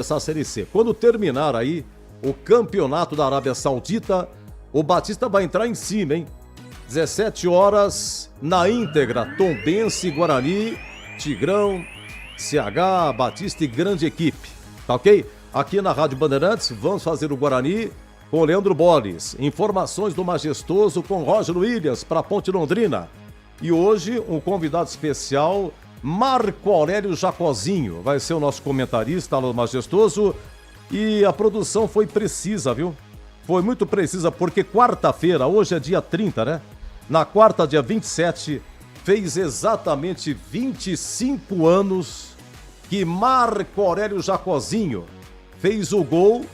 essa Série C. Quando terminar aí o campeonato da Arábia Saudita, o Batista vai entrar em cima, hein? 17 horas na íntegra, Tombense, Guarani, Tigrão, CH, Batista e grande equipe, tá ok? Aqui na Rádio Bandeirantes, vamos fazer o Guarani com Leandro Bolles. Informações do Majestoso com Roger Williams para Ponte Londrina. E hoje, um convidado especial, Marco Aurélio Jacozinho, vai ser o nosso comentarista no Majestoso. E a produção foi precisa, viu? Foi muito precisa, porque quarta-feira, hoje é dia 30, né? Na quarta, dia 27, fez exatamente 25 anos que Marco Aurélio Jacozinho fez o gol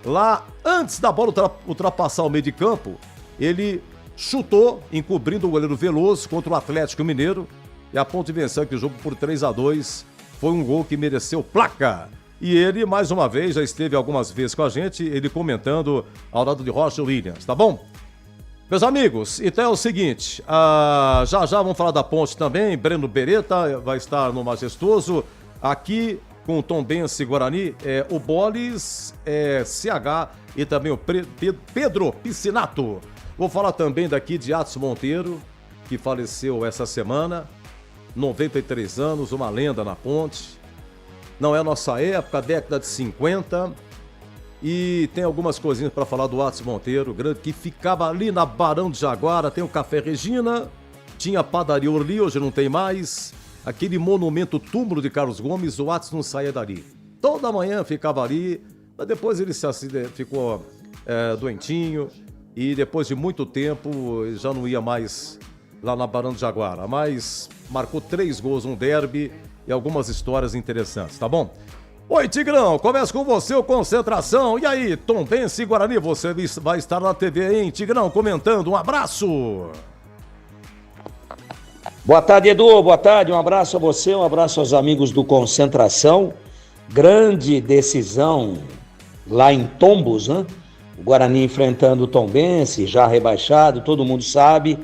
lá antes da bola ultrapassar o meio de campo. Ele chutou, encobrindo o goleiro Veloso contra o Atlético Mineiro. E a Ponte venceu aquele jogo por 3-2. Foi um gol que mereceu placa. E ele, mais uma vez, já esteve algumas vezes com a gente, ele comentando ao lado de Roger Williams, tá bom? Meus amigos, então é o seguinte, já vamos falar da Ponte também. Breno Beretta vai estar no Majestoso, aqui com o Tombense Guarani, o Bolles, CH e também o Pedro Piscinato. Vou falar também daqui de Atos Monteiro, que faleceu essa semana, 93 anos, uma lenda na Ponte. Não é a nossa época, década de 50. E tem algumas coisinhas para falar do Atos Monteiro, grande, que ficava ali na Barão de Jaguara. Tem o Café Regina, tinha a Padaria Orli, hoje não tem mais. Aquele monumento túmulo de Carlos Gomes, o Atos não saía dali. Toda manhã ficava ali, mas depois ele ficou doentinho. E depois de muito tempo já não ia mais lá na Barão de Jaguara. Mas marcou 3 gols, um derby e algumas histórias interessantes, tá bom? Oi, Tigrão, começa com você o Concentração. E aí, Tombense e Guarani, você vai estar na TV, hein, Tigrão, comentando. Um abraço! Boa tarde, Edu, boa tarde, um abraço a você, um abraço aos amigos do Concentração. Grande decisão lá em Tombos, né? O Guarani enfrentando o Tombense, já rebaixado, todo mundo sabe.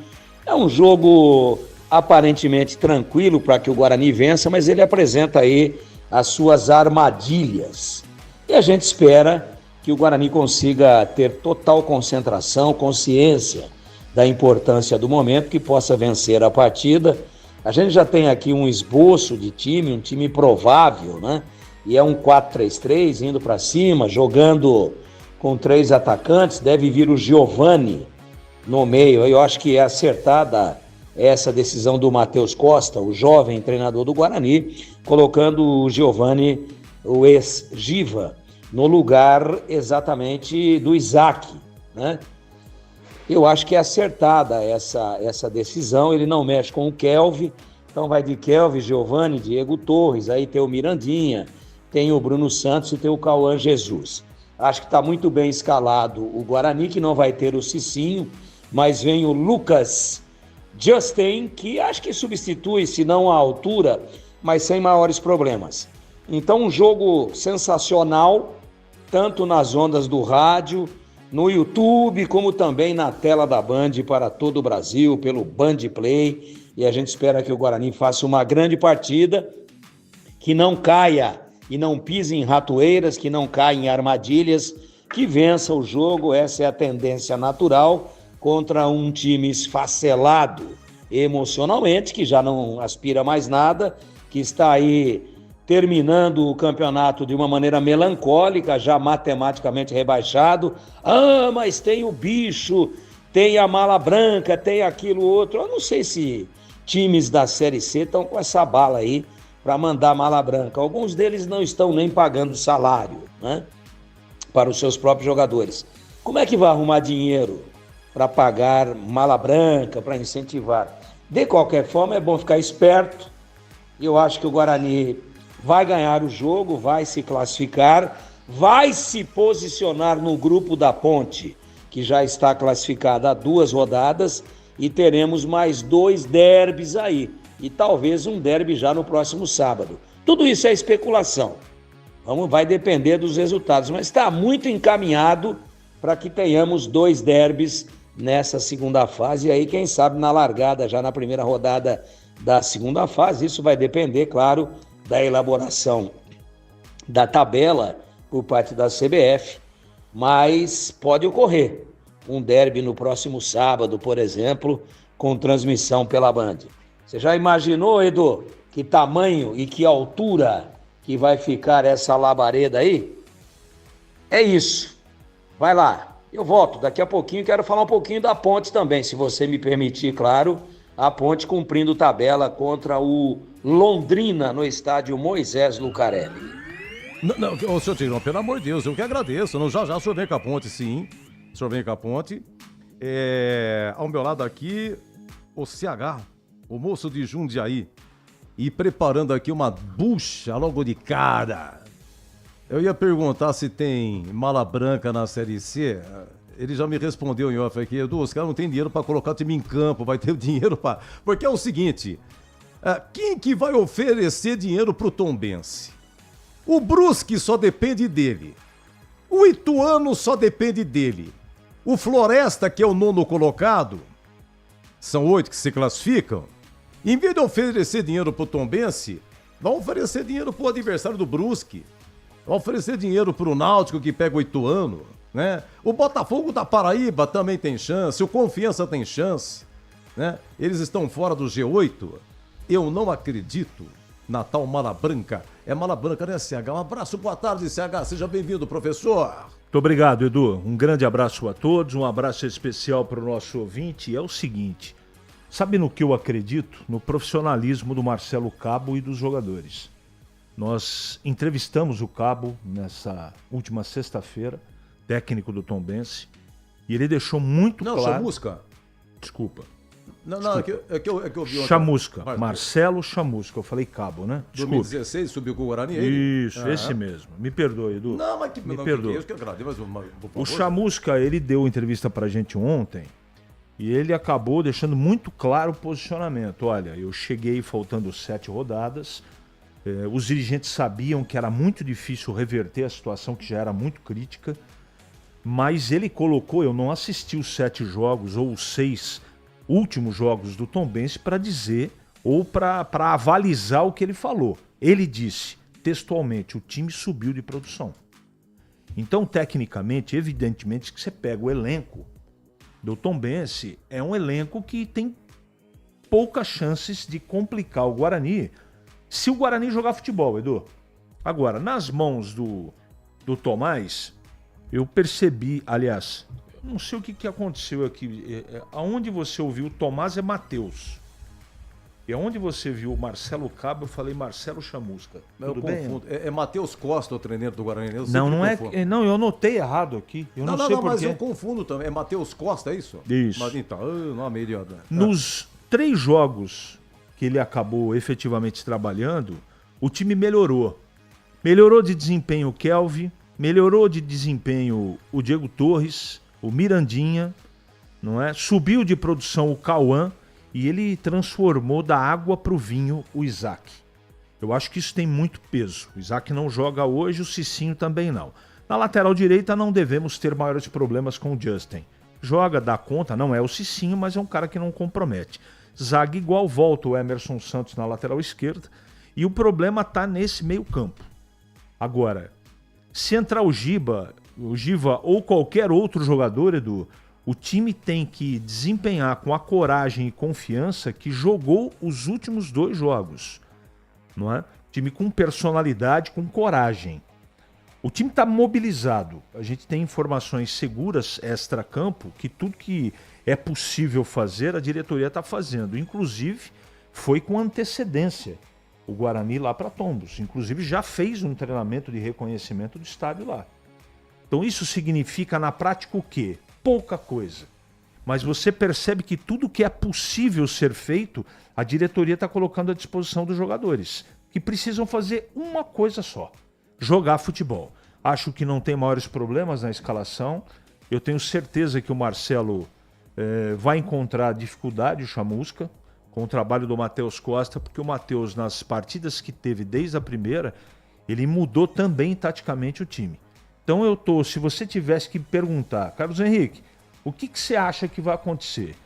É um jogo aparentemente tranquilo para que o Guarani vença, mas ele apresenta aí as suas armadilhas. E a gente espera que o Guarani consiga ter total concentração, consciência da importância do momento, que possa vencer a partida. A gente já tem aqui um esboço de time, um time provável, né? E é um 4-3-3, indo para cima, jogando com 3 atacantes. Deve vir o Giovani no meio. Eu acho que é acertada essa decisão do Matheus Costa, o jovem treinador do Guarani, colocando o Giovani, o ex-Giva, no lugar exatamente do Isaac, né? Eu acho que é acertada essa decisão. Ele não mexe com o Kelvin, então vai de Kelvin, Giovani, Diego Torres, aí tem o Mirandinha, tem o Bruno Santos e tem o Cauã Jesus. Acho que está muito bem escalado o Guarani, que não vai ter o Cicinho, mas vem o Lucas Justin, que acho que substitui, se não à altura, mas sem maiores problemas. Então, um jogo sensacional, tanto nas ondas do rádio, no YouTube, como também na tela da Band para todo o Brasil, pelo Band Play. E a gente espera que o Guarani faça uma grande partida, que não caia e não pise em ratoeiras, que não caia em armadilhas, que vença o jogo. Essa é a tendência natural contra um time esfacelado emocionalmente, que já não aspira mais nada, que está aí terminando o campeonato de uma maneira melancólica, já matematicamente rebaixado. Mas tem o bicho, tem a mala branca, tem aquilo outro. Eu não sei se times da Série C estão com essa bala aí para mandar mala branca. Alguns deles não estão nem pagando salário, né, para os seus próprios jogadores. Como é que vai arrumar dinheiro para pagar mala branca, para incentivar? De qualquer forma, é bom ficar esperto. Eu acho que o Guarani vai ganhar o jogo, vai se classificar, vai se posicionar no grupo da Ponte, que já está classificada há 2 rodadas, e teremos mais 2 derbys aí, e talvez um derby já no próximo sábado. Tudo isso é especulação, vai depender dos resultados, mas está muito encaminhado para que tenhamos 2 derbys nessa segunda fase, e aí quem sabe na largada, já na primeira rodada da segunda fase. Isso vai depender, claro, da elaboração da tabela por parte da CBF, mas pode ocorrer um derby no próximo sábado, por exemplo, com transmissão pela Band. Você já imaginou, Edu, que tamanho e que altura que vai ficar essa labareda aí? É isso. Vai lá. Eu volto daqui a pouquinho, quero falar um pouquinho da Ponte também, se você me permitir, claro. A Ponte cumprindo tabela contra o Londrina no estádio Moisés Lucarelli. Não, ô, senhor Tigrão, pelo amor de Deus, eu que agradeço. Não, já o senhor vem com a Ponte, sim. O senhor vem com a Ponte. Ao meu lado aqui, o CH, o moço de Jundiaí. E preparando aqui uma bucha logo de cara. Eu ia perguntar se tem mala branca na Série C. Ele já me respondeu em off aqui. Edu, os caras não tem dinheiro pra colocar o time em campo. Vai ter dinheiro pra... Porque é o seguinte, quem que vai oferecer dinheiro pro Tombense? O Brusque só depende dele. O Ituano só depende dele. O Floresta, que é o 9º colocado, são 8 que se classificam. Em vez de oferecer dinheiro pro Tombense, vão oferecer dinheiro pro adversário do Brusque. Vão oferecer dinheiro pro Náutico, que pega o Ituano, né? O Botafogo da Paraíba também tem chance, o Confiança tem chance, né? Eles estão fora do G8. Eu não acredito na tal mala branca. É mala branca, né, CH? Um abraço, boa tarde, CH. Seja bem-vindo, professor. Muito obrigado, Edu. Um grande abraço a todos, um abraço especial para o nosso ouvinte. É o seguinte, sabe no que eu acredito? No profissionalismo do Marcelo Cabo e dos jogadores. Nós entrevistamos o Cabo nessa última sexta-feira, técnico do Tombense, e ele deixou muito claro... Não, Chamusca. Desculpa. Não, é que eu vi ontem. Chamusca, Marcelo Chamusca, eu falei Cabo, né? Desculpa. 2016 subiu com o Guarani, ele? Isso, esse mesmo. Me perdoe, Edu. Não, mas me perdoe. Eu que agradeço, mas, por favor. O Chamusca, ele deu entrevista pra gente ontem e ele acabou deixando muito claro o posicionamento. Olha, eu cheguei faltando 7 rodadas, os dirigentes sabiam que era muito difícil reverter a situação que já era muito crítica, mas ele colocou, eu não assisti os 7 jogos ou os 6 últimos jogos do Tombense para dizer ou para avalizar o que ele falou. Ele disse, textualmente, o time subiu de produção. Então, tecnicamente, evidentemente, que você pega o elenco do Tombense, é um elenco que tem poucas chances de complicar o Guarani, se o Guarani jogar futebol, Edu. Agora, nas mãos do Tomás, eu percebi, aliás, não sei o que aconteceu aqui, aonde você ouviu o Tomás é Matheus. E aonde você viu o Marcelo Cabo, eu falei Marcelo Chamusca. Tudo bem? É Matheus Costa, o treinador do Guarani. Não, eu anotei errado aqui. Não, mas eu confundo também. É Matheus Costa, é isso? Isso. Mas então, nome idiota. Nos 3 jogos que ele acabou efetivamente trabalhando, o time melhorou. Melhorou de desempenho o Kelvin, melhorou de desempenho o Diego Torres, o Mirandinha, não é? Subiu de produção o Cauã e ele transformou da água para o vinho o Isaac. Eu acho que isso tem muito peso. O Isaac não joga hoje, o Cicinho também não. Na lateral direita não devemos ter maiores problemas com o Justin. Joga, dá conta, não é o Cicinho, mas é um cara que não compromete. Zaga igual, volta o Emerson Santos na lateral esquerda e o problema está nesse meio campo. Agora, se entrar o Giba ou qualquer outro jogador, Edu, o time tem que desempenhar com a coragem e confiança que jogou os últimos 2 jogos. Não é? Time com personalidade, com coragem. O time está mobilizado. A gente tem informações seguras extra-campo que tudo que é possível fazer, a diretoria está fazendo. Inclusive, foi com antecedência o Guarani lá para Tombos. Inclusive, já fez um treinamento de reconhecimento do estádio lá. Então, isso significa na prática o quê? Pouca coisa. Mas você percebe que tudo que é possível ser feito, a diretoria está colocando à disposição dos jogadores, que precisam fazer uma coisa só: jogar futebol. Acho que não tem maiores problemas na escalação. Eu tenho certeza que o Marcelo vai encontrar dificuldade, o Chamusca, com o trabalho do Matheus Costa, porque o Matheus, nas partidas que teve desde a primeira, ele mudou também taticamente o time. Então se você tivesse que perguntar, Carlos Henrique, o que você acha que vai acontecer?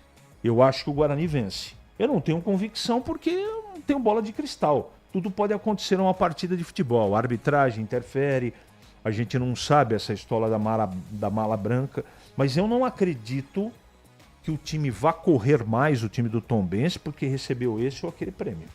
Eu acho que o Guarani vence. Eu não tenho convicção porque eu não tenho bola de cristal. Tudo pode acontecer numa partida de futebol. A arbitragem interfere, A gente não sabe essa história da mala branca, mas eu não acredito que o time vá correr mais, o time do Tombense, porque recebeu esse ou aquele prêmio.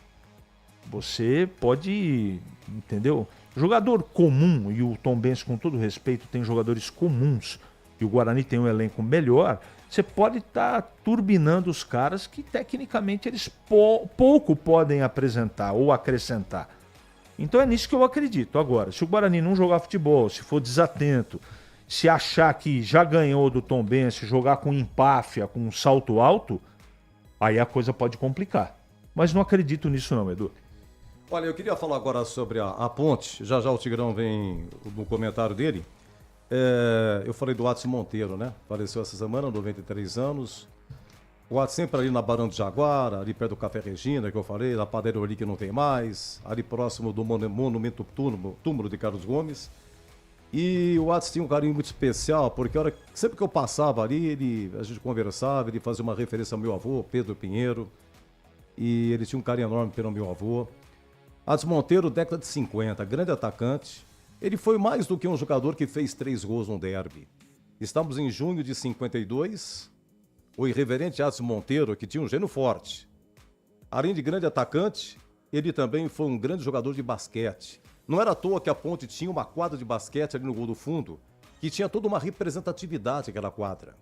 Você pode, entendeu? Jogador comum, e o Tombense, com todo respeito, tem jogadores comuns, e o Guarani tem um elenco melhor, você pode estar turbinando os caras que tecnicamente eles pouco podem apresentar ou acrescentar. Então é nisso que eu acredito. Agora, se o Guarani não jogar futebol, se for desatento, se achar que já ganhou do Tombense, jogar com empáfia, com um salto alto, aí a coisa pode complicar. Mas não acredito nisso não, Edu. Olha, eu queria falar agora sobre a Ponte. Já o Tigrão vem no comentário dele. Eu falei do Watson Monteiro, né? Faleceu essa semana, 93 anos. O Watson sempre ali na Barão do Jaguara, ali perto do Café Regina, que eu falei, na padaria ali que não tem mais, ali próximo do monumento túmulo de Carlos Gomes. E o Watson tinha um carinho muito especial, porque sempre que eu passava ali, a gente conversava, ele fazia uma referência ao meu avô, Pedro Pinheiro, e ele tinha um carinho enorme pelo meu avô. Watson Monteiro, década de 50, grande atacante. Ele foi mais do que um jogador que fez 3 gols no derby. Estamos em junho de 52. O irreverente Watson Monteiro, que tinha um gênio forte. Além de grande atacante, ele também foi um grande jogador de basquete. Não era à toa que a Ponte tinha uma quadra de basquete ali no gol do fundo, que tinha toda uma representatividade aquela quadra.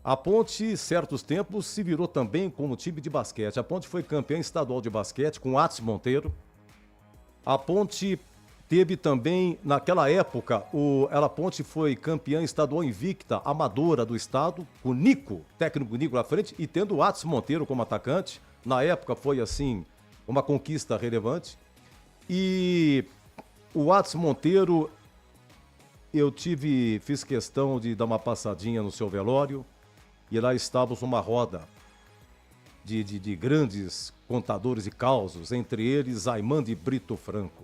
A Ponte, certos tempos, se virou também como time de basquete. A Ponte foi campeã estadual de basquete com Watson Monteiro. A Ponte teve também, naquela época, a Ponte foi campeã estadual invicta, amadora do estado, com o Nico, técnico Nico à frente, e tendo o Watson Monteiro como atacante. Na época foi, assim, uma conquista relevante. E o Watson Monteiro, fiz questão de dar uma passadinha no seu velório, e lá estávamos numa roda de grandes contadores e causos, entre eles Zaiman de Brito Franco.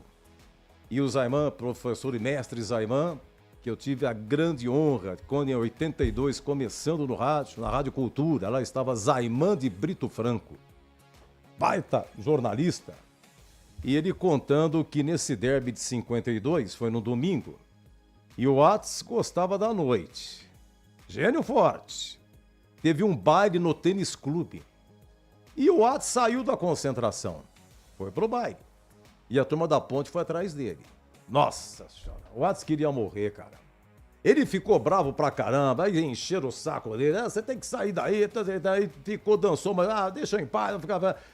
E o Zaiman, professor e mestre Zaiman, que eu tive a grande honra, quando em 82, começando no rádio, na Rádio Cultura, lá estava Zaiman de Brito Franco, baita jornalista, e ele contando que nesse derby de 52, foi no domingo, e o Watson gostava da noite. Gênio forte. Teve um baile no tênis clube. E o Watson saiu da concentração. Foi pro baile. E a turma da Ponte foi atrás dele. Nossa senhora, o Watson queria morrer, cara. Ele ficou bravo pra caramba, aí encheram o saco dele. Você tem que sair daí, ficou, dançou, mas deixa eu em paz.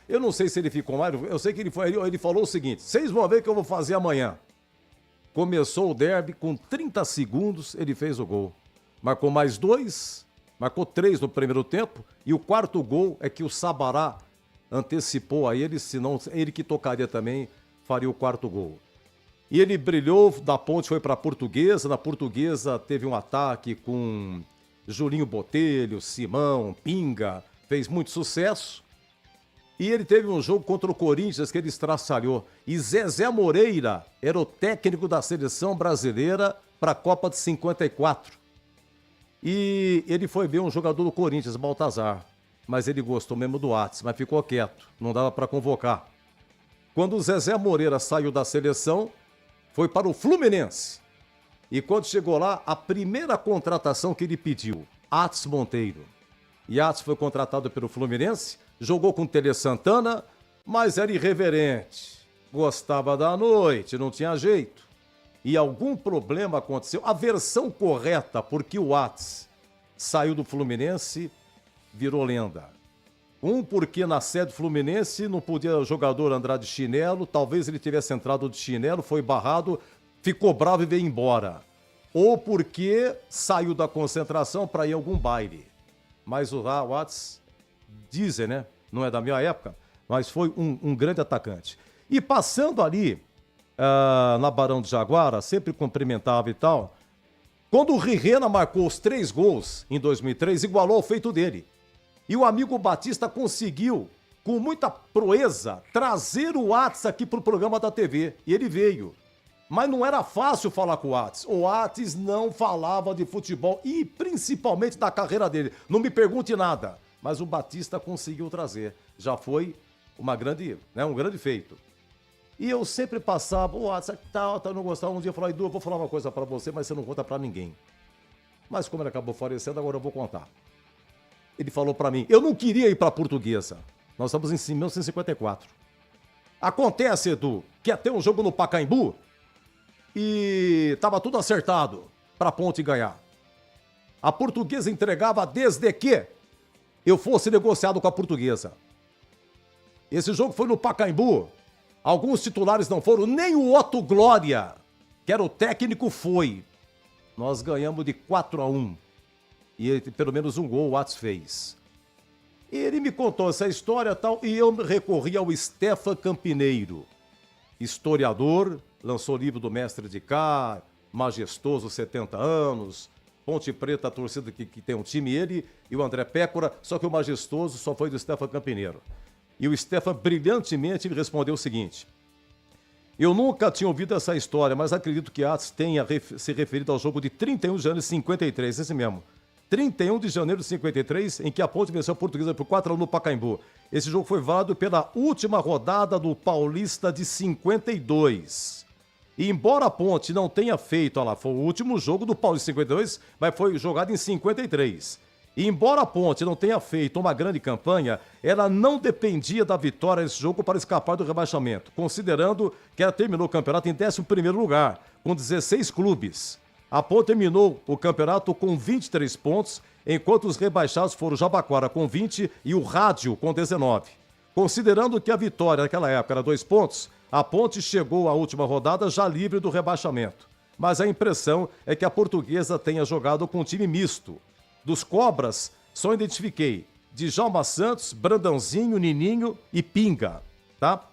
Eu não sei se ele ficou mais, eu sei que ele falou o seguinte: vocês vão ver o que eu vou fazer amanhã. Começou o derby, com 30 segundos ele fez o gol. Marcou mais 2, marcou 3 no primeiro tempo, e o quarto gol é que o Sabará antecipou a ele, senão ele que tocaria também, faria o quarto gol. E ele brilhou, da Ponte foi para a Portuguesa, na Portuguesa teve um ataque com Julinho Botelho, Simão, Pinga, fez muito sucesso. E ele teve um jogo contra o Corinthians que ele estraçalhou. E Zezé Moreira era o técnico da seleção brasileira para a Copa de 54. E ele foi ver um jogador do Corinthians, Baltazar. Mas ele gostou mesmo do Watson, mas ficou quieto, não dava para convocar. Quando o Zezé Moreira saiu da seleção, foi para o Fluminense. E quando chegou lá, a primeira contratação que ele pediu, Watson Monteiro. E Watson foi contratado pelo Fluminense, jogou com o Tele Santana, mas era irreverente. Gostava da noite, não tinha jeito. E algum problema aconteceu. A versão correta, porque o Watson saiu do Fluminense, virou lenda. Porque na sede Fluminense não podia o jogador andar de chinelo, talvez ele tivesse entrado de chinelo, foi barrado, ficou bravo e veio embora. Ou porque saiu da concentração para ir a algum baile. Mas o Watson, dizem, né? Não é da minha época, mas foi um grande atacante. E passando ali, na Barão do Jaguara, sempre cumprimentava e tal, quando o Rirena marcou os 3 gols em 2003, igualou o feito dele. E o amigo Batista conseguiu, com muita proeza, trazer o Watson aqui para o programa da TV. E ele veio. Mas não era fácil falar com o Watson. O Watson não falava de futebol e principalmente da carreira dele. Não me pergunte nada. Mas o Batista conseguiu trazer. Já foi um grande feito. E eu sempre passava, eu não gostava. Um dia eu falei, Edu, eu vou falar uma coisa pra você, mas você não conta pra ninguém. Mas como ele acabou falecendo, agora eu vou contar. Ele falou pra mim, eu não queria ir pra Portuguesa. Nós estamos em 1954. Acontece, Edu, que ia ter um jogo no Pacaembu e tava tudo acertado pra Ponte ganhar. A Portuguesa entregava desde que eu fosse negociado com a Portuguesa. Esse jogo foi no Pacaembu. Alguns titulares não foram, nem o Otto Glória, que era o técnico, foi. Nós ganhamos de 4-1. E pelo menos um gol o Watts fez. E ele me contou essa história e tal, e eu recorri ao Stefan Campineiro. Historiador, lançou livro do Mestre de Cá, majestoso, 70 anos, Ponte Preta, a torcida que tem um time, ele e o André Pécora, só que o majestoso só foi do Stefan Campineiro. E o Stefan brilhantemente me respondeu o seguinte: eu nunca tinha ouvido essa história, mas acredito que Atos tenha se referido ao jogo de 31 de janeiro de 53, esse mesmo. 31 de janeiro de 53, em que a Ponte venceu a Portuguesa por 4-1 no Pacaembu. Esse jogo foi válido pela última rodada do Paulista de 52. E embora a Ponte não tenha feito, olha lá, foi o último jogo do Paulista 52, mas foi jogado em 53. E embora a Ponte não tenha feito uma grande campanha, ela não dependia da vitória nesse jogo para escapar do rebaixamento, considerando que ela terminou o campeonato em 11º lugar, com 16 clubes. A Ponte terminou o campeonato com 23 pontos, enquanto os rebaixados foram o Jabaquara com 20 e o Rádio com 19. Considerando que a vitória naquela época era 2 pontos, a Ponte chegou à última rodada já livre do rebaixamento. Mas a impressão é que a Portuguesa tenha jogado com um time misto. Dos Cobras, só identifiquei Djalma Santos, Brandãozinho, Nininho e Pinga, tá?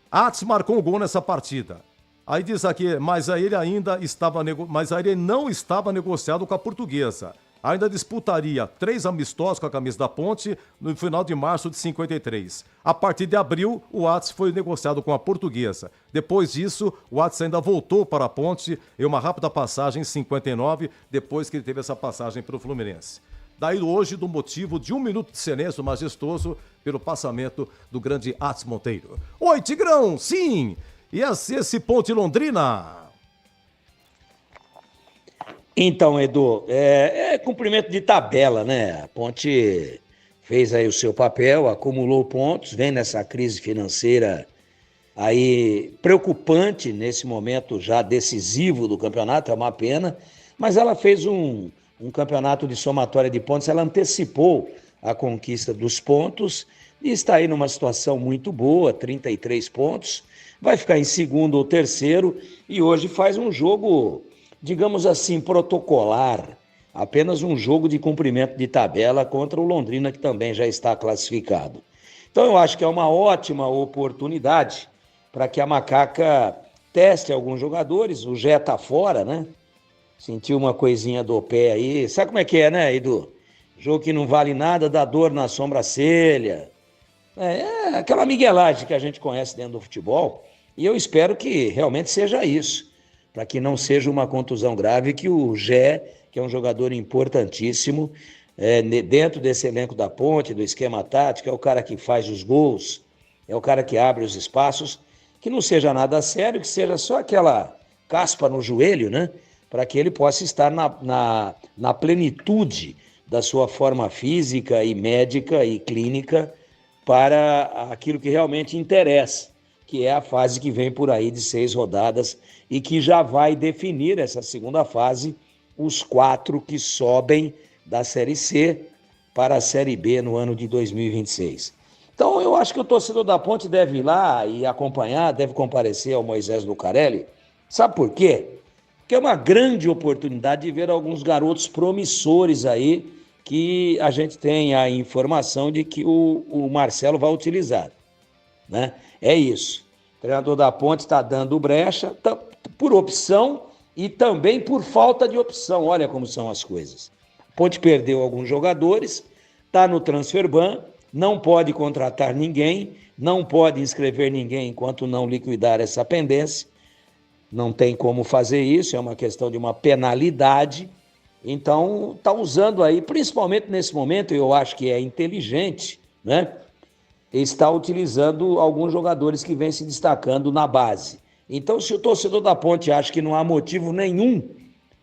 Atos marcou um gol nessa partida. Aí diz aqui, mas aí ele não estava negociado com a Portuguesa. Ainda disputaria 3 amistosos com a camisa da Ponte no final de março de 53. A partir de abril, o Atos foi negociado com a Portuguesa. Depois disso, o Atos ainda voltou para a Ponte em uma rápida passagem em 59, depois que ele teve essa passagem pelo Fluminense. Daí hoje, do motivo de 1 minuto de silêncio majestoso pelo passamento do grande Atos Monteiro. Oi, Tigrão, sim! E esse Ponte Londrina? Então, Edu, é cumprimento de tabela, né? A Ponte fez aí o seu papel, acumulou pontos, vem nessa crise financeira aí preocupante nesse momento já decisivo do campeonato, é uma pena, mas ela fez um campeonato de somatória de pontos, ela antecipou a conquista dos pontos e está aí numa situação muito boa, 33 pontos, vai ficar em segundo ou terceiro e hoje faz um jogo, digamos assim, protocolar, apenas um jogo de cumprimento de tabela contra o Londrina, que também já está classificado. Então eu acho que é uma ótima oportunidade para que a Macaca teste alguns jogadores, o Gé tá fora, né? Sentiu uma coisinha do pé aí, sabe como é que é, né, Edu? Jogo que não vale nada, dá dor na sobrancelha, é aquela miguelagem que a gente conhece dentro do futebol, e eu espero que realmente seja isso, para que não seja uma contusão grave, que o Gé, que é um jogador importantíssimo, dentro desse elenco da Ponte, do esquema tático, é o cara que faz os gols, é o cara que abre os espaços, que não seja nada sério, que seja só aquela caspa no joelho, né? Para que ele possa estar na plenitude da sua forma física e médica e clínica para aquilo que realmente interessa, que é a fase que vem por aí de 6 rodadas e que já vai definir essa segunda fase, os 4 que sobem da Série C para a Série B no ano de 2026. Então eu acho que o torcedor da Ponte deve ir lá e acompanhar, deve comparecer ao Moisés Lucarelli. Sabe por quê? Porque é uma grande oportunidade de ver alguns garotos promissores aí que a gente tem a informação de que o Marcelo vai utilizar, né? É isso. O treinador da Ponte está dando brecha por opção e também por falta de opção. Olha como são as coisas. A Ponte perdeu alguns jogadores, está no transfer ban, não pode contratar ninguém, não pode inscrever ninguém enquanto não liquidar essa pendência. Não tem como fazer isso, é uma questão de uma penalidade. Então, está usando aí, principalmente nesse momento, eu acho que é inteligente, né? está utilizando alguns jogadores que vêm se destacando na base. Então, se o torcedor da Ponte acha que não há motivo nenhum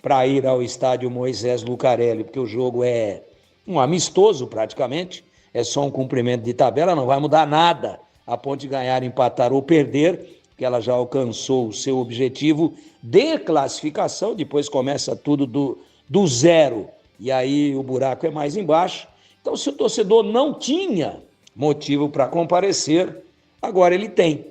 para ir ao estádio Moisés Lucarelli, porque o jogo é um amistoso praticamente, é só um cumprimento de tabela, não vai mudar nada a Ponte ganhar, empatar ou perder, que ela já alcançou o seu objetivo de classificação, depois começa tudo do zero, e aí o buraco é mais embaixo. Então, se o torcedor não tinha motivo para comparecer, agora ele tem.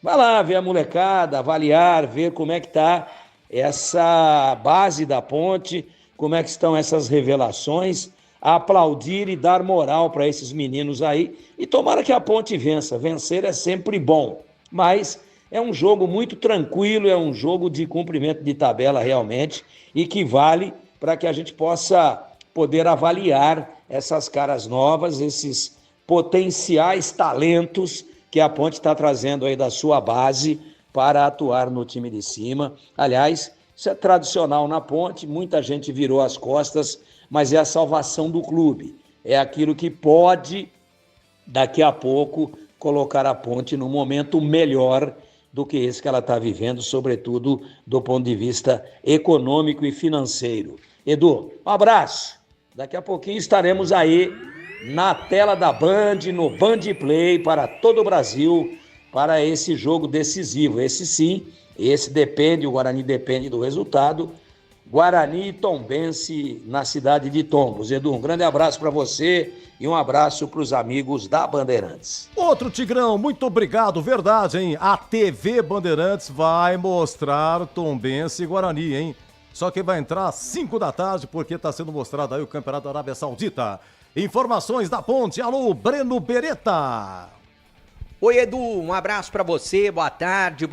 Vai lá ver a molecada, avaliar, ver como é que está essa base da Ponte, como é que estão essas revelações, aplaudir e dar moral para esses meninos aí, e tomara que a Ponte vença. Vencer é sempre bom, mas é um jogo muito tranquilo, é um jogo de cumprimento de tabela realmente, e que vale para que a gente possa poder avaliar essas caras novas, esses potenciais talentos que a Ponte está trazendo aí da sua base para atuar no time de cima. Aliás, isso é tradicional na Ponte, muita gente virou as costas, mas é a salvação do clube. É aquilo que pode, daqui a pouco, colocar a Ponte num momento melhor do que esse que ela está vivendo, sobretudo do ponto de vista econômico e financeiro. Edu, um abraço. Daqui a pouquinho estaremos aí na tela da Band, no Band Play, para todo o Brasil, para esse jogo decisivo. Esse sim, esse depende, o Guarani depende do resultado. Guarani e Tombense na cidade de Tombos. Edu, um grande abraço para você e um abraço para os amigos da Bandeirantes. Outro Tigrão, muito obrigado, verdade, hein? A TV Bandeirantes vai mostrar Tombense e Guarani, hein? Só que vai entrar às 5 da tarde, porque está sendo mostrado aí o Campeonato da Arábia Saudita. Informações da Ponte, alô, Breno Beretta. Oi, Edu, um abraço para você, boa tarde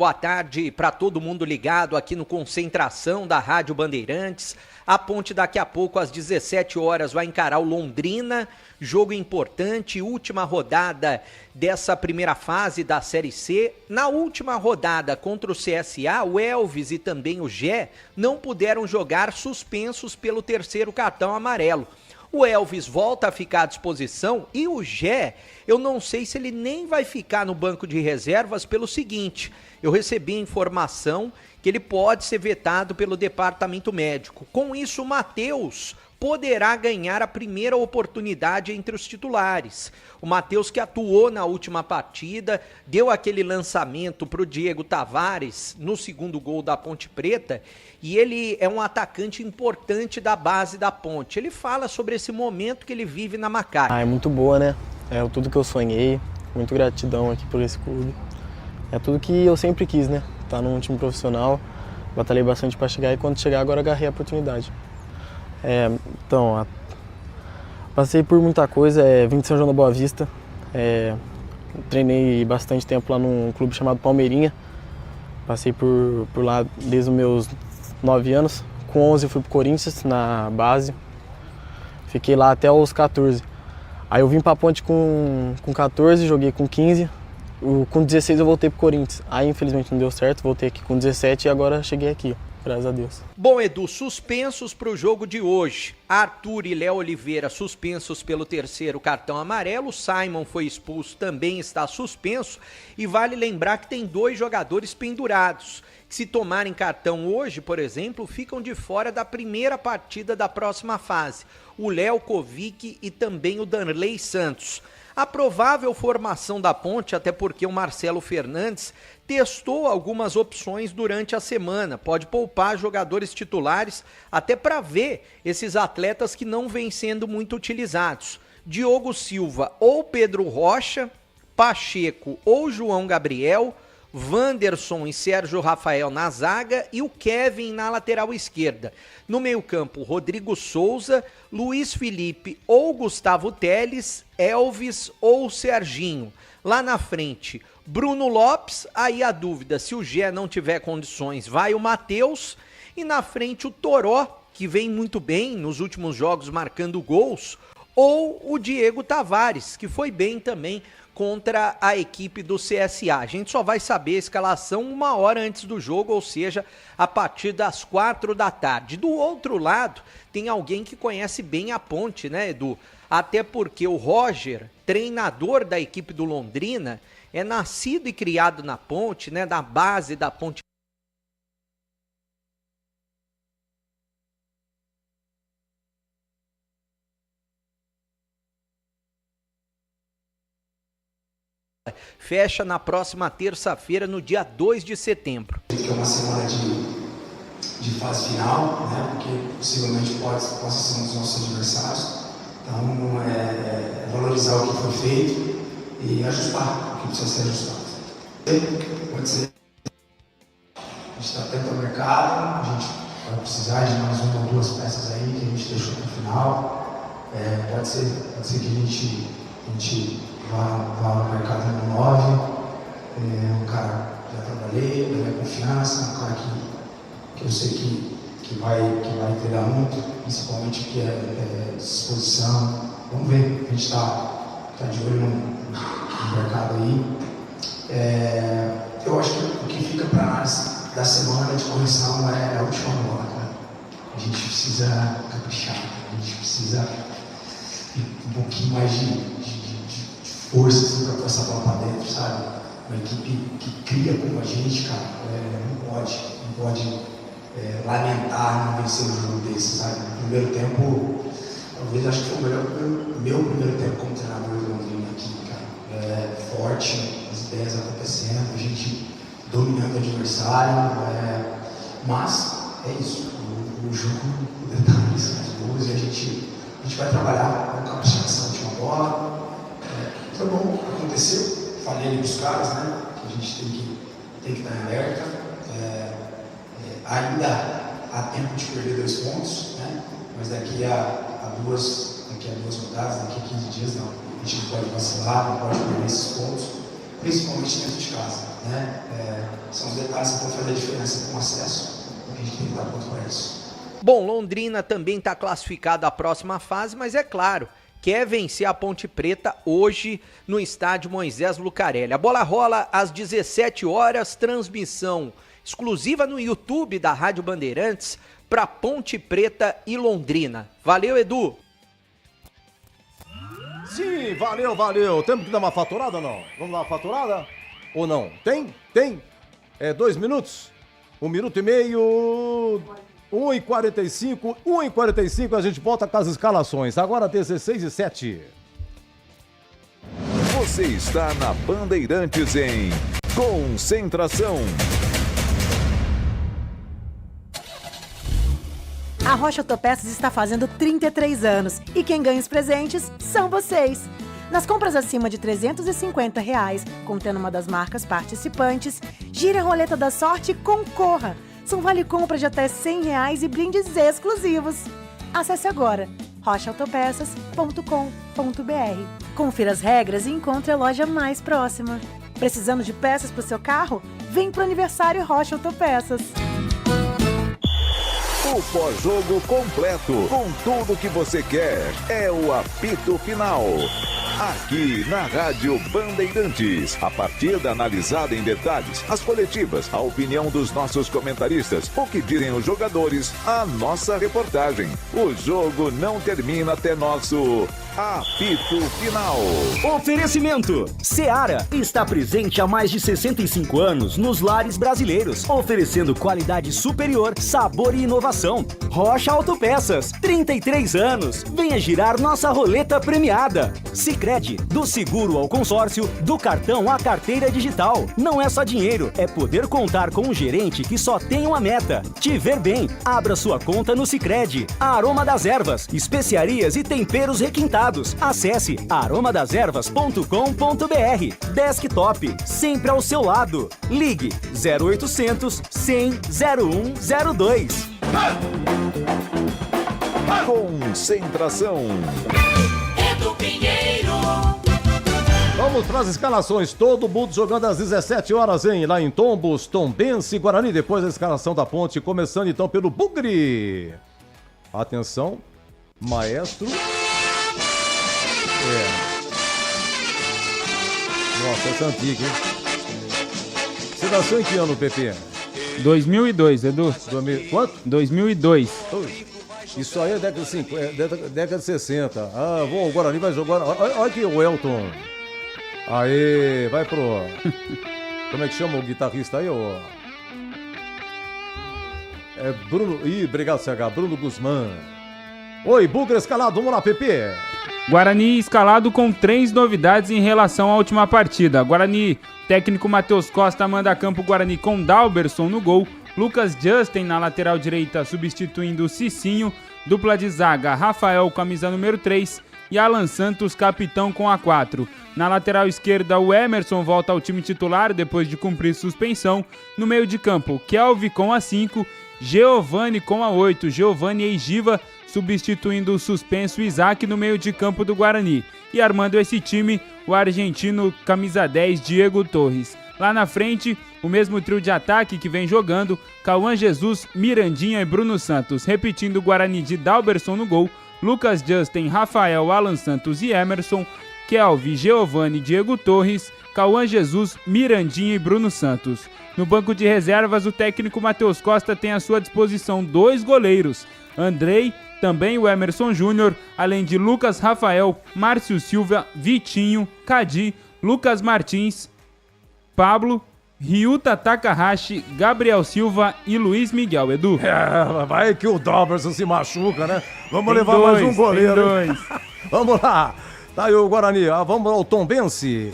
para todo mundo ligado aqui no Concentração da Rádio Bandeirantes. A Ponte daqui a pouco às 17 horas vai encarar o Londrina, jogo importante, última rodada dessa primeira fase da Série C. Na última rodada contra o CSA, o Elvis e também o Gé não puderam jogar, suspensos pelo terceiro cartão amarelo. O Elvis volta a ficar à disposição e o Gé, eu não sei se ele nem vai ficar no banco de reservas pelo seguinte: eu recebi a informação que ele pode ser vetado pelo departamento médico. Com isso, o Matheus poderá ganhar a primeira oportunidade entre os titulares. O Matheus, que atuou na última partida, deu aquele lançamento para o Diego Tavares no segundo gol da Ponte Preta, e ele é um atacante importante da base da Ponte. Ele fala sobre esse momento que ele vive na Macaé. É muito boa, né? É tudo que eu sonhei, muito gratidão aqui por esse clube. É tudo que eu sempre quis, né? Tá num time profissional, batalhei bastante para chegar, e quando chegar agora agarrei a oportunidade. Então, passei por muita coisa, vim de São João da Boa Vista, treinei bastante tempo lá num clube chamado Palmeirinha, passei por lá desde os meus 9 anos, com 11 eu fui pro Corinthians na base, fiquei lá até os 14. Aí eu vim pra Ponte com 14, joguei com 15, com 16 eu voltei pro Corinthians, aí infelizmente não deu certo, voltei aqui com 17 e agora cheguei aqui. Graças a Deus. Bom, Edu, suspensos para o jogo de hoje. Arthur e Léo Oliveira suspensos pelo terceiro cartão amarelo. Simon foi expulso, também está suspenso. E vale lembrar que tem 2 jogadores pendurados, que se tomarem cartão hoje, por exemplo, ficam de fora da primeira partida da próxima fase. O Léo Kovic e também o Danley Santos. A provável formação da Ponte, até porque o Marcelo Fernandes testou algumas opções durante a semana, pode poupar jogadores titulares até para ver esses atletas que não vêm sendo muito utilizados. Diogo Silva ou Pedro Rocha, Pacheco ou João Gabriel, Wanderson e Sérgio Rafael na zaga e o Kevin na lateral esquerda. No meio-campo, Rodrigo Souza, Luiz Felipe ou Gustavo Teles, Elvis ou Serginho. Lá na frente, Bruno Lopes, aí a dúvida, se o Gé não tiver condições, vai o Matheus. E na frente o Toró, que vem muito bem nos últimos jogos marcando gols, ou o Diego Tavares, que foi bem também contra a equipe do CSA. A gente só vai saber a escalação 1 hora antes do jogo, ou seja, a partir das 4 da tarde. Do outro lado, tem alguém que conhece bem a Ponte, né, Edu? Até porque o Roger, treinador da equipe do Londrina, é nascido e criado na Ponte, né, da base da Ponte. Fecha na próxima terça-feira, no dia 2 de setembro. Que é uma semana de fase final, né? Porque possivelmente possa ser um dos nossos adversários. Então, é valorizar o que foi feito e ajustar o que precisa ser ajustado. Pode ser. A gente está atento ao mercado, a gente vai precisar de mais 1 ou 2 peças aí que a gente deixou para o final. Pode ser que a gente vá no mercado no 9. Um cara que já trabalhei, da minha confiança, um cara que eu sei que vai entregar muito, principalmente que é disposição. Vamos ver, a gente está de olho no mercado aí. Eu acho que o que fica para análise da semana de correção é a última bola. Né? A gente precisa caprichar, a gente precisa um pouquinho mais de força assim, para passar a bola para dentro, sabe? Uma equipe que cria como a gente, cara, não pode lamentar não vencer um jogo desse, sabe? No primeiro tempo, talvez acho que foi o meu primeiro tempo como treinador do Londrina aqui, cara. Forte, as ideias acontecendo, a gente dominando o adversário, mas é isso, o jogo, o detalhe são os gols e a gente vai trabalhar com capacidade nessa última bola. Foi bom, aconteceu, falei ali dos caras, né? Que a gente tem que estar em alerta. Ainda há tempo de perder 2 pontos, né? Mas daqui a duas rodadas, daqui a 15 dias, não. A gente não pode vacilar, não pode perder esses pontos, principalmente dentro de casa, né? São os detalhes que vão fazer a diferença com o acesso, a gente tem que estar pronto para isso. Bom, Londrina também está classificado à próxima fase, mas é claro, quer vencer a Ponte Preta hoje no estádio Moisés Lucarelli. A bola rola às 17 horas, transmissão exclusiva no YouTube da Rádio Bandeirantes para Ponte Preta e Londrina. Valeu, Edu! Sim, valeu. Temos que dar uma faturada ou não? Vamos dar uma faturada? Ou não? Tem? 2 minutos? 1 minuto e meio... 1h45 a gente volta com as escalações. Agora 16h07. Você está na Bandeirantes em Concentração. A Rocha Autopeças está fazendo 33 anos e quem ganha os presentes são vocês. Nas compras acima de R$350, contendo uma das marcas participantes, gira a roleta da sorte e concorra. São vale compra de até R$100 e brindes exclusivos. Acesse agora rochaautopeças.com.br. Confira as regras e encontre a loja mais próxima. Precisando de peças para o seu carro? Vem pro aniversário Rocha Autopeças. O pós-jogo completo, com tudo que você quer, é o apito final. Aqui na Rádio Bandeirantes, a partida analisada em detalhes, as coletivas, a opinião dos nossos comentaristas, o que dizem os jogadores, a nossa reportagem. O jogo não termina até nosso apito final. Oferecimento: Seara está presente há mais de 65 anos nos lares brasileiros, oferecendo qualidade superior, sabor e inovação. Rocha Autopeças, 33 anos. Venha girar nossa roleta premiada. Sicredi, do seguro ao consórcio, do cartão à carteira digital. Não é só dinheiro, é poder contar com um gerente que só tem uma meta: te ver bem. Abra sua conta no Sicredi. Aroma das Ervas, especiarias e temperos requintados. Acesse aromadeservas.com.br. Desktop, sempre ao seu lado. Ligue 0800 100 0102. Concentração. Edu Pinheiro. Vamos para as escalações. Todo mundo jogando às 17 horas, hein? Lá em Tombos, Tombense e Guarani. Depois da escalação da Ponte, começando então pelo Bugre. Atenção, maestro. Nossa, essa é antiga, hein? Você nasceu em que ano, Pepe? 2002, Edu. Quanto? 2002. Isso aí é década de 50, década de 60. Ah, o Guarani vai jogar. Olha aqui o Elton. Aê, vai pro... Como é que chama o guitarrista aí, ô? É Bruno... Ih, obrigado, CH. Bruno Guzmán. Oi, Bugra escalado. Vamos lá, Pepe. Guarani escalado com 3 novidades em relação à última partida. Guarani, técnico Matheus Costa manda a campo Guarani com Dalberson no gol. Lucas Justin na lateral direita substituindo o Cicinho. Dupla de zaga, Rafael, camisa número 3. E Alan Santos, capitão com a 4. Na lateral esquerda, o Emerson volta ao time titular depois de cumprir suspensão. No meio de campo, Kelvin com a 5. Giovani com a 8. Giovani e Giva substituindo o suspenso Isaac no meio de campo do Guarani. E armando esse time, o argentino camisa 10, Diego Torres. Lá na frente, o mesmo trio de ataque que vem jogando, Cauã Jesus, Mirandinha e Bruno Santos. Repetindo o Guarani de Dalberson no gol, Lucas Justin, Rafael, Alan Santos e Emerson, Kelvin, Giovani, Diego Torres, Cauã Jesus, Mirandinha e Bruno Santos. No banco de reservas, o técnico Matheus Costa tem à sua disposição 2 goleiros, Andrei, também o Emerson Júnior, além de Lucas Rafael, Márcio Silva, Vitinho, Cadi, Lucas Martins, Pablo, Ryuta Takahashi, Gabriel Silva e Luiz Miguel. Edu. Vai que o Dalberson se machuca, né? Vamos levar mais um goleiro. Vamos lá. Tá aí o Guarani. Vamos ao Tombense.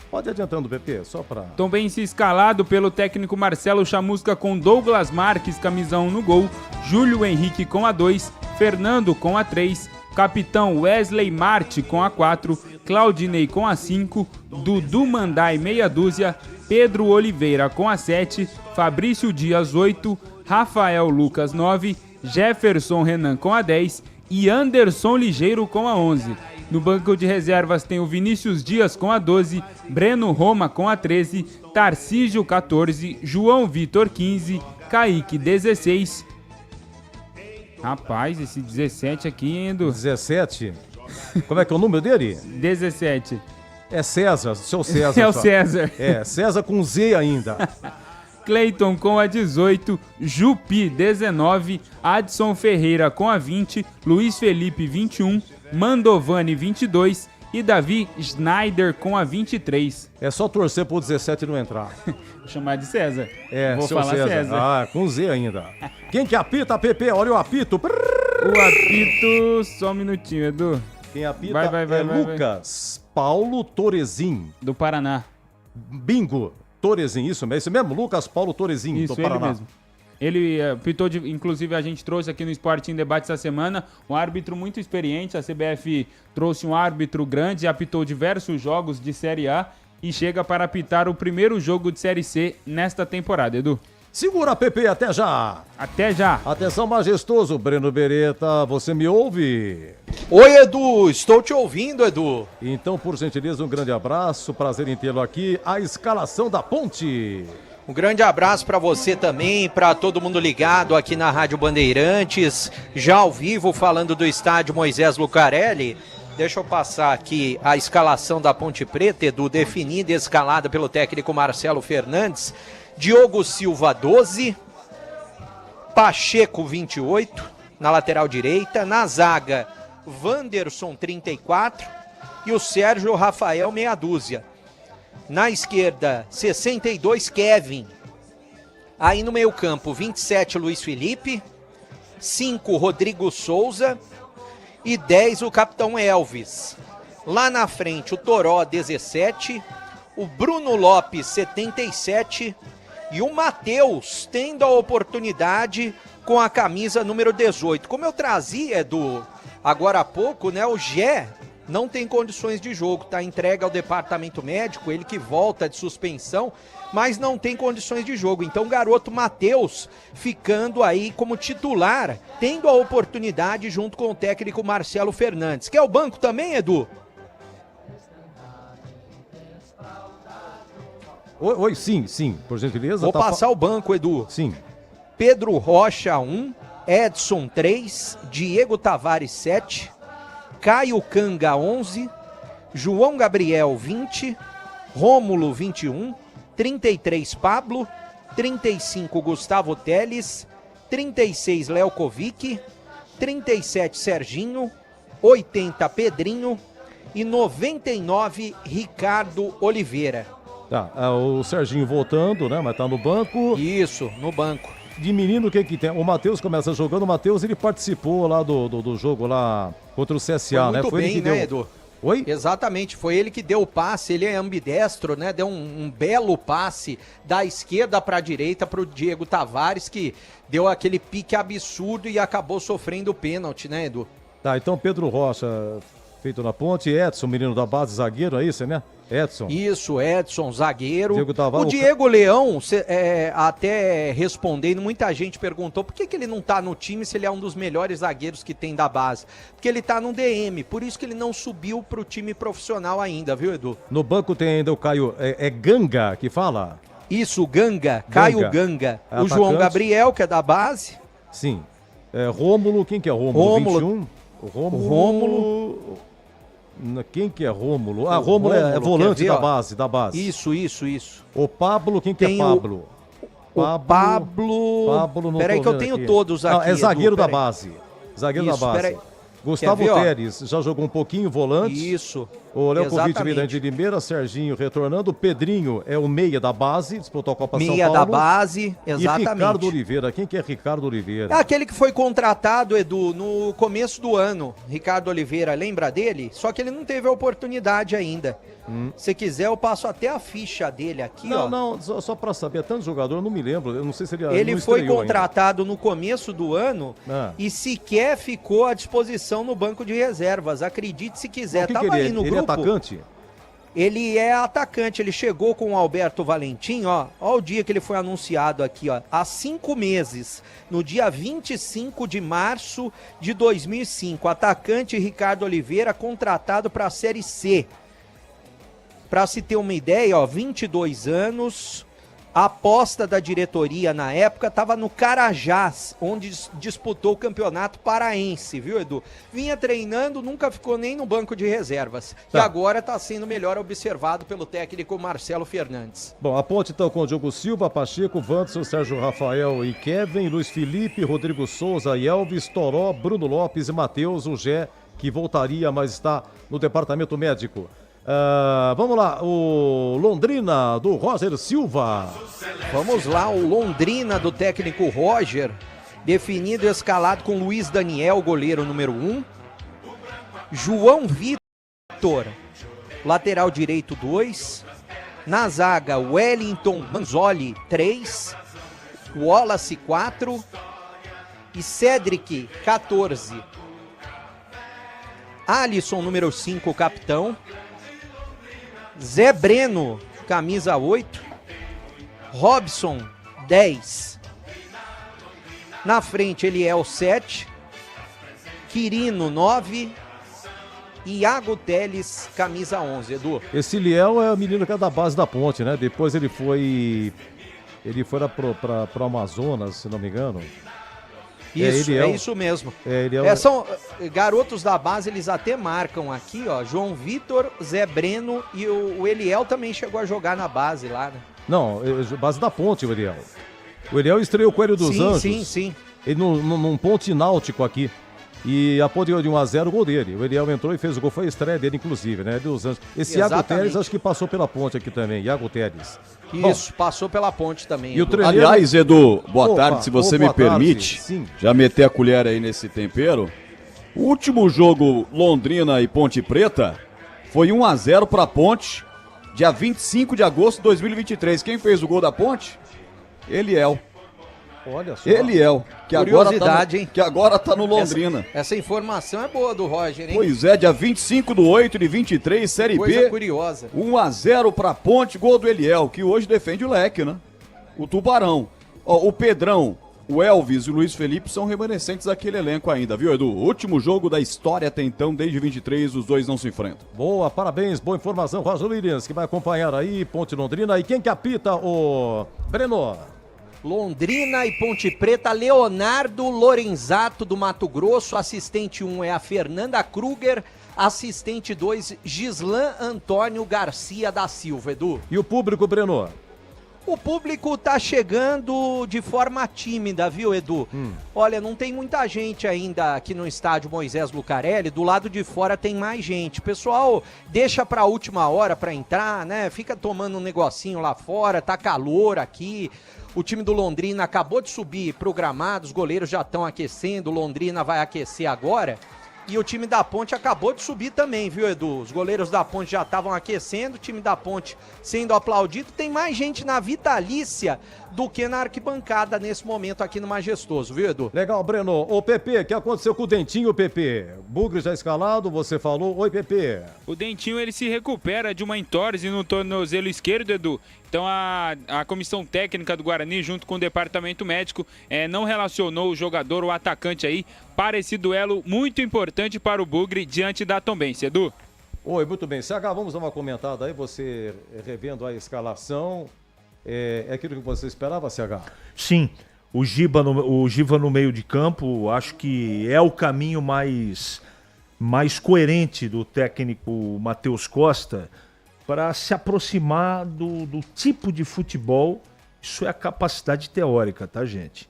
Pode ir adiantando, PP, só pra... Tombense escalado pelo técnico Marcelo Chamusca com Douglas Marques, camisa 1 no gol, Júlio Henrique com a 2, Fernando com a 3, capitão Wesley Marte com a 4, Claudinei com a 5, Dudu Mandai meia dúzia, Pedro Oliveira com a 7, Fabrício Dias 8, Rafael Lucas 9, Jefferson Renan com a 10 e Anderson Ligeiro com a 11. No banco de reservas tem o Vinícius Dias com a 12, Breno Roma com a 13, Tarcísio 14, João Vitor 15, Kaique 16. Rapaz, esse 17 aqui, hein, Edu? 17? Como é que é o número dele? 17. É César, seu César. É o César. É, César com Z ainda. Cleiton com a 18, Jupi 19, Adson Ferreira com a 20, Luiz Felipe 21, Mandovani 22 e Davi Schneider com a 23. É só torcer pro 17 não entrar. Vou chamar de César. Vou falar César. Com Z ainda. Quem que apita, PP? Olha o apito. O apito, só um minutinho, Edu. Quem apita é Lucas Paulo Torezin. Do Paraná. Bingo. Torezin, isso mesmo? Lucas Paulo Torezin, do Paraná. Ele mesmo. Ele apitou, inclusive a gente trouxe aqui no Esporte em Debate essa semana, um árbitro muito experiente. A CBF trouxe um árbitro grande, apitou diversos jogos de Série A e chega para apitar o primeiro jogo de Série C nesta temporada, Edu. Segura, PP, até já! Até já! Atenção, majestoso, Breno Beretta, você me ouve? Oi, Edu, estou te ouvindo, Edu. Então, por gentileza, um grande abraço, prazer em tê-lo aqui. A escalação da Ponte. Um grande abraço para você também, para todo mundo ligado aqui na Rádio Bandeirantes, já ao vivo falando do estádio Moisés Lucarelli. Deixa eu passar aqui a escalação da Ponte Preta, Edu, definida e escalada pelo técnico Marcelo Fernandes. Diogo Silva 12, Pacheco 28, na lateral direita, na zaga Wanderson 34 e o Sérgio Rafael meia dúzia. Na esquerda, 62, Kevin. Aí no meio campo, 27, Luiz Felipe. 5, Rodrigo Souza. E 10, o capitão Elvis. Lá na frente, o Toró, 17. O Bruno Lopes, 77. E o Matheus, tendo a oportunidade com a camisa número 18. Como eu trazia, Edu, agora há pouco, né, o Gé não tem condições de jogo, tá entregue ao departamento médico, ele que volta de suspensão, mas não tem condições de jogo. Então o garoto Matheus ficando aí como titular, tendo a oportunidade junto com o técnico Marcelo Fernandes. Quer o banco também, Edu? Oi, sim, por gentileza. Vou passar o banco, Edu. Sim. Pedro Rocha 1, Edson 3, Diego Tavares 7, Caio Canga, 11. João Gabriel, 20. Rômulo, 21. 33, Pablo. 35, Gustavo Teles. 36, Léo Kovic. 37, Serginho. 80, Pedrinho. E 99, Ricardo Oliveira. Tá, o Serginho voltando, né? Mas tá no banco. Isso, no banco. De menino, o que que tem? O Matheus começa jogando. O Matheus, ele participou lá do jogo lá contra o CSA, Foi né? muito Foi bem, ele que né, deu... Edu? Oi? Exatamente, foi ele que deu o passe, ele é ambidestro, né? Deu um belo passe da esquerda para a direita para o Diego Tavares, que deu aquele pique absurdo e acabou sofrendo o pênalti, né, Edu? Tá, então Pedro Rocha, feito na ponte. Edson, menino da base, zagueiro, é isso, né? Edson. Isso, Edson, zagueiro. Diego Tavares, o Diego Leão, até respondendo, muita gente perguntou por que ele não tá no time se ele é um dos melhores zagueiros que tem da base. Porque ele tá no DM, por isso que ele não subiu pro time profissional ainda, viu, Edu? No banco tem ainda o Caio, é Ganga que fala? Isso, Ganga, Caio Ganga. O Atacante. João Gabriel, que é da base. Sim. Rômulo, quem que é Rômulo? Rômulo. 21? O Rômulo. Quem que é Rômulo? Rômulo é volante ver, da base. Isso. O Pablo, quem que é Pablo? Pablo não Peraí que eu tenho aqui. Todos aqui. É zagueiro Edu, da base. Zagueiro Isso, da base. peraí. Gustavo Quer ver, Teres já jogou um pouquinho volante. Isso. O Léo Kovic exatamente. veio de Limeira, Serginho retornando. O Pedrinho é o meia da base, disputou a Copa São Paulo. Meia da base, exatamente. E Ricardo Oliveira, quem que é Ricardo Oliveira? É aquele que foi contratado, Edu, no começo do ano. Ricardo Oliveira, lembra dele? Só que ele não teve a oportunidade ainda. Se quiser, eu passo até a ficha dele aqui, ó. Não, só pra saber, é tanto jogador, eu não me lembro, eu não sei se ele não foi estreou contratado no começo do ano e sequer ficou à disposição no banco de reservas. Acredite se quiser, tava ali no grupo. Ele é atacante? Ele é atacante, ele chegou com o Alberto Valentim, ó o dia que ele foi anunciado aqui, ó, há 5 meses, no dia 25 de março de 2005, atacante Ricardo Oliveira, contratado para a Série C. Para se ter uma ideia, ó, 22 anos, a aposta da diretoria na época estava no Carajás, onde disputou o campeonato paraense, viu, Edu? Vinha treinando, nunca ficou nem no banco de reservas. E agora está sendo melhor observado pelo técnico Marcelo Fernandes. Bom, a ponte então com o Diogo Silva, Pacheco, Wanderson, Sérgio Rafael e Kevin, Luiz Felipe, Rodrigo Souza, Elvis, Toró, Bruno Lopes e Matheus, o Gé, que voltaria, mas está no departamento médico. Vamos lá, o Londrina do Roger Silva. Vamos lá, o Londrina do técnico Roger, definido e escalado com Luiz Daniel, goleiro número 1. João Vitor, lateral direito 2. Na zaga, Wellington Manzoli 3. Wallace 4. E Cedric 14. Alisson, número 5, capitão. Zé Breno, camisa 8. Robson, 10. Na frente, Eliel, 7. Quirino, 9. E Iago Teles, camisa 11, Edu. Esse Liel é o menino que é da base da ponte, né? Depois ele foi lá pro Amazonas, se não me engano. Isso, é isso mesmo. São garotos da base, eles até marcam aqui, ó, João Vitor, Zé Breno e o Eliel também chegou a jogar na base lá, né? Não, base da ponte, o Eliel. O Eliel estreou o Coelho dos Anjos. Sim. Ele num ponte náutico aqui. E a ponte de 1-0 o gol dele. O Eliel entrou e fez o gol, foi a estreia dele, inclusive, né? Dos Anjos. Esse Iago Teres acho que passou pela ponte aqui também, Iago Teres. Isso, passou pela ponte também. E o treino... Aliás, Edu, boa tarde, se você me permite, já meter a colher aí nesse tempero. O último jogo Londrina e Ponte Preta foi 1-0 para a Ponte, dia 25 de agosto de 2023. Quem fez o gol da Ponte? Eliel. Olha só. Eliel, que agora tá no Londrina. Essa informação é boa do Roger, hein? Pois é, dia 25/8/23, Série Coisa B. curiosa. 1-0 pra Ponte, gol do Eliel, que hoje defende o leque, né? O Tubarão. Ó, o Pedrão, o Elvis e o Luiz Felipe são remanescentes daquele elenco ainda, viu, Edu? O último jogo da história até então, desde 23, os dois não se enfrentam. Boa, parabéns, boa informação. Roger Williams, que vai acompanhar aí, Ponte Londrina. E quem que apita, o Breno? Londrina e Ponte Preta, Leonardo Lorenzato do Mato Grosso, assistente 1 é a Fernanda Kruger, assistente 2, Gislan Antônio Garcia da Silva, Edu. E o público, Breno? O público tá chegando de forma tímida, viu, Edu? Olha, não tem muita gente ainda aqui no estádio Moisés Lucarelli, do lado de fora tem mais gente. O pessoal deixa pra última hora pra entrar, né? Fica tomando um negocinho lá fora, tá calor aqui. O time do Londrina acabou de subir pro gramado, os goleiros já estão aquecendo, o Londrina vai aquecer agora. E o time da Ponte acabou de subir também, viu, Edu? Os goleiros da Ponte já estavam aquecendo, o time da Ponte sendo aplaudido. Tem mais gente na vitalícia do que na arquibancada nesse momento aqui no Majestoso, viu, Edu? Legal, Breno. Ô, Pepe, o que aconteceu com o Dentinho, Pepe? Bugre já escalado, você falou. Oi, Pepe. O Dentinho, ele se recupera de uma entorse no tornozelo esquerdo, Edu. Então a comissão técnica do Guarani, junto com o departamento médico, não relacionou o jogador, o atacante aí, para esse duelo muito importante para o Bugre diante da Tombense, Edu. Oi, muito bem. CH, vamos dar uma comentada aí, você revendo a escalação. É aquilo que você esperava, CH? Sim, o Giba no meio de campo, acho que é o caminho mais coerente do técnico Matheus Costa para se aproximar do tipo de futebol. Isso é a capacidade teórica, tá, gente?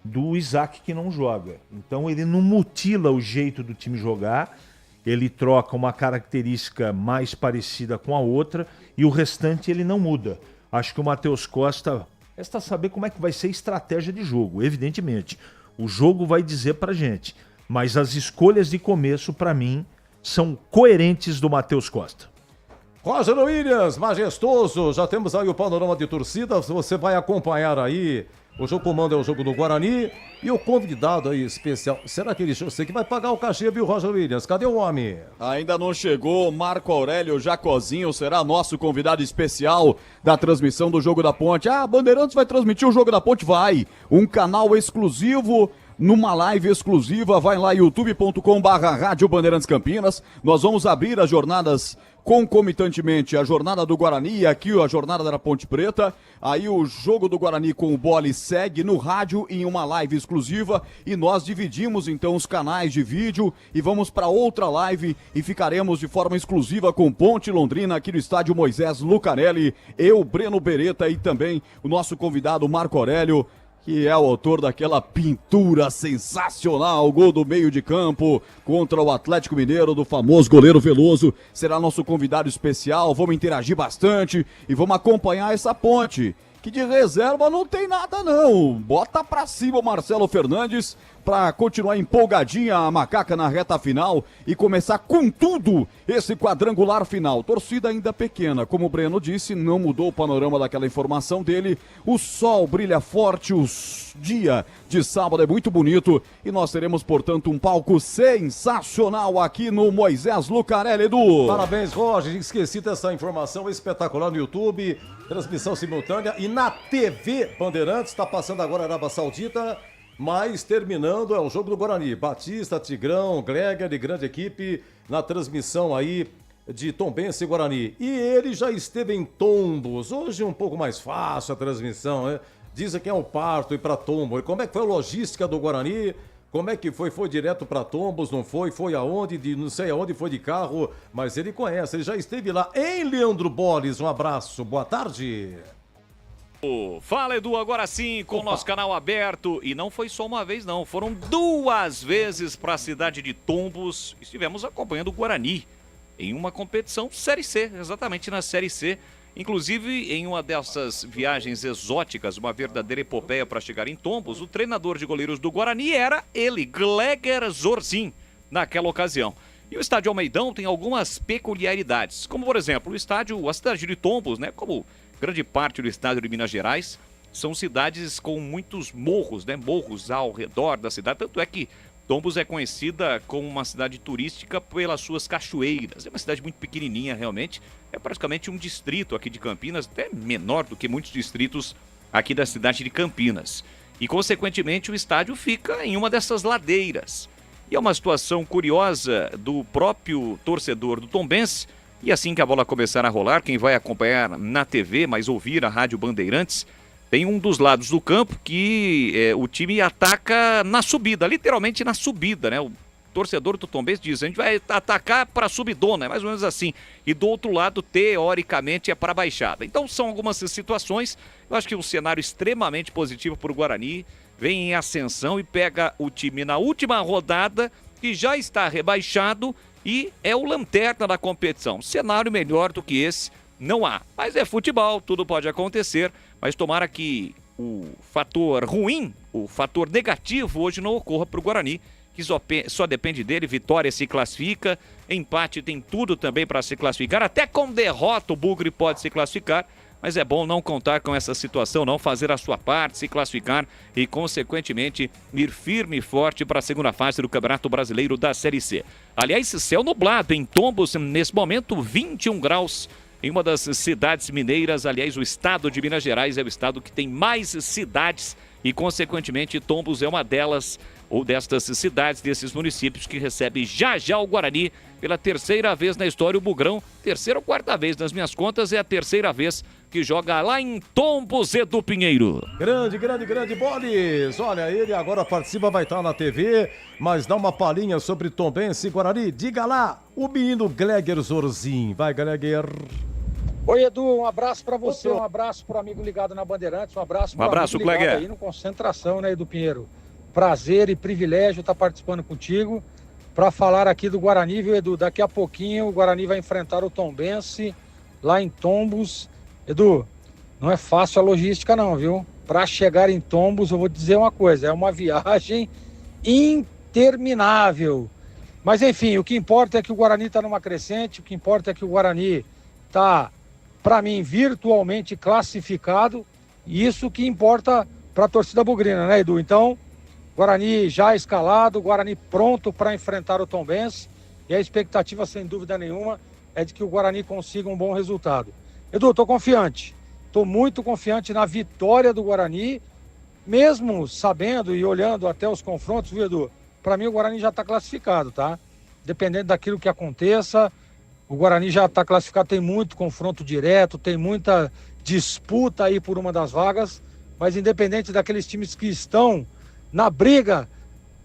Do Isaac, que não joga. Então ele não mutila o jeito do time jogar, ele troca uma característica mais parecida com a outra e o restante ele não muda. Acho que o Matheus Costa resta saber como é que vai ser a estratégia de jogo, evidentemente. O jogo vai dizer pra gente, mas as escolhas de começo, pra mim, são coerentes do Matheus Costa. Roger Williams, Majestoso, já temos aí o panorama de torcida, você vai acompanhar aí, o jogo comando é o jogo do Guarani, e o convidado aí especial, será que você que vai pagar o cachê, viu, Roger Williams? Cadê o homem? Ainda não chegou, Marco Aurélio Jacozinho será nosso convidado especial da transmissão do Jogo da Ponte. Ah, Bandeirantes vai transmitir o Jogo da Ponte? Vai, um canal exclusivo, numa live exclusiva, vai lá youtube.com/Rádio Bandeirantes Campinas, nós vamos abrir as jornadas concomitantemente, a jornada do Guarani e aqui a jornada da Ponte Preta, aí o jogo do Guarani com o Bolle segue no rádio em uma live exclusiva e nós dividimos então os canais de vídeo e vamos para outra live e ficaremos de forma exclusiva com Ponte Londrina aqui no estádio Moisés Lucarelli, eu, Breno Beretta e também o nosso convidado Marco Aurélio, que é o autor daquela pintura sensacional, gol do meio de campo contra o Atlético Mineiro, do famoso goleiro Veloso, será nosso convidado especial, vamos interagir bastante e vamos acompanhar essa Ponte, que de reserva não tem nada não, bota pra cima o Marcelo Fernandes para continuar empolgadinha a macaca na reta final e começar com tudo esse quadrangular final. Torcida ainda pequena, como o Breno disse, não mudou o panorama daquela informação dele. O sol brilha forte, o dia de sábado é muito bonito e nós teremos, portanto, um palco sensacional aqui no Moisés Lucarelli, Edu. Parabéns, Roger. Esqueci dessa informação espetacular no YouTube, transmissão simultânea e na TV Bandeirantes, está passando agora a Arábia Saudita. Mas terminando é o jogo do Guarani, Batista, Tigrão, Gleger e grande equipe na transmissão aí de Tombense e Guarani. E ele já esteve em Tombos, hoje um pouco mais fácil a transmissão, né? Dizem que é um parto ir para Tombos. E como é que foi a logística do Guarani? Como é que foi? Foi direto para Tombos, não foi? Foi aonde? Não sei aonde, foi de carro, mas ele conhece, ele já esteve lá. Hein, Leandro Bolles? Um abraço, boa tarde. Fala, Edu, agora sim, com o nosso canal aberto. E não foi só uma vez, não. Foram 2 vezes para a cidade de Tombos. Estivemos acompanhando o Guarani em uma competição Série C, exatamente na Série C. Inclusive, em uma dessas viagens exóticas, uma verdadeira epopeia para chegar em Tombos, o treinador de goleiros do Guarani era ele, Gleger Zorzin, naquela ocasião. E o estádio Almeidão tem algumas peculiaridades, como, por exemplo, a cidade de Tombos, né, como grande parte do estado de Minas Gerais, são cidades com muitos morros, né? Morros ao redor da cidade. Tanto é que Tombos é conhecida como uma cidade turística pelas suas cachoeiras. É uma cidade muito pequenininha, realmente. É praticamente um distrito aqui de Campinas, até menor do que muitos distritos aqui da cidade de Campinas. E, consequentemente, o estádio fica em uma dessas ladeiras. E é uma situação curiosa do próprio torcedor do Tombense. E assim que a bola começar a rolar, quem vai acompanhar na TV, mas ouvir a Rádio Bandeirantes, tem um dos lados do campo que o time ataca na subida, literalmente na subida, né? O torcedor do Tombense diz, a gente vai atacar para subidona, é mais ou menos assim. E do outro lado, teoricamente, é para baixada. Então são algumas situações, eu acho que um cenário extremamente positivo para o Guarani, vem em ascensão e pega o time na última rodada, que já está rebaixado e é o lanterna da competição. Cenário melhor do que esse não há. Mas é futebol, tudo pode acontecer, mas tomara que o fator ruim, o fator negativo hoje não ocorra para o Guarani, que só depende dele, vitória se classifica, empate tem tudo também para se classificar, até com derrota o Bugre pode se classificar, mas é bom não contar com essa situação, não fazer a sua parte, se classificar e, consequentemente, ir firme e forte para a segunda fase do Campeonato Brasileiro da Série C. Aliás, céu nublado em Tombos, nesse momento, 21 graus em uma das cidades mineiras. Aliás, o estado de Minas Gerais é o estado que tem mais cidades e, consequentemente, Tombos é uma delas, ou destas cidades, desses municípios que recebe já o Guarani pela terceira vez na história. O Bugrão, terceira ou quarta vez nas minhas contas, é a terceira vez que joga lá em Tombos, Edu Pinheiro. Grande Bolis. Olha, ele agora participa, vai estar na TV, mas dá uma palhinha sobre Tombense e Guarani. Diga lá, o menino Gleger Zorzin. Vai, Gleger. Oi, Edu, um abraço pra você, um abraço pro amigo ligado na Bandeirantes, um abraço pro amigo ligado Gleger. aí no Concentração, né, Edu Pinheiro? Prazer e privilégio estar participando contigo para falar aqui do Guarani, viu, Edu? Daqui a pouquinho o Guarani vai enfrentar o Tombense lá em Tombos. Edu, não é fácil a logística não, viu? Para chegar em Tombos, eu vou dizer uma coisa, é uma viagem interminável. Mas enfim, o que importa é que o Guarani está numa crescente, o que importa é que o Guarani está, para mim, virtualmente classificado, e isso que importa para a torcida bugrina, né, Edu? Então, Guarani já escalado, Guarani pronto para enfrentar o Tombense, e a expectativa, sem dúvida nenhuma, é de que o Guarani consiga um bom resultado. Edu, estou confiante, estou muito confiante na vitória do Guarani, mesmo sabendo e olhando até os confrontos, viu, Edu? Para mim o Guarani já está classificado, tá? Dependendo daquilo que aconteça, o Guarani já está classificado, tem muito confronto direto, tem muita disputa aí por uma das vagas, mas independente daqueles times que estão na briga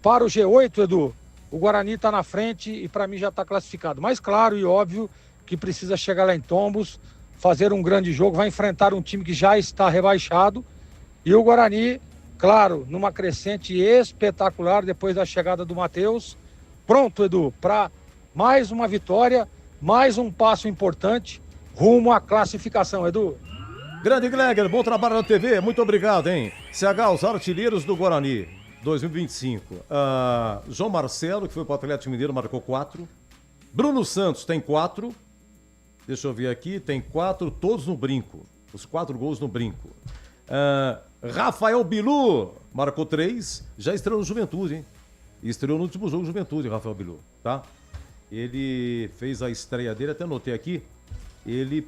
para o G8, Edu, o Guarani está na frente e para mim já está classificado. Mas claro e óbvio que precisa chegar lá em Tombos, fazer um grande jogo, vai enfrentar um time que já está rebaixado e o Guarani, claro, numa crescente espetacular depois da chegada do Matheus. Pronto, Edu, para mais uma vitória, mais um passo importante rumo à classificação, Edu. Grande Gleger, bom trabalho na TV, muito obrigado, hein? CH, os artilheiros do Guarani, 2025. João Marcelo, que foi para o Atlético Mineiro, marcou 4. Bruno Santos tem 4. Deixa eu ver aqui, tem 4, todos no brinco. Os 4 gols no brinco. Rafael Bilu, marcou 3. Já estreou no Juventude, hein? Estreou no último jogo Juventude, Rafael Bilu, tá? Ele fez a estreia dele, até anotei aqui. Ele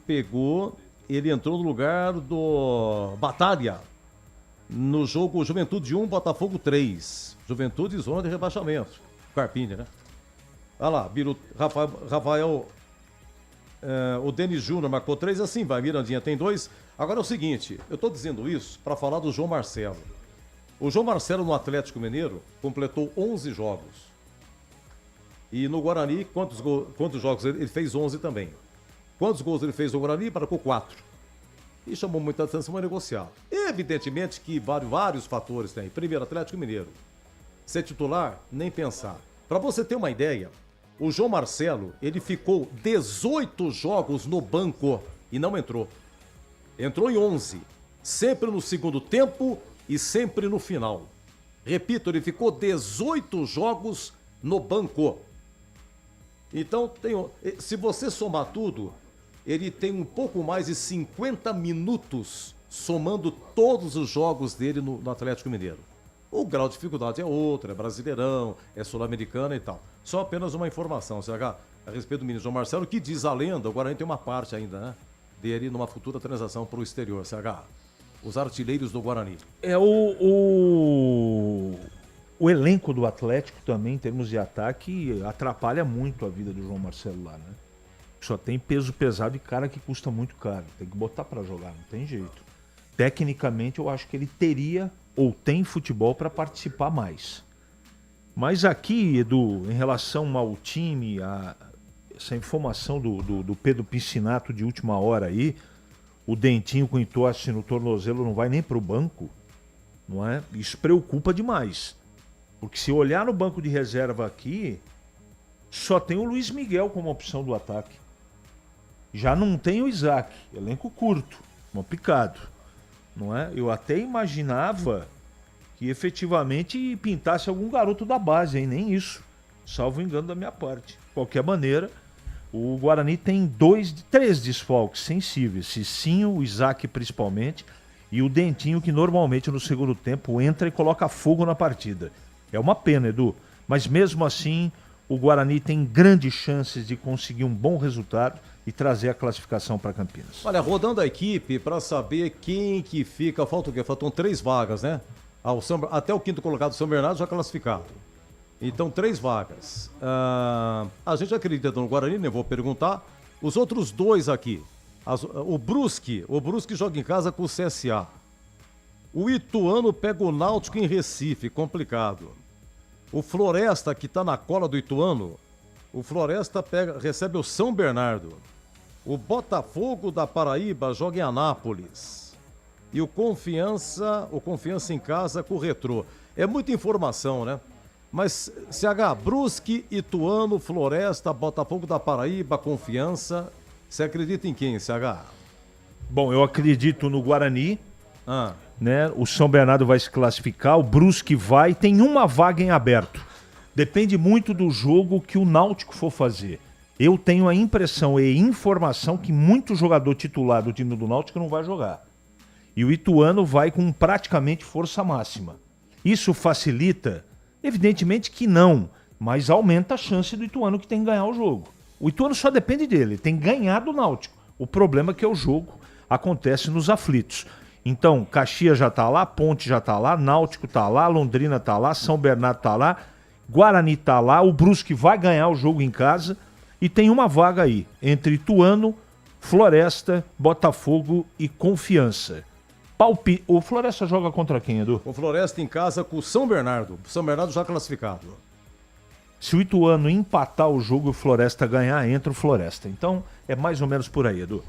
entrou no lugar do Batalha no jogo Juventude 1, Botafogo 3. Juventude zona de rebaixamento. Carpini, né? Olha lá, Biru, Rafael, o Denis Júnior marcou 3, assim vai, Mirandinha tem 2. Agora é o seguinte, eu tô dizendo isso para falar do João Marcelo. O João Marcelo no Atlético Mineiro completou 11 jogos. E no Guarani, quantos jogos ele fez? 11 também. Quantos gols ele fez no Guarani? Marcou 4. E chamou muita atenção para negociar. Evidentemente que vários fatores tem. Primeiro, Atlético Mineiro. Ser titular, nem pensar. Para você ter uma ideia, o João Marcelo, ele ficou 18 jogos no banco e não entrou. Entrou em 11. Sempre no segundo tempo e sempre no final. Repito, ele ficou 18 jogos no banco. Então, se você somar tudo, ele tem um pouco mais de 50 minutos somando todos os jogos dele no Atlético Mineiro. O grau de dificuldade é outro, é brasileirão, é sul-americano e tal. Só apenas uma informação, CH, a respeito do menino João Marcelo, que diz a lenda, o Guarani tem uma parte ainda, né, dele numa futura transação para o exterior, CH. Os artilheiros do Guarani. O elenco do Atlético também, em termos de ataque, atrapalha muito a vida do João Marcelo lá, né? Só tem peso pesado e cara que custa muito caro. Tem que botar pra jogar, não tem jeito. Tecnicamente, eu acho que ele teria ou tem futebol para participar mais. Mas aqui, Edu, em relação ao time, essa informação do Pedro Piscinato de última hora aí, o dentinho com entorse no tornozelo não vai nem para o banco, não é? Isso preocupa demais. Porque se olhar no banco de reserva aqui, só tem o Luiz Miguel como opção do ataque. Já não tem o Isaac, elenco curto, complicado, não é? Eu até imaginava que efetivamente pintasse algum garoto da base, hein? Nem isso, salvo engano da minha parte. De qualquer maneira, o Guarani tem 3 desfalques sensíveis, Cicinho, o Isaac principalmente, e o Dentinho, que normalmente no segundo tempo entra e coloca fogo na partida. É uma pena, Edu, mas mesmo assim o Guarani tem grandes chances de conseguir um bom resultado e trazer a classificação para Campinas. Olha, rodando a equipe para saber quem que fica, falta o quê? Faltam 3 vagas, né? Até o 5º colocado, São Bernardo, já classificado. Então, 3 vagas. A gente acredita no Guarani, nem vou perguntar. Os outros 2 aqui. O Brusque joga em casa com o CSA. O Ituano pega o Náutico em Recife, complicado. O Floresta, que está na cola do Ituano, o Floresta recebe o São Bernardo. O Botafogo da Paraíba joga em Anápolis. E o Confiança em casa com o Retrô. É muita informação, né? Mas, CH, Brusque, Ituano, Floresta, Botafogo da Paraíba, Confiança. Você acredita em quem, CH? Bom, eu acredito no Guarani. Né? O São Bernardo vai se classificar, o Brusque vai, tem uma vaga em aberto. Depende muito do jogo que o Náutico for fazer. Eu tenho a impressão e informação que muito jogador titular do time do Náutico não vai jogar. E o Ituano vai com praticamente força máxima. Isso facilita? Evidentemente que não, mas aumenta a chance do Ituano que tem que ganhar o jogo. O Ituano só depende dele, ele tem que ganhar do Náutico. O problema é que o jogo acontece nos aflitos. Então, Caxias já tá lá, Ponte já tá lá, Náutico tá lá, Londrina tá lá, São Bernardo tá lá, Guarani tá lá, o Brusque vai ganhar o jogo em casa e tem uma vaga aí, entre Ituano, Floresta, Botafogo e Confiança. O Floresta joga contra quem, Edu? O Floresta em casa com o São Bernardo. São Bernardo já classificado. Se o Ituano empatar o jogo e o Floresta ganhar, entra o Floresta. Então, é mais ou menos por aí, Edu.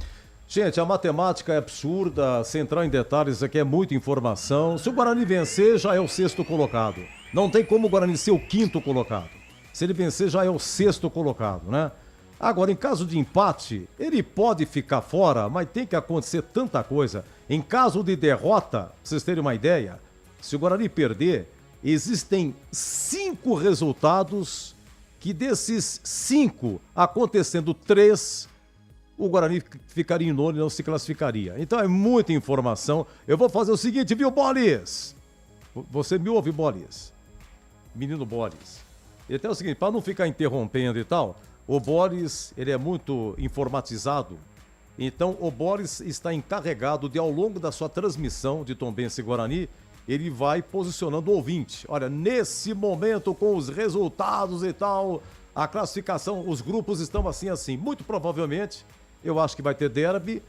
Gente, a matemática é absurda, sem entrar em detalhes aqui é muita informação. Se o Guarani vencer, já é o 6º colocado. Não tem como o Guarani ser o 5º colocado. Se ele vencer, já é o 6º colocado, né? Agora, em caso de empate, ele pode ficar fora, mas tem que acontecer tanta coisa. Em caso de derrota, pra vocês terem uma ideia, se o Guarani perder, existem 5 resultados que desses 5, acontecendo 3, o Guarani ficaria em nono e não se classificaria. Então é muita informação. Eu vou fazer o seguinte, viu, Bolis? Você me ouve, Bolis? Menino Bolis. Então é o seguinte, para não ficar interrompendo e tal, o Boris, ele é muito informatizado, então o Boris está encarregado de, ao longo da sua transmissão de Tombense e Guarani, ele vai posicionando o ouvinte. Olha, nesse momento, com os resultados e tal, a classificação, os grupos estão assim. Muito provavelmente, eu acho que vai ter derby.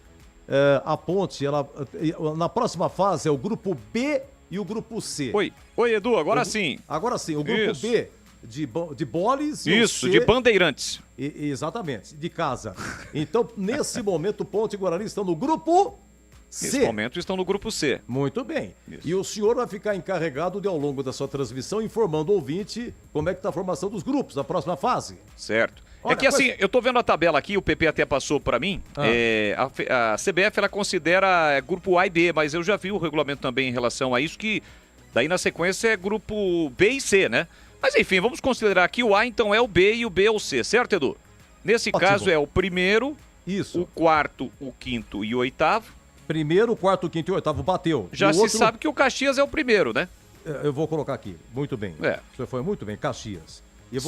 A Ponte, na próxima fase, é o grupo B e o grupo C. Oi, Edu, agora sim. Agora sim, o grupo Isso. B de Bolis e Isso, o C, de Bandeirantes. Exatamente, de casa. Então, nesse momento, Ponte e Guarani estão no grupo C. Nesse momento estão no grupo C. Muito bem. Isso. E o senhor vai ficar encarregado de, ao longo da sua transmissão, informando o ouvinte como é que está a formação dos grupos da próxima fase. Certo. Olha, é que assim, eu tô vendo a tabela aqui, o PP até passou para mim, a CBF ela considera grupo A e B, mas eu já vi o regulamento também em relação a isso, que daí na sequência é grupo B e C, né? Mas enfim, vamos considerar aqui o A então é o B e o B é o C, certo, Edu? Nesse caso é o primeiro, isso, o quarto, o quinto e o oitavo. Primeiro, quarto, quinto e oitavo bateu. Já se sabe que o Caxias é o primeiro, né? Eu vou colocar aqui, muito bem. Você foi muito bem, Caxias.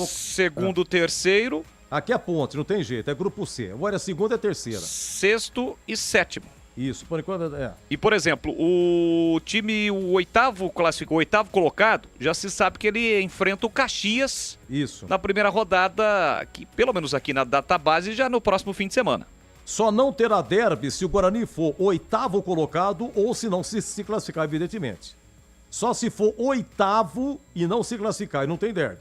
Segundo, terceiro. Aqui é a Ponte, não tem jeito, é grupo C. Agora é segunda e terceira. Sexto e sétimo. Isso, por enquanto E, por exemplo, o time, o oitavo colocado, já se sabe que ele enfrenta o Caxias. Isso. Na primeira rodada, que, pelo menos aqui na database, já no próximo fim de semana. Só não terá derby se o Guarani for 8º colocado ou se não se classificar, evidentemente. Só se for 8º e não se classificar, e não tem derby,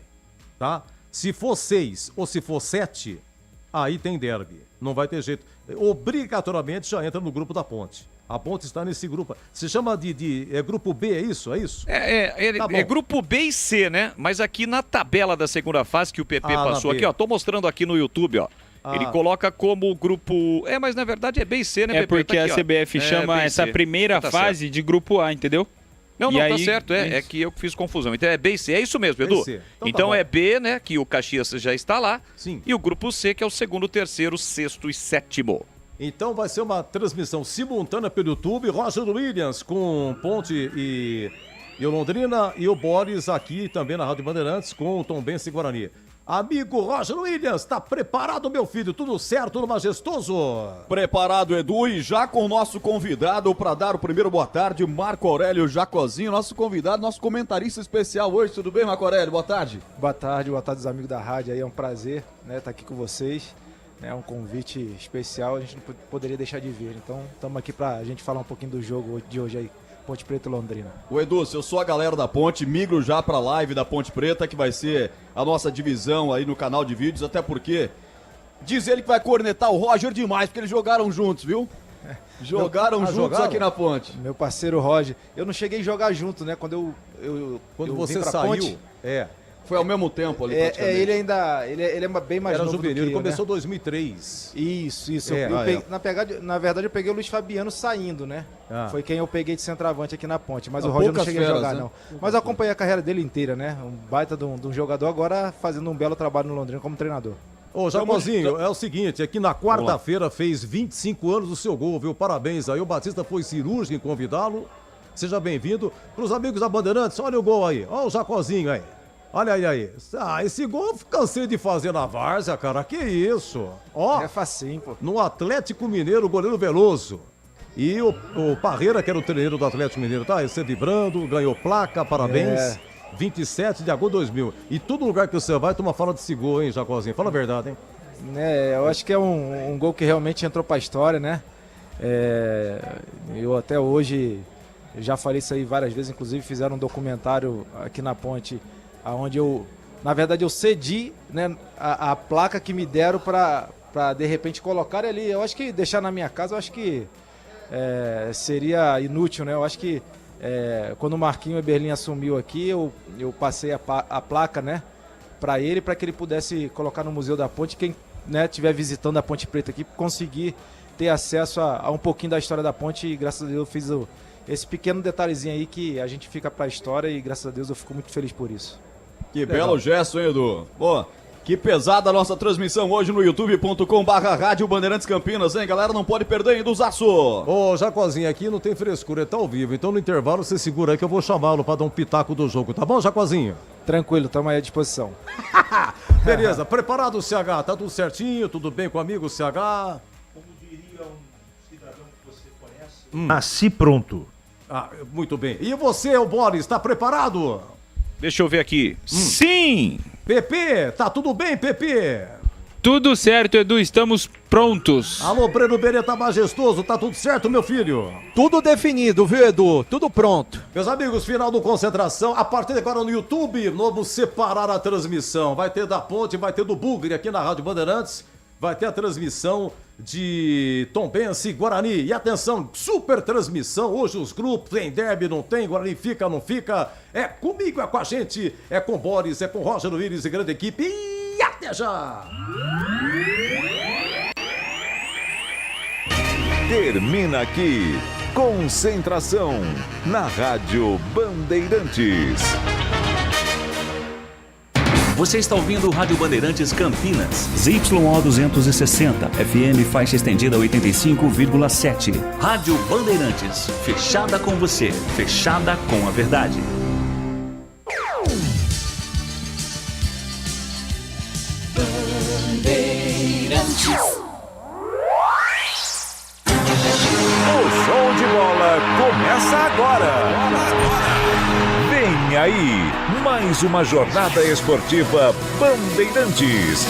tá? Se for 6 ou se for 7, aí tem derby. Não vai ter jeito. Obrigatoriamente já entra no grupo da Ponte. A Ponte está nesse grupo. Se chama de grupo B, é isso? É isso? É grupo B e C, né? Mas aqui na tabela da segunda fase que o PP passou aqui, ó. Tô mostrando aqui no YouTube, ó. Ele coloca como grupo... mas na verdade é B e C, né, PP? Porque tá aqui, a CBF chama essa primeira fase certo. De grupo A, entendeu? Não, tá certo, é que eu fiz confusão. Então é B e C, é isso mesmo, Edu? Então é B, né, que o Caxias já está lá. Sim. E o grupo C, que é o 2º, 3º, 6º e 7º. Então vai ser uma transmissão simultânea pelo YouTube. Roger Williams com Ponte e Londrina, e o Boris aqui também na Rádio Bandeirantes com o Tombense e Guarani. Amigo Roger Williams, tá preparado, meu filho? Tudo certo, tudo majestoso? Preparado, Edu, e já com o nosso convidado para dar o primeiro boa tarde, Marco Aurélio Jacozinho, nosso convidado, nosso comentarista especial hoje. Tudo bem, Marco Aurélio? Boa tarde. Boa tarde os amigos da rádio aí, é um prazer, né, estar aqui com vocês. É um convite especial, a gente não poderia deixar de vir. Então, estamos aqui pra gente falar um pouquinho do jogo de hoje aí, Ponte Preta e Londrina. O Edu, se eu sou a galera da Ponte, migro já pra live da Ponte Preta, que vai ser a nossa divisão aí no canal de vídeos, até porque diz ele que vai cornetar o Roger demais, porque eles jogaram juntos, viu? Jogaram juntos aqui na Ponte. Meu parceiro Roger, eu não cheguei a jogar junto, né? Quando você pra saiu, Ponte, foi ao mesmo tempo ali, praticamente. ele é bem mais novo juvenil, do que ele começou em né? 2003. Isso. Na verdade, eu peguei o Luiz Fabiano saindo, né? Foi quem eu peguei de centroavante aqui na Ponte, mas o Roger não cheguei a jogar, né? Não. Mas eu acompanhei a carreira dele inteira, né? Um baita de um jogador, agora fazendo um belo trabalho no Londrina como treinador. Ô, Jacozinho, é o seguinte, aqui na quarta-feira fez 25 anos o seu gol, viu? Parabéns aí, o Batista foi cirúrgico em convidá-lo. Seja bem-vindo. Para os amigos da Bandeirantes, olha o gol aí, olha o Jacozinho aí. Olha aí. Esse gol eu cansei de fazer na várzea, cara. Que isso? Ó. É facinho, pô. No Atlético Mineiro, o goleiro Veloso. E o Parreira, que era o treinador do Atlético Mineiro, tá? Você vibrando, ganhou placa, parabéns. 27 de agosto de 2000. E todo lugar que você vai, toma fala desse gol, hein, Jacozinho? Fala a verdade, hein? Eu acho que é um gol que realmente entrou pra história, né? Eu até hoje já falei isso aí várias vezes, inclusive fizeram um documentário aqui na Ponte, onde eu cedi, né, a placa que me deram para de repente colocar ali. Eu acho que deixar na minha casa, eu acho que seria inútil, né? Eu acho que quando o Marquinho Eberlin assumiu aqui, eu passei a placa, né, para ele, para que ele pudesse colocar no Museu da Ponte. Quem, né, estiver visitando a Ponte Preta aqui, conseguir ter acesso a um pouquinho da história da Ponte, e graças a Deus eu fiz esse pequeno detalhezinho aí que a gente fica para a história, e graças a Deus eu fico muito feliz por isso. Que belo gesto, hein, Edu? Pô, que pesada a nossa transmissão hoje no youtube.com/Rádio Bandeirantes Campinas, hein? Galera, não pode perder, hein, do Zaço. Ô, Jacozinho, aqui não tem frescura, tá ao vivo. Então no intervalo você segura aí que eu vou chamá-lo pra dar um pitaco do jogo, tá bom, Jacozinho? Tranquilo, tamo aí à disposição. Beleza, preparado o CH? Tá tudo certinho? Tudo bem com o amigo CH? Como diria um cidadão que você conhece? Nasci pronto. Muito bem. E você, o Boris, tá preparado? Deixa eu ver aqui. Sim! Pepe, tá tudo bem, Pepe? Tudo certo, Edu, estamos prontos. Alô, Breno Beretta majestoso, tá tudo certo, meu filho? Tudo definido, viu, Edu? Tudo pronto. Meus amigos, final do Concentração, a partir de agora no YouTube, vamos separar a transmissão. Vai ter da Ponte, vai ter do Bugre aqui na Rádio Bandeirantes, vai ter a transmissão de Tombense e Guarani. E atenção, super transmissão, hoje os grupos, tem derby, não tem, Guarani fica, não fica. É comigo, é com a gente, é com o Boris, é com o Roger Williams e grande equipe. E até já! Termina aqui, Concentração, na Rádio Bandeirantes. Você está ouvindo Rádio Bandeirantes Campinas, ZYO 260, FM faixa estendida 85,7. Rádio Bandeirantes, fechada com você, fechada com a verdade. Bandeirantes. O show de bola começa agora. Vem aí, mais uma jornada esportiva Bandeirantes.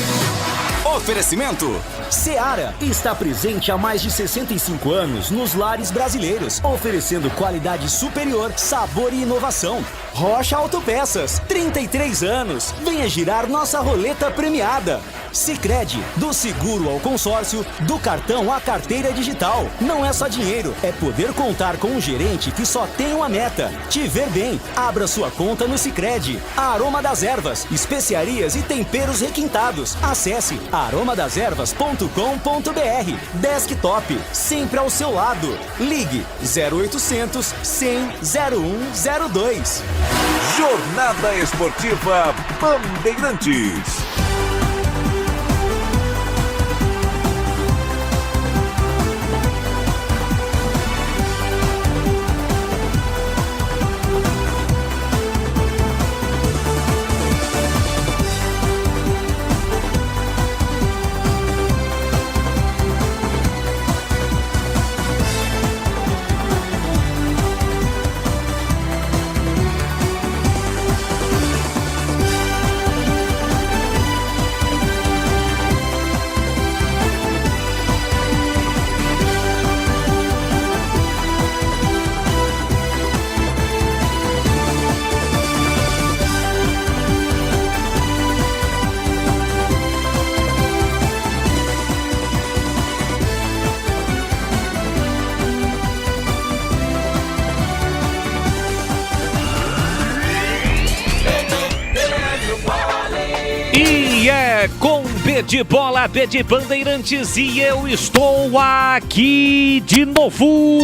Oferecimento. Seara está presente há mais de 65 anos nos lares brasileiros, oferecendo qualidade superior, sabor e inovação. Rocha Autopeças, 33 anos. Venha girar nossa roleta premiada. Sicredi, do seguro ao consórcio, do cartão à carteira digital. Não é só dinheiro, é poder contar com um gerente que só tem uma meta: te ver bem. Abra sua conta no Sicredi. Aroma das Ervas, especiarias e temperos requintados. Acesse aromadeservas.com.br. Desktop, sempre ao seu lado. Ligue 0800 100 0102. Jornada Esportiva Bandeirantes. Com B de bola, B de Bandeirantes, e eu estou aqui de novo.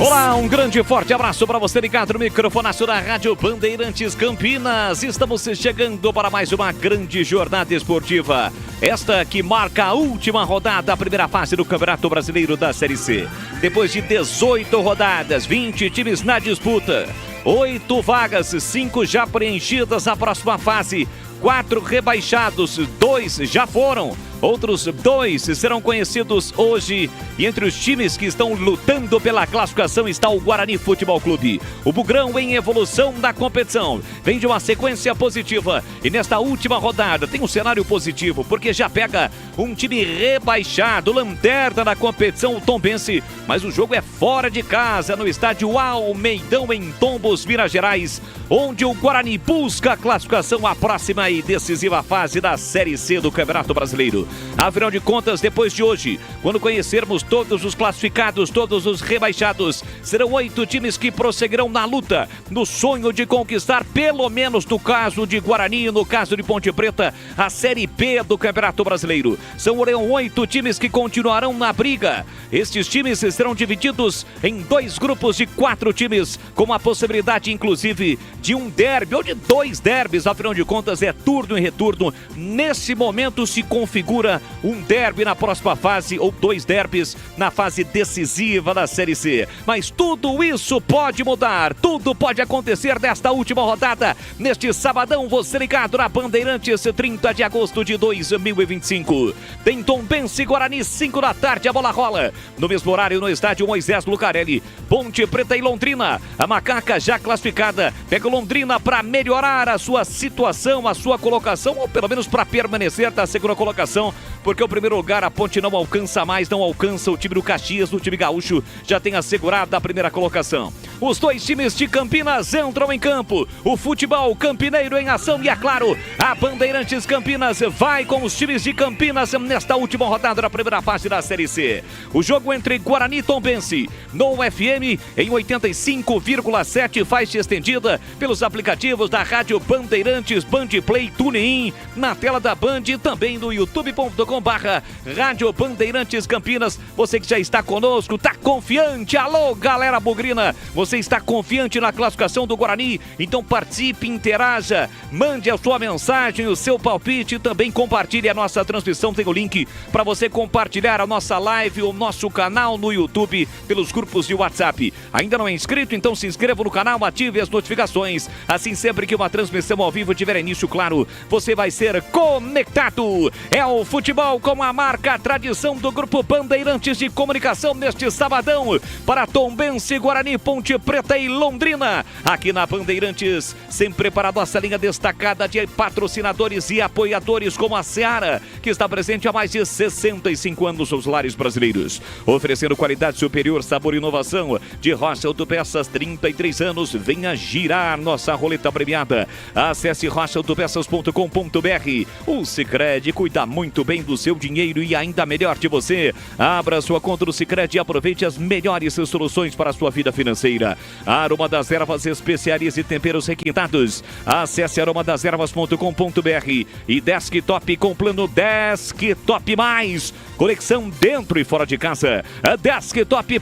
Olá, um grande e forte abraço para você ligado no microfonaço da Rádio Bandeirantes Campinas. Estamos chegando para mais uma grande jornada esportiva. Esta que marca a última rodada da primeira fase do Campeonato Brasileiro da Série C. Depois de 18 rodadas, 20 times na disputa, 8 vagas, 5 já preenchidas na próxima fase. 4 rebaixados, 2 já foram. Outros 2 serão conhecidos hoje. E entre os times que estão lutando pela classificação está o Guarani Futebol Clube. O Bugrão em evolução da competição. Vem de uma sequência positiva. E nesta última rodada tem um cenário positivo, porque já pega um time rebaixado, lanterna da competição, o Tombense. Mas o jogo é fora de casa, no estádio Almeidão, em Tombos, Minas Gerais, onde o Guarani busca a classificação à próxima e decisiva fase da Série C do Campeonato Brasileiro. Afinal de contas, depois de hoje, quando conhecermos todos os classificados, todos os rebaixados, serão 8 times que prosseguirão na luta, no sonho de conquistar, pelo menos no caso de Guarani e no caso de Ponte Preta, a Série B do Campeonato Brasileiro. São 8 times que continuarão na briga. Estes times serão divididos em 2 grupos de 4 times, com a possibilidade, inclusive, de um derby ou de 2 derbys. Afinal de contas, é turno e retorno. Nesse momento se configura um derby na próxima fase ou 2 derbys na fase decisiva da Série C. Mas tudo isso pode mudar, tudo pode acontecer nesta última rodada, neste sabadão, você ligado na Bandeirantes, 30 de agosto de 2025. Tem Tombense e Guarani, 5 da tarde, a bola rola. No mesmo horário, no estádio Moisés Lucarelli, Ponte Preta e Londrina. A Macaca já classificada pega o Londrina para melhorar a sua situação, a sua colocação, ou pelo menos para permanecer na segunda colocação, porque o primeiro lugar a Ponte não alcança mais, não alcança o time do Caxias, o time gaúcho já tem assegurado a primeira colocação. Os 2 times de Campinas entram em campo, o futebol campineiro em ação, e é claro, a Bandeirantes Campinas vai com os times de Campinas nesta última rodada da primeira fase da Série C. O jogo entre Guarani e Tombense, no FM em 85,7, faixa estendida pelos aplicativos da Rádio Bandeirantes, Bandplay, TuneIn, na tela da Band e também no youtube.com/Rádio Bandeirantes Campinas. Você que já está conosco, está confiante? Alô, galera bugrina, você está confiante na classificação do Guarani? Então participe, interaja, mande a sua mensagem, o seu palpite e também compartilhe a nossa transmissão. Tem o link para você compartilhar a nossa live, o nosso canal no YouTube, pelos grupos de WhatsApp. Ainda não é inscrito? Então se inscreva no canal, ative as notificações. Assim, sempre que uma transmissão ao vivo tiver início, claro, você vai ser conectado. É o futebol com a marca, a tradição do Grupo Bandeirantes de Comunicação neste sabadão. Para Tombense, Guarani, Ponte Preta e Londrina. Aqui na Bandeirantes, sempre preparado essa linha destacada de patrocinadores e apoiadores como a Seara, que está presente há mais de 65 anos nos lares brasileiros. Oferecendo qualidade superior, sabor e inovação. De Rocha Autopeças, 33 anos. Venha girar nossa roleta premiada. Acesse rochaautopeças.com.br. O Sicredi cuida muito bem do seu dinheiro e ainda melhor de você. Abra sua conta no Sicredi e aproveite as melhores soluções para a sua vida financeira. Aroma das Ervas, especiarias e temperos requintados. Acesse aromadeservas.com.br e Desktop com plano Desktop Mais. Conexão dentro e fora de casa. Desktop.com.br.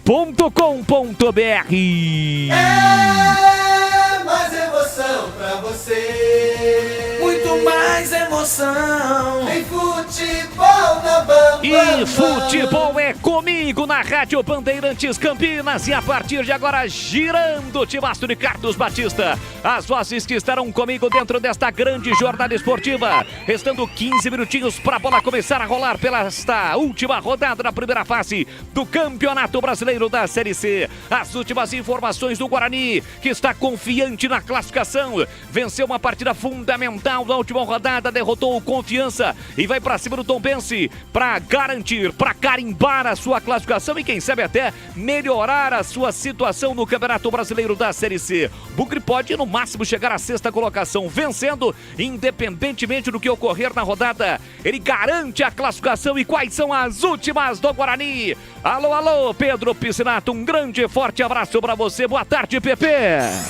É mais emoção pra você. Muito mais emoção. Em futebol na Bamba. E futebol é comigo na Rádio Bandeirantes Campinas. E a partir de agora, girando o timaço de Carlos Batista. As vozes que estarão comigo dentro desta grande jornada esportiva. Restando 15 minutinhos para a bola começar a rolar pela esta última rodada da primeira fase do Campeonato Brasileiro da Série C. As últimas informações do Guarani, que está confiante na classificação. Venceu uma partida fundamental na última rodada, derrotou o Confiança e vai para cima do Tombense para garantir, para carimbar a sua classificação e quem sabe até melhorar a sua situação no Campeonato Brasileiro da Série C. Bugre pode no máximo chegar à sexta colocação, vencendo, independentemente do que ocorrer na rodada. Ele garante a classificação. E quais são as últimas do Guarani? Alô, alô, Pedro Piscinato, um grande e forte abraço para você. Boa tarde, Pepe.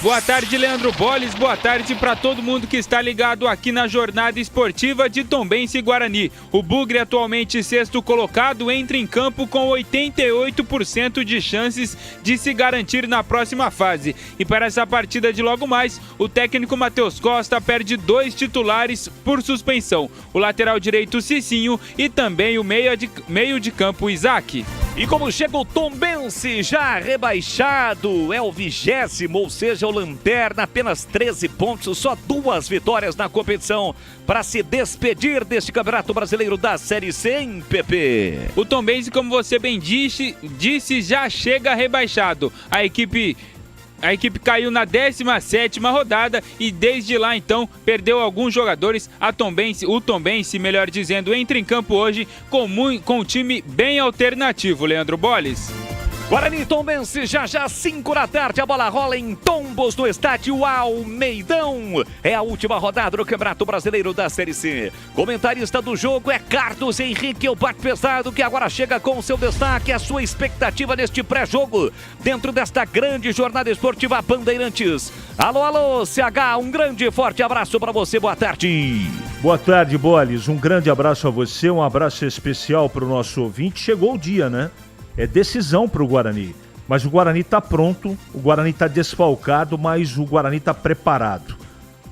Boa tarde, Leandro Boles. Boa tarde para todo mundo que está ligado aqui na jornada esportiva de Tombense e Guarani. O Bugre, atualmente sexto colocado, entra em campo com 88% de chances de se garantir na próxima fase. E para essa partida de logo mais, o técnico Matheus Costa perde 2 titulares por suspensão. O lateral direito Cicinho e também o meio de campo Isaac. E como chega o Tombense já rebaixado, é o 20º, ou seja, o lanterna, apenas 13 pontos, só 2 vitórias na competição para se despedir deste Campeonato Brasileiro da Série C, hein, Pepe? O Tombense, como você bem disse, já chega rebaixado. A equipe caiu na 17ª rodada e desde lá então perdeu alguns jogadores. O Tombense, melhor dizendo, entra em campo hoje com um time bem alternativo, Leandro Boles. Guarani e Tombense, já 5 da tarde, a bola rola em Tombos no estádio Almeidão. É a última rodada do Campeonato Brasileiro da Série C. Comentarista do jogo é Carlos Henrique, o bate pesado, que agora chega com o seu destaque, a sua expectativa neste pré-jogo, dentro desta grande jornada esportiva Bandeirantes. Alô, alô, CH, um grande e forte abraço para você, boa tarde. Boa tarde, Boles, um grande abraço a você, um abraço especial para o nosso ouvinte. Chegou o dia, né? É decisão para o Guarani, mas o Guarani está pronto, o Guarani está desfalcado, mas o Guarani está preparado.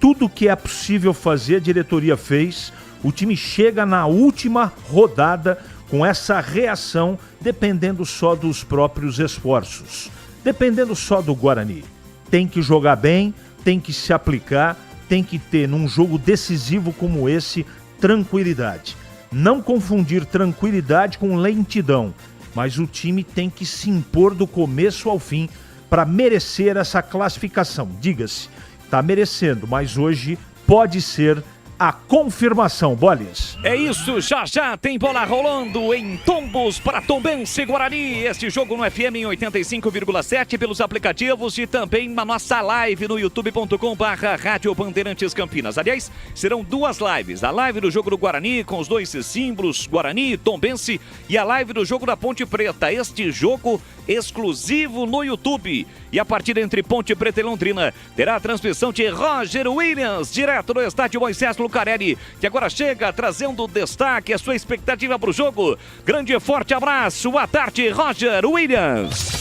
Tudo que é possível fazer, a diretoria fez, o time chega na última rodada com essa reação, dependendo só dos próprios esforços, dependendo só do Guarani. Tem que jogar bem, tem que se aplicar, tem que ter, num jogo decisivo como esse, tranquilidade. Não confundir tranquilidade com lentidão. Mas o time tem que se impor do começo ao fim para merecer essa classificação. Diga-se, está merecendo, mas hoje pode ser a confirmação, Boles. É isso, já tem bola rolando em Tombos para Tombense e Guarani. Este jogo no FM em 85,7 pelos aplicativos e também na nossa live no youtube.com/Rádio Bandeirantes Campinas. Aliás, serão 2 lives. A live do jogo do Guarani com os 2 símbolos, Guarani e Tombense, e a live do jogo da Ponte Preta. Este jogo exclusivo no YouTube. E a partida entre Ponte Preta e Londrina terá a transmissão de Roger Williams, direto do estádio Moisés Lucarelli, que agora chega trazendo destaque, a sua expectativa para o jogo. Grande e forte abraço, boa tarde, Roger Williams.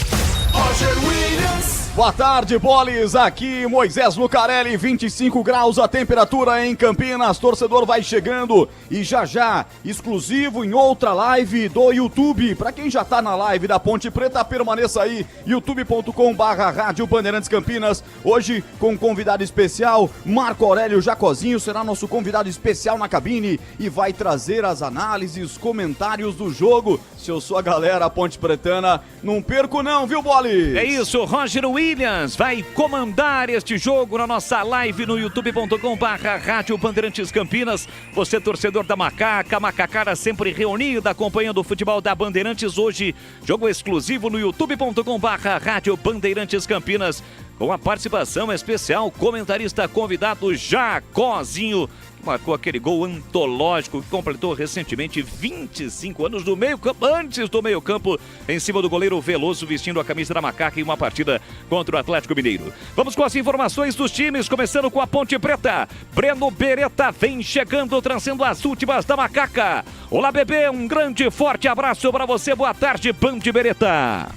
Roger Williams. Boa tarde, Boles. Aqui Moisés Lucarelli, 25 graus a temperatura em Campinas. Torcedor vai chegando e já, exclusivo em outra live do YouTube. Para quem já tá na live da Ponte Preta, permaneça aí, youtube.com/Rádio Bandeirantes Campinas. Hoje com um convidado especial, Marco Aurélio Jacozinho, será nosso convidado especial na cabine e vai trazer as análises, comentários do jogo. Se eu sou a galera ponte pretana, não perco não, viu, Boles? É isso, Roger Williams Williams vai comandar este jogo na nossa live no youtube.com/Rádio Bandeirantes Campinas. Você, torcedor da Macaca, Macacada sempre reunida, acompanhando o futebol da Bandeirantes. Hoje, jogo exclusivo no youtube.com/Rádio Bandeirantes Campinas, com a participação especial, comentarista convidado Jacozinho, que marcou aquele gol antológico que completou recentemente 25 anos do meio-campo, antes do meio-campo, em cima do goleiro Veloso, vestindo a camisa da Macaca em uma partida contra o Atlético Mineiro. Vamos com as informações dos times, começando com a Ponte Preta. Breno Beretta vem chegando, trazendo as últimas da Macaca. Olá, bebê, um grande forte abraço para você. Boa tarde, Band Beretta.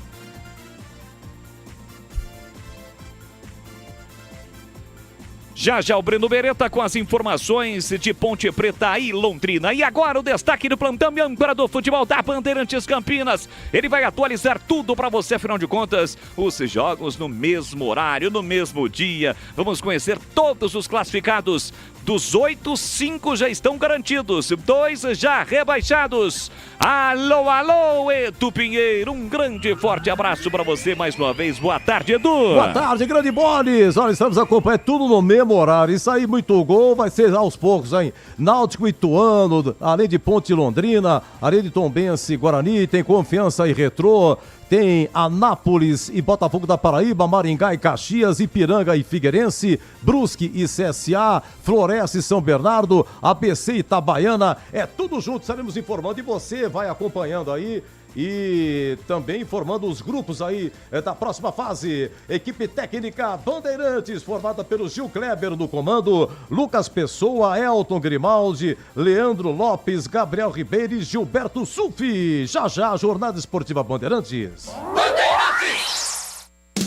Já o Breno Beretta com as informações de Ponte Preta e Londrina. E agora o destaque do plantão e âncora do futebol da Bandeirantes Campinas. Ele vai atualizar tudo para você, afinal de contas, os jogos no mesmo horário, no mesmo dia. Vamos conhecer todos os classificados. Dos 8, 5 já estão garantidos, 2 já rebaixados. Alô, Edu Pinheiro, um grande forte abraço para você mais uma vez. Boa tarde, Edu. Boa tarde, grande Boles. Olha, estamos acompanhando tudo no mesmo horário. Isso aí, muito gol, vai ser aos poucos, hein? Náutico e Ituano, além de Ponte Londrina, além de Tombense e Guarani, tem Confiança e Retrô. Tem Anápolis e Botafogo da Paraíba, Maringá e Caxias, Ipiranga e Figueirense, Brusque e CSA, Floresta e São Bernardo, ABC e Itabaiana. É tudo junto, estaremos informando e você vai acompanhando aí. E também informando os grupos aí da próxima fase. Equipe técnica Bandeirantes, formada pelo Gil Kleber no comando, Lucas Pessoa, Elton Grimaldi, Leandro Lopes, Gabriel Ribeiro e Gilberto Sulfi. Já, a Jornada Esportiva Bandeirantes.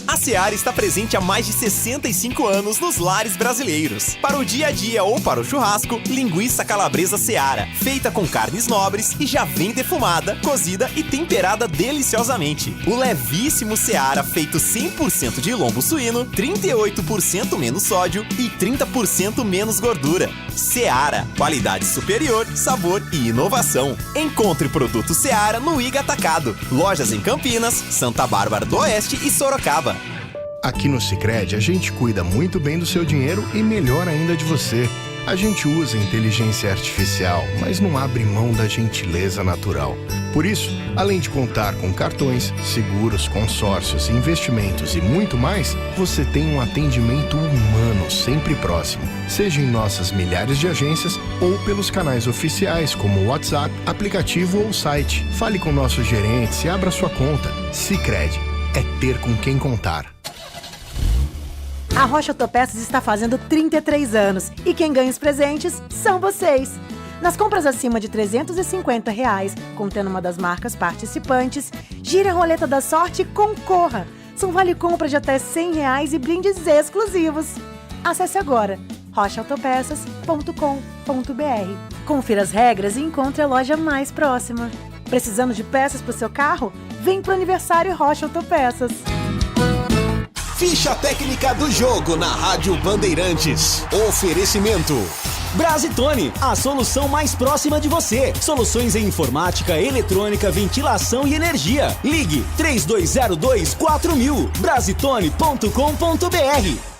A Seara está presente há mais de 65 anos nos lares brasileiros. Para o dia a dia ou para o churrasco, linguiça calabresa Seara, feita com carnes nobres e já vem defumada, cozida e temperada deliciosamente. O levíssimo Seara, feito 100% de lombo suíno, 38% menos sódio e 30% menos gordura. Seara, qualidade superior, sabor e inovação. Encontre produto Seara no Iga Atacado. Lojas em Campinas, Santa Bárbara do Oeste e Sorocaba. Aqui no Sicredi, a gente cuida muito bem do seu dinheiro e melhor ainda de você. A gente usa inteligência artificial, mas não abre mão da gentileza natural. Por isso, além de contar com cartões, seguros, consórcios, investimentos e muito mais, você tem um atendimento humano sempre próximo. Seja em nossas milhares de agências ou pelos canais oficiais como WhatsApp, aplicativo ou site. Fale com nossos gerentes e abra sua conta. Sicredi é ter com quem contar. A Rocha Autopeças está fazendo 33 anos e quem ganha os presentes são vocês. Nas compras acima de R$350, contendo uma das marcas participantes, gire a roleta da sorte e concorra. São vale-compra de até R$100 e brindes exclusivos. Acesse agora rochaautopeças.com.br. Confira as regras e encontre a loja mais próxima. Precisando de peças para o seu carro? Vem pro aniversário Rocha Autopeças. Ficha técnica do jogo na Rádio Bandeirantes. Oferecimento Brasitone, a solução mais próxima de você. Soluções em informática, eletrônica, ventilação e energia. Ligue 3202-4000. Brasitone.com.br.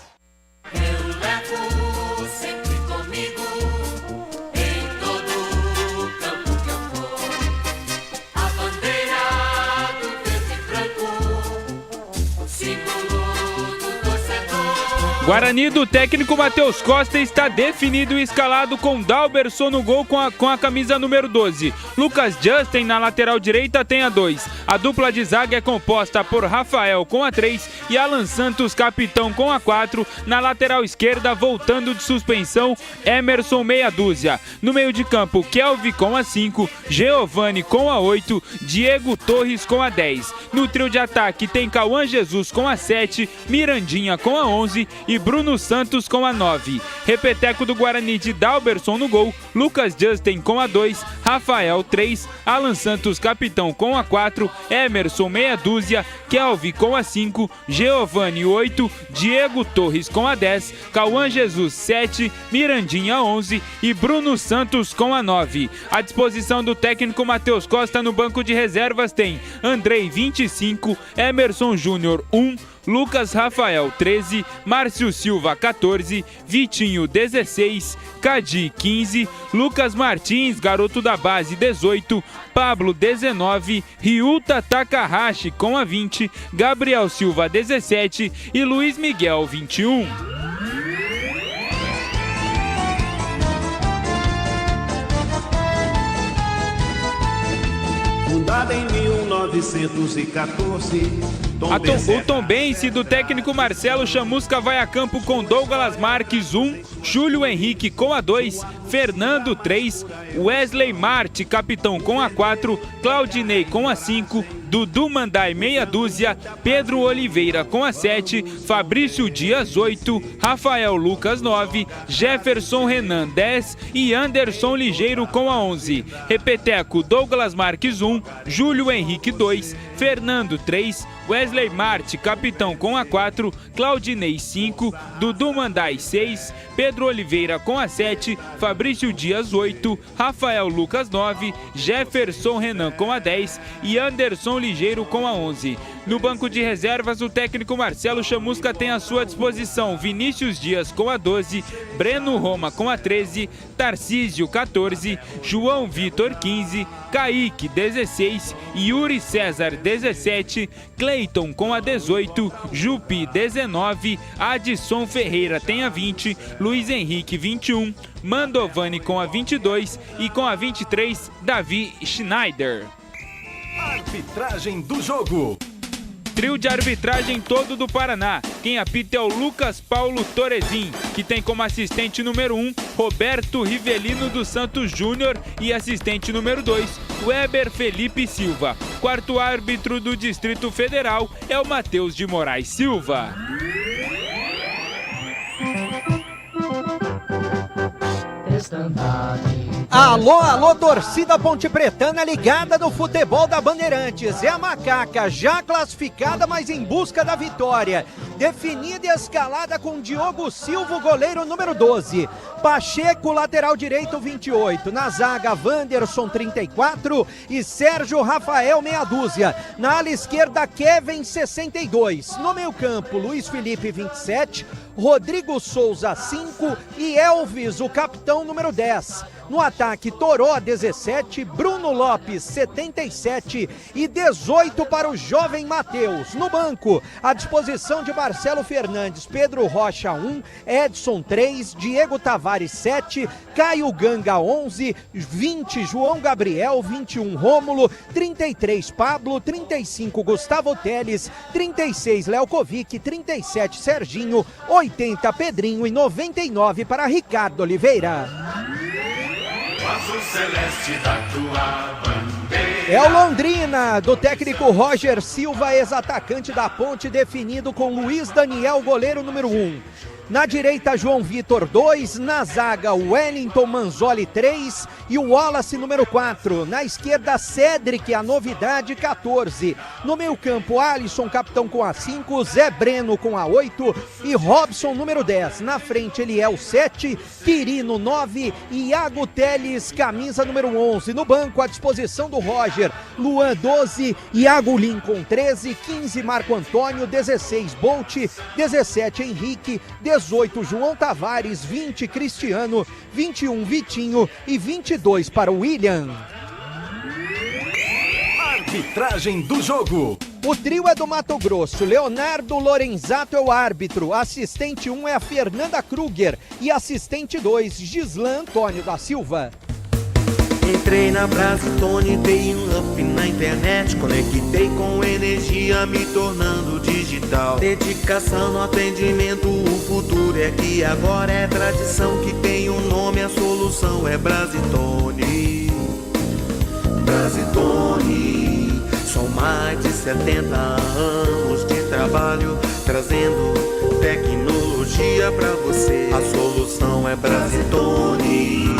Guarani do técnico Matheus Costa está definido e escalado com Dalberson no gol com a camisa número 12. Lucas Justin na lateral direita tem a 2. A dupla de zaga é composta por Rafael com a 3 e Alan Santos, capitão, com a 4. Na lateral esquerda, voltando de suspensão, Emerson meia dúzia. No meio de campo, Kelvin com a 5, Giovani com a 8, Diego Torres com a 10. No trio de ataque tem Cauã Jesus com a 7, Mirandinha com a 11 e Bruno Santos com a 9. Repeteco do Guarani de Dalberson no gol, Lucas Justin com a 2, Rafael 3, Alan Santos capitão com a 4, Emerson meia dúzia, Kelvin com a 5, Giovanni 8, Diego Torres com a 10, Cauã Jesus 7, Mirandinha 11 e Bruno Santos com a 9. À disposição do técnico Matheus Costa no banco de reservas tem Andrei 25, Emerson Júnior 1, Lucas Rafael 13, Márcio Silva 14, Vitinho 16, Cadi 15, Lucas Martins, garoto da base 18, Pablo 19, Ryuta Takahashi com a 20, Gabriel Silva 17 e Luiz Miguel 21. Fundada em 1914, O Tombense do técnico Marcelo Chamusca vai a campo com Douglas Marques 1, Júlio Henrique com a 2, Fernando 3, Wesley Marte capitão com a 4, Claudinei com a 5, Dudu Mandai meia dúzia, Pedro Oliveira com a 7, Fabrício Dias 8, Rafael Lucas 9, Jefferson Renan 10 e Anderson Ligeiro com a 11. Repeteco Douglas Marques 1, Júlio Henrique 2, Fernando 3, Wesley Marte capitão com a 4, Claudinei 5, Dudu Mandai 6, Pedro Oliveira com a 7, Fabrício Dias 8, Rafael Lucas 9, Jefferson Renan com a 10 e Anderson Ligeiro com a 11. No banco de reservas, o técnico Marcelo Chamusca tem à sua disposição Vinícius Dias com a 12, Breno Roma com a 13, Tarcísio 14, João Vitor 15, Kaique 16, Yuri César 17, Cleiton com a 18, Jupi 19, Adson Ferreira tem a 20, Luiz Henrique 21, Mandovani com a 22 e com a 23, Davi Schneider. Arbitragem do jogo. Trio de arbitragem todo do Paraná. Quem apita é o Lucas Paulo Torezin, que tem como assistente número 1 Roberto Rivelino dos Santos Júnior e assistente número 2 Weber Felipe Silva. Quarto árbitro do Distrito Federal é o Matheus de Moraes Silva. Alô, alô, torcida pontepretana ligada no futebol da Bandeirantes. É a Macaca já classificada, mas em busca da vitória. Definida e escalada com Diogo Silva, goleiro número 12. Pacheco, lateral direito, 28. Na zaga, Wanderson, 34. E Sérgio Rafael, meia dúzia. Na ala esquerda, Kevin, 62. No meio campo, Luiz Felipe, 27. Rodrigo Souza, 5. E Elvis, o capitão, número 10. No ataque, Toró, 17, Bruno Lopes, 77 e 18 para o jovem Matheus. No banco, à disposição de Marcelo Fernandes, Pedro Rocha, 1, Edson, 3, Diego Tavares, 7, Caio Ganga, 11, 20, João Gabriel, 21, Rômulo, 33, Pablo, 35, Gustavo Teles, 36, Lelkovic, 37, Serginho, 80, Pedrinho e 99 para Ricardo Oliveira. É o Londrina, do técnico Roger Silva, ex-atacante da Ponte, definido com Luiz Daniel, goleiro número 1. Na direita, João Vitor, 2. Na zaga, Wellington Manzoli, 3. E o Wallace, número 4. Na esquerda, Cedric, a novidade, 14. No meio campo, Alisson, capitão, com a 5. Zé Breno com a 8. E Robson, número 10. Na frente, Eliel, 7. Quirino, 9. E Iago Teles, camisa número 11. No banco, à disposição do Roger, Luan, 12. Iago Lincoln, 13. 15, Marco Antônio. 16, Bolt. 17, Henrique. 18, João Tavares. 20, Cristiano. 21, Vitinho. E 22 para o William. Arbitragem do jogo. O trio é do Mato Grosso. Leonardo Lorenzato é o árbitro. Assistente 1 é a Fernanda Kruger. E assistente 2, Gislan Antônio da Silva. Entrei na Brasitone, dei um up na internet, conectei com energia, me tornando digital. Dedicação no atendimento, o futuro é que agora é tradição que tem um nome, a solução é Brasitone. Brasitone, são mais de 70 anos de trabalho, trazendo tecnologia pra você. A solução é Brasitone.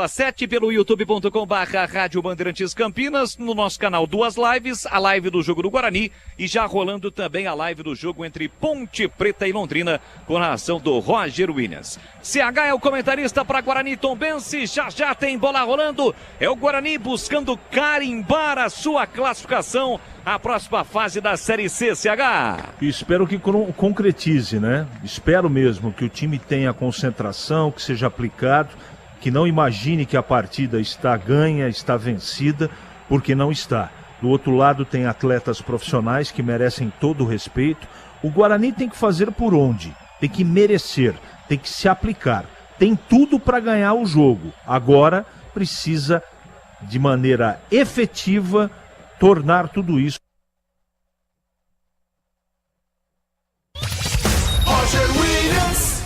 7 pelo youtube.com/Rádio Bandeirantes Campinas, no nosso canal duas lives, a live do jogo do Guarani e já rolando também a live do jogo entre Ponte Preta e Londrina com a narração do Roger Williams. CH é o comentarista para Guarani Tombense, já tem bola rolando, é o Guarani buscando carimbar a sua classificação à próxima fase da Série C, CH. Espero que concretize, né? Espero mesmo que o time tenha concentração, que seja aplicado, que não imagine que a partida está ganha, está vencida, porque não está. Do outro lado tem atletas profissionais que merecem todo o respeito. O Guarani tem que fazer por onde? Tem que merecer, tem que se aplicar. Tem tudo para ganhar o jogo. Agora precisa, de maneira efetiva, tornar tudo isso.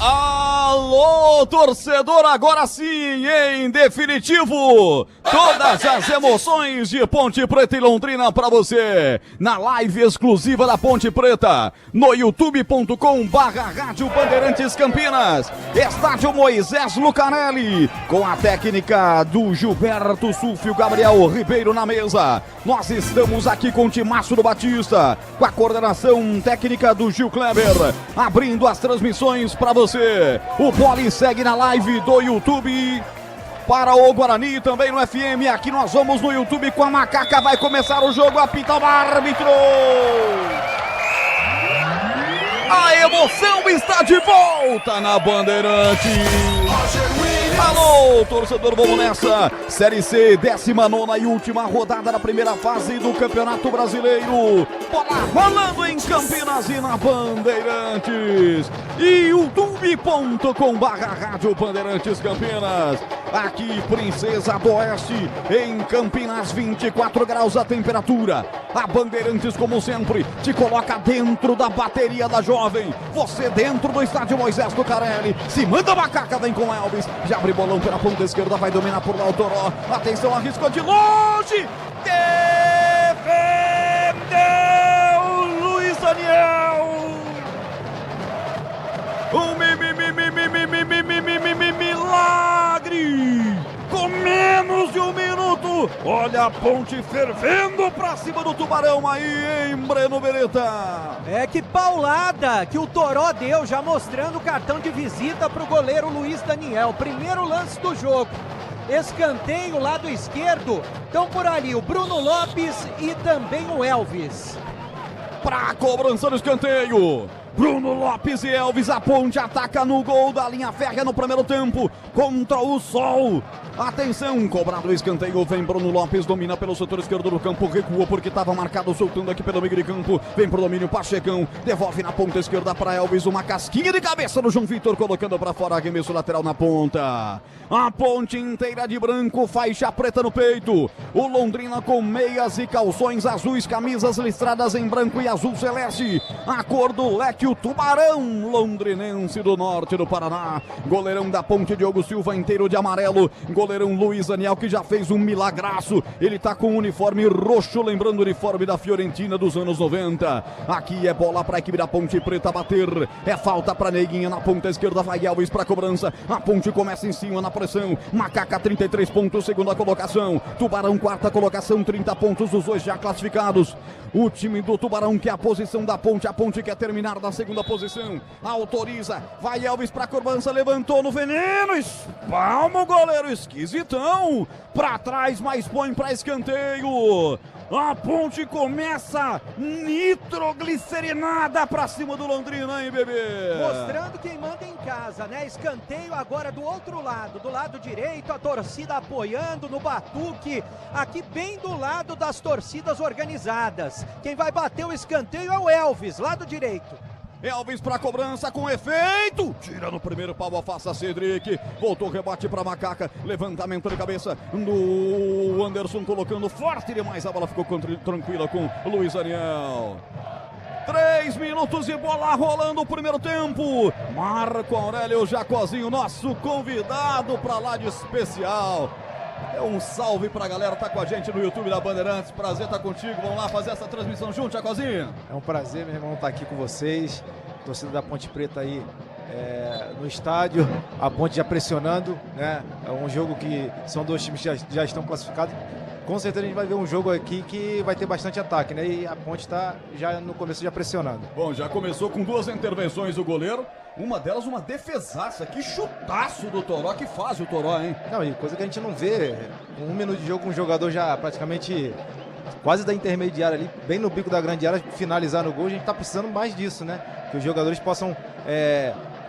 Alô, torcedor, agora sim, em definitivo, todas as emoções de Ponte Preta e Londrina para você, na live exclusiva da Ponte Preta, no youtube.com/Rádio Bandeirantes Campinas, estádio Moisés Lucarelli, com a técnica do Gilberto Sulfio Gabriel Ribeiro na mesa. Nós estamos aqui com o Timácio do Batista, com a coordenação técnica do Gil Kleber, abrindo as transmissões para você. O Poli segue na live do YouTube para o Guarani, também no FM. Aqui nós vamos no YouTube com a Macaca. Vai começar o jogo, apita o árbitro. A emoção está de volta na Bandeirante. Alô, torcedor, vamos nessa. Série C, 19ª e última rodada da primeira fase do Campeonato Brasileiro. Bola rolando em Campinas e na Bandeirantes. youtube.com/Rádio Bandeirantes Campinas. Aqui, Princesa do Oeste, em Campinas, 24 graus a temperatura. A Bandeirantes, como sempre, te coloca dentro da bateria da Jovem. Você dentro do estádio Moisés Lucarelli. Se manda a Macaca, vem com Elvis. Já abre bolão pela ponta esquerda, vai dominar por lá o Toró. Atenção, arriscou de longe. Defendeu Luiz Daniel. Milagre! Com menos de um minuto, olha a Ponte fervendo pra cima do Tubarão aí em Breno Beretta. É que paulada que o Toró deu, já mostrando o cartão de visita pro goleiro Luiz Daniel. Primeiro lance do jogo. Escanteio, lado esquerdo. Estão por ali o Bruno Lopes e também o Elvis. Pra cobrança do escanteio. Bruno Lopes e Elvis, a Ponte ataca no gol da linha férrea no primeiro tempo, contra o Sol. Atenção, cobrado o escanteio, vem Bruno Lopes, domina pelo setor esquerdo do campo, recua porque estava marcado, soltando aqui pelo meio de campo, vem pro domínio, Pachecão, devolve na ponta esquerda para Elvis, uma casquinha de cabeça do João Vitor, colocando para fora, arremesso lateral na ponta. A Ponte inteira de branco, faixa preta no peito, o Londrina com meias e calções azuis, camisas listradas em branco e azul celeste, a cor do leque, o Tubarão londrinense do norte do Paraná, goleirão da Ponte, Diogo Silva, inteiro de amarelo, goleirão Luiz Daniel, que já fez um milagraço, ele tá com o uniforme roxo, lembrando o uniforme da Fiorentina dos anos 90, aqui é bola pra equipe da Ponte Preta bater, é falta pra Neguinha na ponta esquerda, vai Elvis pra cobrança, a Ponte começa em cima na pressão, Macaca 33 pontos, segunda colocação, Tubarão quarta colocação, 30 pontos, os dois já classificados, o time do Tubarão que é a posição da Ponte, a Ponte quer terminar na segunda posição, autoriza, vai Elvis pra cobrança, levantou no veneno, espalma o goleiro, esquisitão, pra trás, mas põe pra escanteio, a Ponte começa nitroglicerinada pra cima do Londrina, hein, bebê? Mostrando quem manda em casa, né? Escanteio agora do outro lado, do lado direito, a torcida apoiando no batuque, aqui bem do lado das torcidas organizadas. Quem vai bater o escanteio é o Elvis, lado direito. Elvis pra cobrança com efeito, tira no primeiro pau, afasta Cedric, voltou o rebote pra Macaca, levantamento de cabeça do Anderson, colocando forte demais, a bola ficou tranquila com Luiz Daniel. 3 minutos de bola rolando o primeiro tempo, Marco Aurélio Jacozinho, nosso convidado pra lá de especial. É um salve pra galera, tá com a gente no YouTube da Bandeirantes, prazer estar contigo, vamos lá fazer essa transmissão junto, Jacozinho. É um prazer, meu irmão, estar aqui com vocês, torcida da Ponte Preta aí, no estádio, a Ponte já pressionando, né? É um jogo que são dois times que já estão classificados. Com certeza a gente vai ver um jogo aqui que vai ter bastante ataque, né? E a Ponte está já no começo já pressionando. Bom, já começou com 2 intervenções o goleiro. Uma delas, uma defesaça. Que chutaço do Toró, que faz o Toró, hein? Não, e coisa que a gente não vê. Com 1 minuto de jogo, um jogador já praticamente quase da intermediária ali, bem no bico da grande área, finalizar no gol. A gente tá precisando mais disso, né? Que os jogadores possam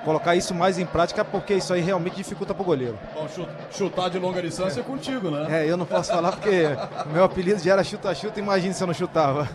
colocar isso mais em prática, porque isso aí realmente dificulta pro goleiro. Bom, chutar de longa distância é contigo, né? Eu não posso falar porque meu apelido já era chuta-chuta, imagina se eu não chutava.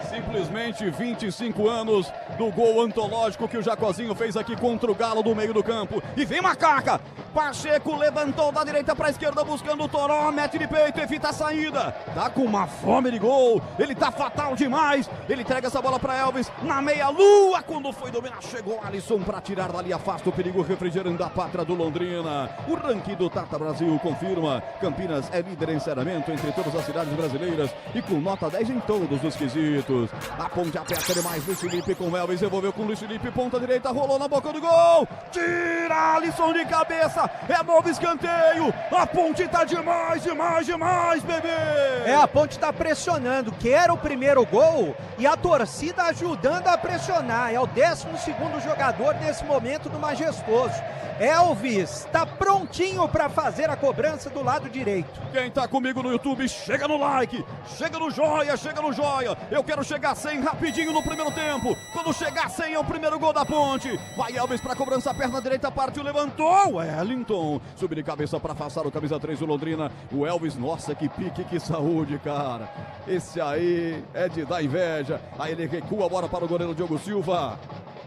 Simplesmente 25 anos do gol antológico que o Jacozinho fez aqui contra o Galo do meio do campo. E vem Macaca! Pacheco levantou da direita para a esquerda buscando o Toró, mete de peito, evita a saída. Tá com uma fome de gol, ele tá fatal demais. Ele entrega essa bola para Elvis na meia-lua. Quando foi dominar, chegou Alisson para tirar dali, afasta o perigo, refrigerando a pátria do Londrina. O ranking do Tata Brasil confirma: Campinas é líder em saneamento entre todas as cidades brasileiras e com nota 10 em todos os quesitos. A Ponte aperta demais, Luiz Felipe com Elvis, devolveu com Luiz Felipe, ponta direita, rolou na boca do gol. Tira Alisson de cabeça. É novo escanteio. A Ponte tá demais, bebê. A Ponte tá pressionando. Quer o primeiro gol e a torcida ajudando a pressionar. É o 12º jogador nesse momento do Majestoso. Elvis tá prontinho para fazer a cobrança do lado direito. Quem tá comigo no YouTube, chega no like, chega no joia. Eu quero chegar a 100 rapidinho no primeiro tempo. Quando chegar a 100 é o primeiro gol da Ponte. Vai Elvis pra cobrança, perna direita, partiu, levantou. Wellington subiu de cabeça para afastar o camisa 3 do Londrina. O Elvis, nossa, que pique, que saúde, cara. Esse aí é de dar inveja. Aí ele recua a bola para o goleiro Diogo Silva.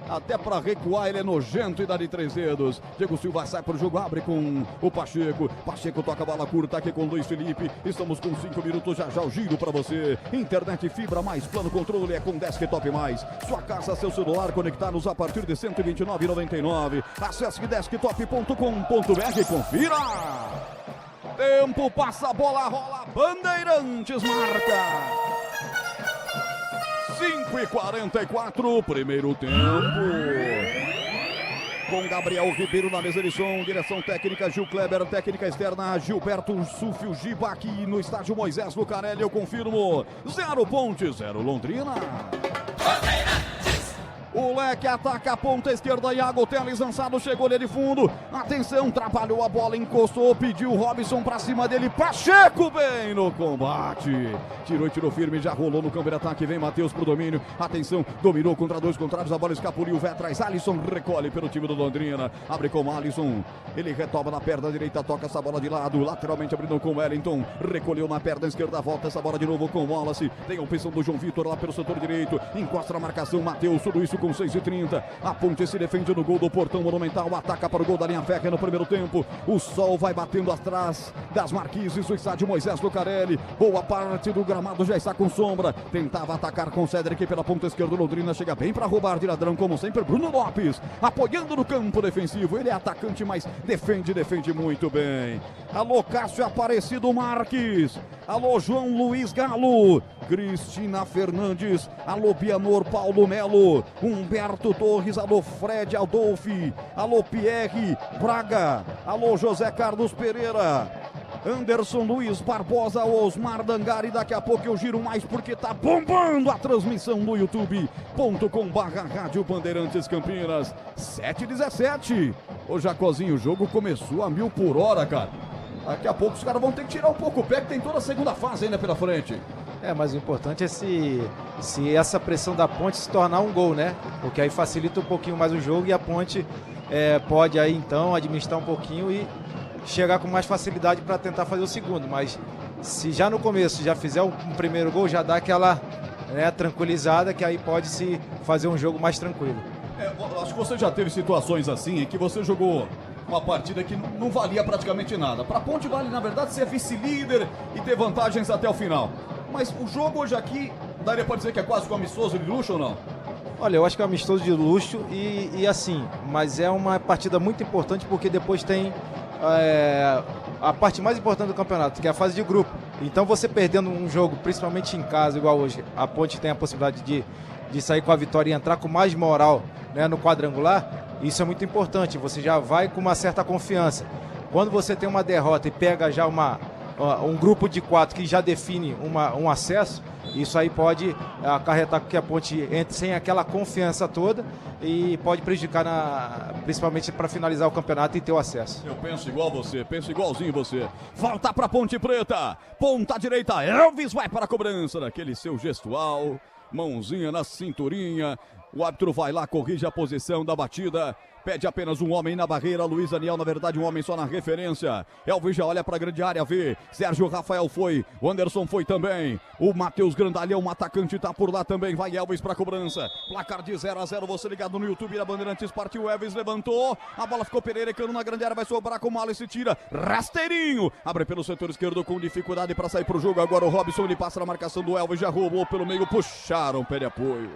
Até para recuar ele é nojento e dá de 3 dedos. Diego Silva sai para o jogo, abre com o Pacheco. Pacheco toca a bola curta aqui com o Luiz Felipe. Estamos com 5 minutos, já o giro para você. Internet fibra mais plano controle é com Desktop Mais. Sua casa, seu celular conectados a partir de R$ 129,99. Acesse desktop.com.br e confira. Tempo, passa a bola, rola, Bandeirantes marca. 5:44, primeiro tempo. Com Gabriel Ribeiro na mesa de som, direção técnica Gil Kleber, técnica externa Gilberto Sufio Giba, aqui no estádio Moisés Lucarelli, eu confirmo. 0 Ponte, 0 Londrina. O Leque ataca a ponta esquerda, Iago Teles lançado, chegou ali de fundo. Atenção, atrapalhou a bola, encostou, pediu o Robson pra cima dele. Pacheco bem no combate. Tirou firme, já rolou no campo de ataque. Vem Matheus pro domínio. Atenção, dominou contra 2 contrários, a bola escapuliu, vai atrás. Alisson recolhe pelo time do Londrina. Abre com Alisson. Ele retoma na perna direita, toca essa bola de lado. Lateralmente abrindo com Wellington. Recolheu na perna esquerda, volta essa bola de novo com Wallace. Tem a opção do João Vitor lá pelo setor direito. Encosta na marcação, Matheus, tudo isso com 6:30. A Ponte se defende no gol do Portão Monumental. Ataca para o gol da linha férrea no primeiro tempo. O sol vai batendo atrás das marquises do estádio Moisés Lucarelli. Boa parte do gramado já está com sombra. Tentava atacar com Cedric pela ponta esquerda. Londrina chega bem para roubar de ladrão, como sempre. Bruno Lopes apoiando no campo defensivo. Ele é atacante, mas defende muito bem. Alô, Cássio Aparecido Marques. Alô, João Luiz Galo. Cristina Fernandes. Alô, Bianor Paulo Melo. Humberto Torres. Alô, Fred Aldolfi. Alô, Pierre Braga. Alô, José Carlos Pereira. Anderson Luiz Barbosa, Osmar Dangari. Daqui a pouco eu giro mais porque tá bombando a transmissão no youtube.com/Rádio Bandeirantes Campinas. 7:17. Ô Jacozinho, o jogo começou a 1000 por hora, cara. Daqui a pouco os caras vão ter que tirar um pouco o pé, que tem toda a segunda fase ainda pela frente. Mas o importante é se essa pressão da Ponte se tornar um gol, né? Porque aí facilita um pouquinho mais o jogo e a Ponte pode aí então administrar um pouquinho e chegar com mais facilidade para tentar fazer o segundo. Mas se já no começo já fizer um primeiro gol, já dá aquela tranquilizada, que aí pode se fazer um jogo mais tranquilo. Acho que você já teve situações assim em que você jogou uma partida que não valia praticamente nada. Para a Ponte vale, na verdade, ser vice-líder e ter vantagens até o final. Mas o jogo hoje aqui, daria para dizer que é quase um amistoso de luxo ou não? Olha, eu acho que é um amistoso de luxo e assim, mas é uma partida muito importante porque depois tem a parte mais importante do campeonato, que é a fase de grupo. Então você perdendo um jogo, principalmente em casa, igual hoje, a Ponte tem a possibilidade de sair com a vitória e entrar com mais moral né, no quadrangular, isso é muito importante, você já vai com uma certa confiança. Quando você tem uma derrota e pega já um grupo de 4 que já define um acesso, isso aí pode acarretar com que a Ponte entre sem aquela confiança toda e pode prejudicar, principalmente para finalizar o campeonato e ter o acesso. Eu penso igual você, penso igualzinho você. Volta para Ponte Preta, ponta direita, Elvis vai para a cobrança naquele seu gestual, mãozinha na cinturinha. O árbitro vai lá, corrige a posição da batida. Pede apenas um homem na barreira. Luiz Daniel, na verdade, um homem só na referência. Elvis já olha para a grande área, vê. Sérgio Rafael foi. O Anderson foi também. O Matheus Grandalhão, um atacante, tá por lá também. Vai Elvis para a cobrança. Placar de 0-0. Você ligado no YouTube da Bandeirantes. Partiu Elvis, levantou. A bola ficou pererecando na grande área. Vai sobrar com o Mala e se tira. Rasteirinho. Abre pelo setor esquerdo com dificuldade para sair para o jogo. Agora o Robson, ele passa na marcação do Elvis. Já roubou pelo meio. Puxaram o pé de apoio.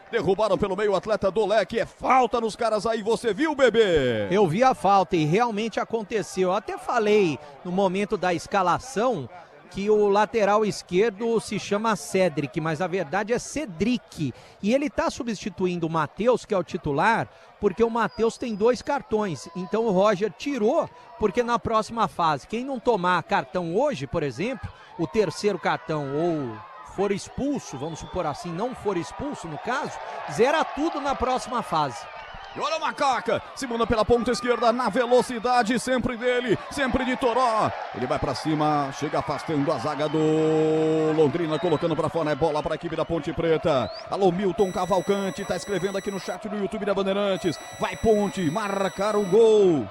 Derrubaram pelo meio o atleta do Leque. É falta nos caras aí, você viu, bebê? Eu vi a falta e realmente aconteceu. Eu até falei no momento da escalação que o lateral esquerdo se chama Cedric, mas na verdade é Cedric. E ele está substituindo o Matheus, que é o titular, porque o Matheus tem 2 cartões. Então o Roger tirou, porque na próxima fase, quem não tomar cartão hoje, por exemplo, o terceiro cartão ou for expulso, vamos supor assim, não for expulso no caso, zera tudo na próxima fase. E olha o Macaca, segunda pela ponta esquerda, na velocidade sempre dele, sempre de Toró. Ele vai pra cima, chega afastando a zaga do Londrina, colocando pra fora, é bola pra equipe da Ponte Preta. Alô, Milton Cavalcante, tá escrevendo aqui no chat do YouTube da Bandeirantes. Vai Ponte, marcar o gol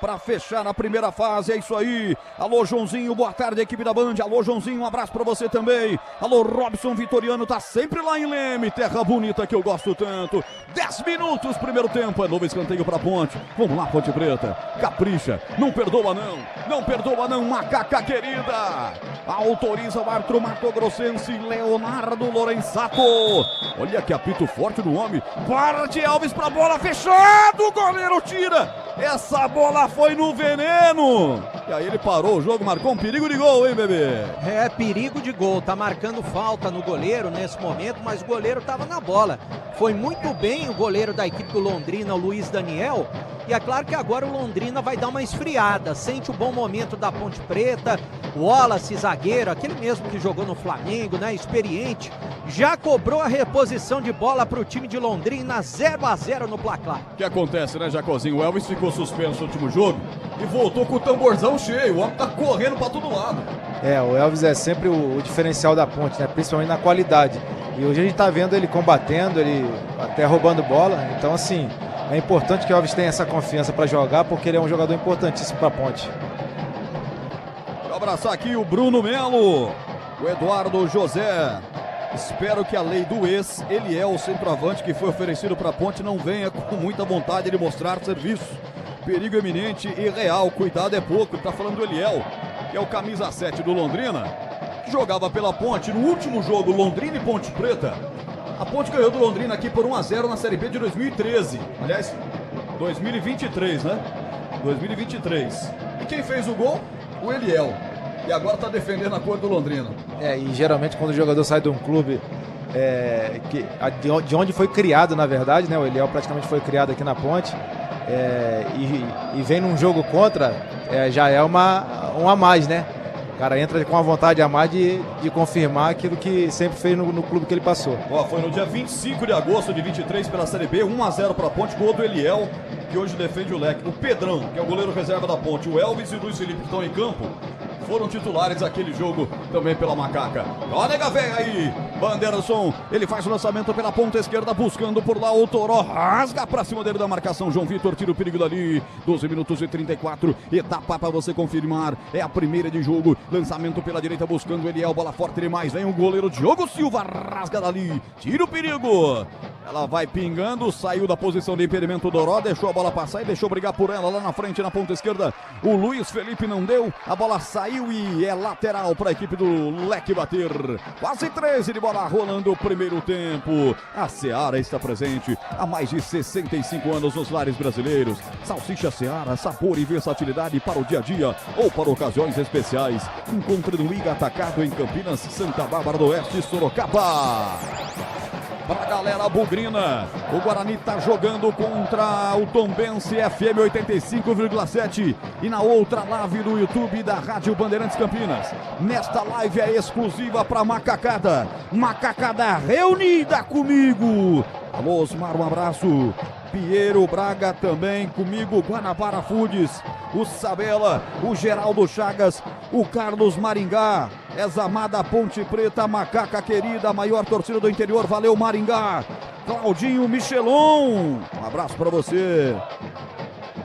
para fechar a primeira fase, é isso aí. Alô, Joãozinho, boa tarde, equipe da Band. Alô, Joãozinho, um abraço para você também. Alô, Robson Vitoriano, tá sempre lá em Leme, terra bonita que eu gosto tanto. 10 minutos, primeiro tempo, é novo escanteio para Ponte. Vamos lá, Ponte Preta, capricha, não perdoa não, Macaca querida. Autoriza o árbitro matogrossense Leonardo Lorenzato. Olha que apito forte no homem. Parte Alves pra bola, fechado, o goleiro tira. Essa bola foi no veneno. E aí ele parou o jogo, marcou um perigo de gol, hein, bebê? É, perigo de gol. Tá marcando falta no goleiro nesse momento, mas o goleiro tava na bola. Foi muito bem o goleiro da equipe do Londrina, o Luiz Daniel. E é claro que agora o Londrina vai dar uma esfriada. Sente o bom momento da Ponte Preta. O Wallace, zagueiro, aquele mesmo que jogou no Flamengo, né? Experiente. Já cobrou a reposição de bola para o time de Londrina, 0-0 no placar. O que acontece, né, Jacozinho? O Elvis ficou suspenso no último jogo e voltou com o tamborzão cheio. O homem tá correndo para todo lado. É, o Elvis é sempre o diferencial da Ponte, né? Principalmente na qualidade. E hoje a gente tá vendo ele combatendo, ele até roubando bola. Então, assim, é importante que o Elvis tenha essa confiança para jogar, porque ele é um jogador importantíssimo para a Ponte. Vou abraçar aqui o Bruno Melo, o Eduardo José. Espero que a lei do ex, ele é o centroavante que foi oferecido para a Ponte, não venha com muita vontade de mostrar serviço. Perigo eminente e real, cuidado é pouco. Tá falando do Eliel, que é o camisa 7 do Londrina, que jogava pela Ponte no último jogo, Londrina e Ponte Preta. A Ponte ganhou do Londrina aqui por 1-0 na Série B de 2013. Aliás, 2023, né? 2023. E quem fez o gol? O Eliel. E agora tá defendendo a cor do Londrina. É, e geralmente quando o jogador sai de um clube de onde foi criado, na verdade, né? O Eliel praticamente foi criado aqui na Ponte. E vem num jogo contra, já é um a mais, né? O cara entra com a vontade a mais de confirmar aquilo que sempre fez no clube que ele passou. Ó, foi no dia 25 de agosto de 23 pela Série B, 1-0 para a Ponte, gol do Eliel, que hoje defende o Leque. O Pedrão, que é o goleiro reserva da Ponte, o Elvis e o Luiz Felipe que estão em campo, foram titulares daquele jogo também pela Macaca. Ó, nega velha aí, Banderson, ele faz o lançamento pela ponta esquerda, buscando por lá o Toró, rasga pra cima dele da marcação, João Vitor tira o perigo dali, 12 minutos e 34, etapa pra você confirmar, é a primeira de jogo, lançamento pela direita, buscando Eliel, bola forte demais, vem o goleiro Diogo Silva, rasga dali, tira o perigo, ela vai pingando, saiu da posição de impedimento do Doró, deixou a bola passar e deixou brigar por ela lá na frente, na ponta esquerda, o Luiz Felipe não deu, a bola saiu e é lateral para a equipe do Leque bater. Quase 13 de bola rolando o primeiro tempo. A Seara está presente há mais de 65 anos nos lares brasileiros. Salsicha Seara, sabor e versatilidade para o dia a dia ou para ocasiões especiais. Encontre no Iga Atacado em Campinas, Santa Bárbara do Oeste, Sorocaba. Pra galera bugrina, o Guarani tá jogando contra o Tombense FM 85,7 e na outra live do YouTube da Rádio Bandeirantes Campinas. Nesta live é exclusiva pra Macacada. Macacada reunida comigo. Alô, Osmar, um abraço. Piero Braga também comigo, Guanabara Foods, o Sabela, o Geraldo Chagas, o Carlos Maringá, Examada Ponte Preta, Macaca querida, a maior torcida do interior, valeu Maringá, Claudinho Michelon, um abraço pra você.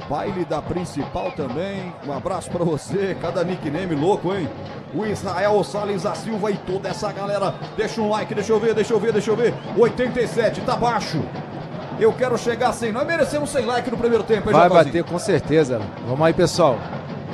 Baile da Principal também, um abraço pra você, cada nickname louco, hein? O Israel Salles da Silva e toda essa galera, deixa um like, deixa eu ver, 87, tá baixo. Eu quero chegar a 100, nós merecemos 100 likes no primeiro tempo, hein, vai Jacozinho? bater com certeza. Vamos aí, pessoal.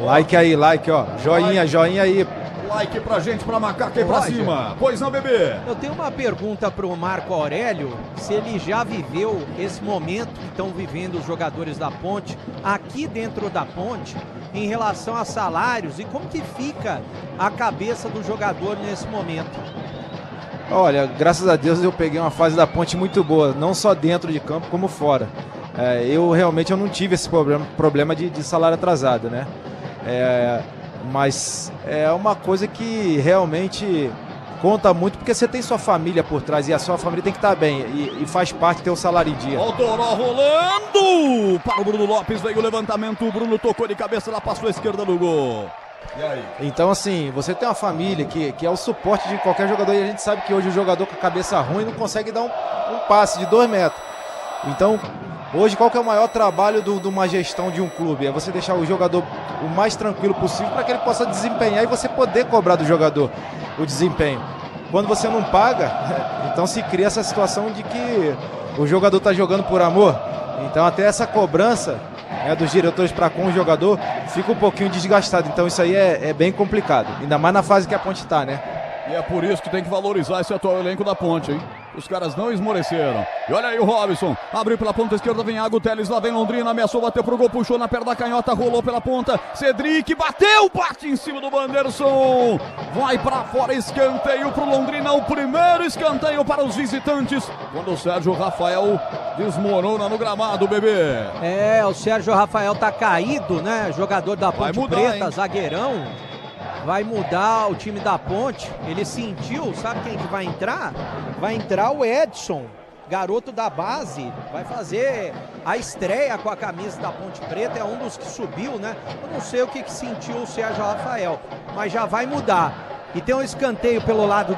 Like aí, like, ó. Joinha aí. Like pra gente, pra Macaca e pra cima. Pois não, bebê? Eu tenho uma pergunta pro Marco Aurélio, se ele já viveu esse momento que estão vivendo os jogadores da Ponte, aqui dentro da Ponte, em relação a salários, e como que fica a cabeça do jogador nesse momento? Olha, graças a Deus eu peguei uma fase da Ponte muito boa, não só dentro de campo como fora. Eu realmente não tive esse problema de salário atrasado, né? Mas é uma coisa que realmente conta muito, porque você tem sua família por trás e a sua família tem que estar bem e faz parte ter o salário em dia. Ó o Toró rolando! Para o Bruno Lopes, veio o levantamento, o Bruno tocou de cabeça, lá passou a esquerda no gol. E aí? Então, assim, você tem uma família que é o suporte de qualquer jogador, e a gente sabe que hoje o jogador com a cabeça ruim não consegue dar um passe de 2 metros. Então, hoje, qual que é o maior trabalho de uma gestão de um clube? É você deixar o jogador o mais tranquilo possível para que ele possa desempenhar e você poder cobrar do jogador o desempenho. Quando você não paga, então se cria essa situação de que o jogador está jogando por amor. Então, até essa cobrança dos diretores para com o jogador fica um pouquinho desgastado. Então isso aí é bem complicado, ainda mais na fase que a Ponte está, né? E é por isso que tem que valorizar esse atual elenco da Ponte, hein? Os caras não esmoreceram. E olha aí o Robson. Abriu pela ponta esquerda, vem Iago Teles, lá vem Londrina, ameaçou, bateu pro gol, puxou na perna da canhota, rolou pela ponta. Cedric bateu, bate em cima do Banderson. Vai pra fora, escanteio pro Londrina, o primeiro escanteio para os visitantes. Quando o Sérgio Rafael desmorona no gramado, bebê. O Sérgio Rafael tá caído, né? Jogador da Ponte Preta, zagueirão. Vai mudar o time da Ponte. Ele sentiu, sabe quem que vai entrar? Vai entrar o Edson, garoto da base. Vai fazer a estreia com a camisa da Ponte Preta. É um dos que subiu, né? Eu não sei o que sentiu o Sérgio Rafael, mas já vai mudar. E tem um escanteio pelo lado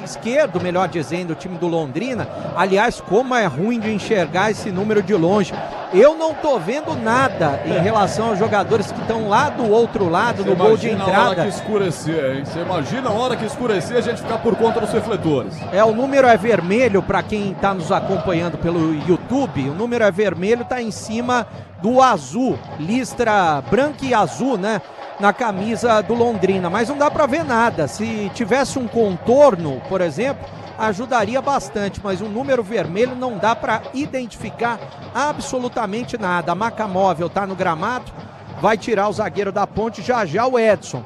esquerdo, melhor dizendo, o time do Londrina. Aliás, como é ruim de enxergar esse número de longe. Eu não tô vendo nada em relação aos jogadores que estão lá do outro lado, no gol de entrada. Imagina a hora que escurecer, hein? Você imagina a hora que escurecer a gente ficar por conta dos refletores. O número é vermelho para quem tá nos acompanhando pelo YouTube. O número é vermelho, tá em cima do azul, listra branca e azul, né? Na camisa do Londrina, mas não dá para ver nada. Se tivesse um contorno, por exemplo, ajudaria bastante, mas um número vermelho não dá para identificar absolutamente nada. A Maca Móvel tá no gramado, vai tirar o zagueiro da Ponte, já o Edson.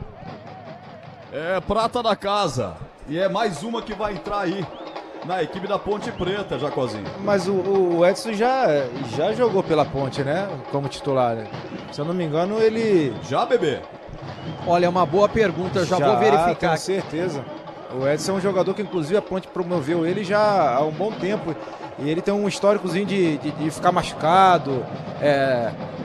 É prata da casa, e é mais uma que vai entrar aí na equipe da Ponte Preta, Jacozinho. Mas o Edson já jogou pela Ponte, né? Como titular, né? Se eu não me engano, ele... Já, bebê? Olha, é uma boa pergunta, eu já vou verificar. Com certeza. O Edson é um jogador que, inclusive, a Ponte promoveu ele já há um bom tempo. E ele tem um históricozinho de ficar machucado,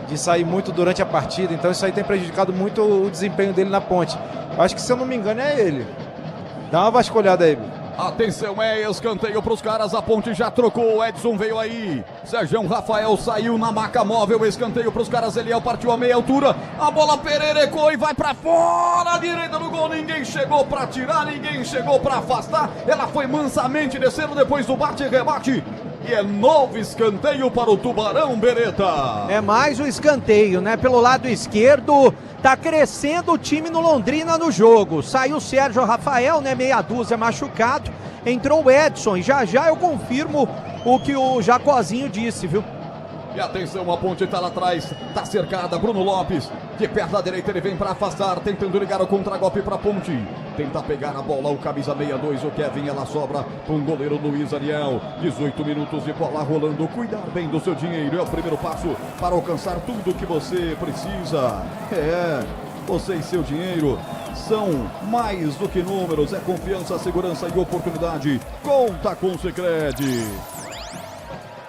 de sair muito durante a partida. Então isso aí tem prejudicado muito o desempenho dele na Ponte. Acho que, se eu não me engano, é ele. Dá uma vasculhada aí, Atenção, escanteio pros caras, a Ponte já trocou, o Edson veio aí, Sérgio Rafael saiu na Maca Móvel, escanteio pros caras, Eliel partiu a meia altura, a bola pererecou e vai pra fora, direita do gol, ninguém chegou pra tirar, ninguém chegou pra afastar, ela foi mansamente descendo depois do bate-rebate. E é novo escanteio para o Tubarão, Beretta. É mais um escanteio, né? Pelo lado esquerdo, tá crescendo o time no Londrina no jogo. Saiu o Sérgio Rafael, né? Meia dúzia machucado. Entrou o Edson e já eu confirmo o que o Jacozinho disse, viu? E atenção, a Ponte tá lá atrás, tá cercada, Bruno Lopes, de perto da direita ele vem para afastar, tentando ligar o contragolpe para Ponte, tenta pegar a bola, o camisa 62, o Kevin, ela sobra com o goleiro Luiz Ariel, 18 minutos de bola rolando, cuidar bem do seu dinheiro, é o primeiro passo para alcançar tudo que você precisa, você e seu dinheiro são mais do que números, é confiança, segurança e oportunidade, conta com o Sicredi.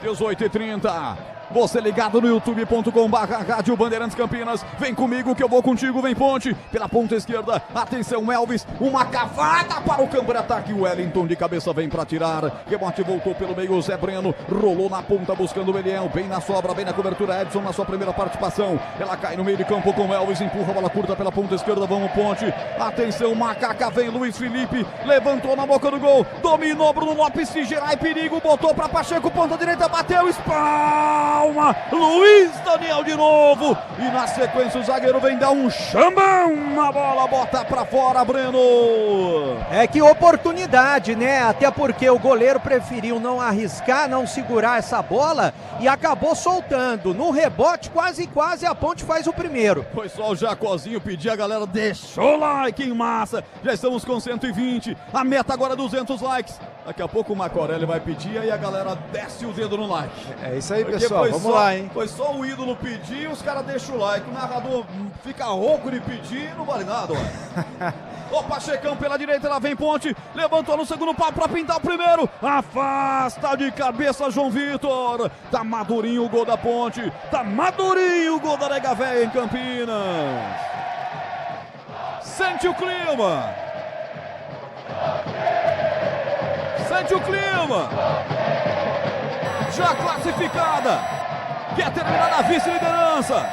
18h30, você ligado no youtube.com/Rádio Bandeirantes Campinas, vem comigo que eu vou contigo, vem Ponte, pela ponta esquerda, atenção Elvis, uma cavada para o campo de ataque, o Wellington de cabeça vem para tirar, rebote voltou pelo meio, o Zé Breno, rolou na ponta buscando o Eliel, bem na sobra, bem na cobertura, Edson na sua primeira participação, ela cai no meio de campo com o Elvis, empurra a bola curta pela ponta esquerda, vamos Ponte, atenção Macaca, vem Luiz Felipe, levantou na boca do gol, dominou Bruno Lopes, se gerar perigo, botou para Pacheco, ponta direita, bateu, espalma, Luiz Daniel de novo, e na sequência o zagueiro vem dar um chambão na bola, bota pra fora, Breno. É que oportunidade, né? Até porque o goleiro preferiu não arriscar, não segurar essa bola e acabou soltando. No rebote, quase a Ponte faz o primeiro. Foi só o Jacozinho pedir, a galera deixou o like em massa, já estamos com 120, a meta agora é 200 likes. Daqui a pouco o Marco Aurélio vai pedir, aí a galera desce o dedo no like. É isso aí, pessoal, vamos lá, hein? Foi só o ídolo pedir, os caras deixam o like. O narrador fica rouco de pedir, não vale nada, ó. O Pachecão pela direita, lá vem Ponte, levantou no segundo pau pra pintar o primeiro, afasta de cabeça João Vitor, tá madurinho o gol da Ponte, tá madurinho o gol da Nega Véia em Campinas. Sente o clima. Sente o clima. Já classificada, quer terminar na vice-liderança.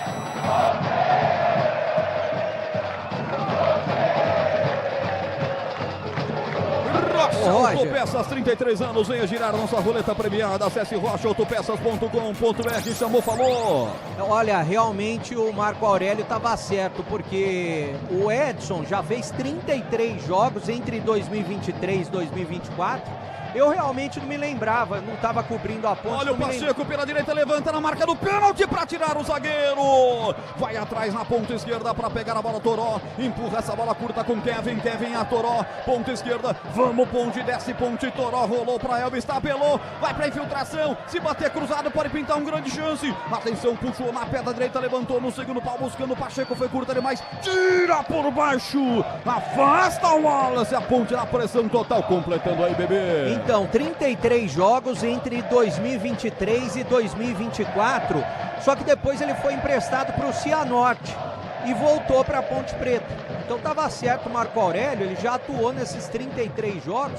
Rocha Autopeças, 33 anos, venha girar nossa roleta premiada, acesse rochaautopeças.com.br, chamou, falou. Olha, realmente o Marco Aurélio estava certo, porque o Edson já fez 33 jogos entre 2023 e 2024, eu realmente não me lembrava, não estava cobrindo a Ponte. Olha o Pacheco pela direita, levanta na marca do pênalti para tirar o zagueiro. Vai atrás na ponta esquerda para pegar a bola, Toró. Empurra essa bola curta com Kevin a Toró. Ponta esquerda, vamos Ponte, desce Ponte, Toró, rolou para Elvis, tabelou, vai para infiltração. Se bater cruzado pode pintar uma grande chance. Atenção, puxou na pé da direita, levantou no segundo pau, buscando o Pacheco, foi curta demais. Tira por baixo, afasta o Wallace, a Ponte na pressão total, completando aí, bebê. Então, 33 jogos entre 2023 e 2024, só que depois ele foi emprestado para o Cianorte e voltou para a Ponte Preta. Então estava certo o Marco Aurélio, ele já atuou nesses 33 jogos,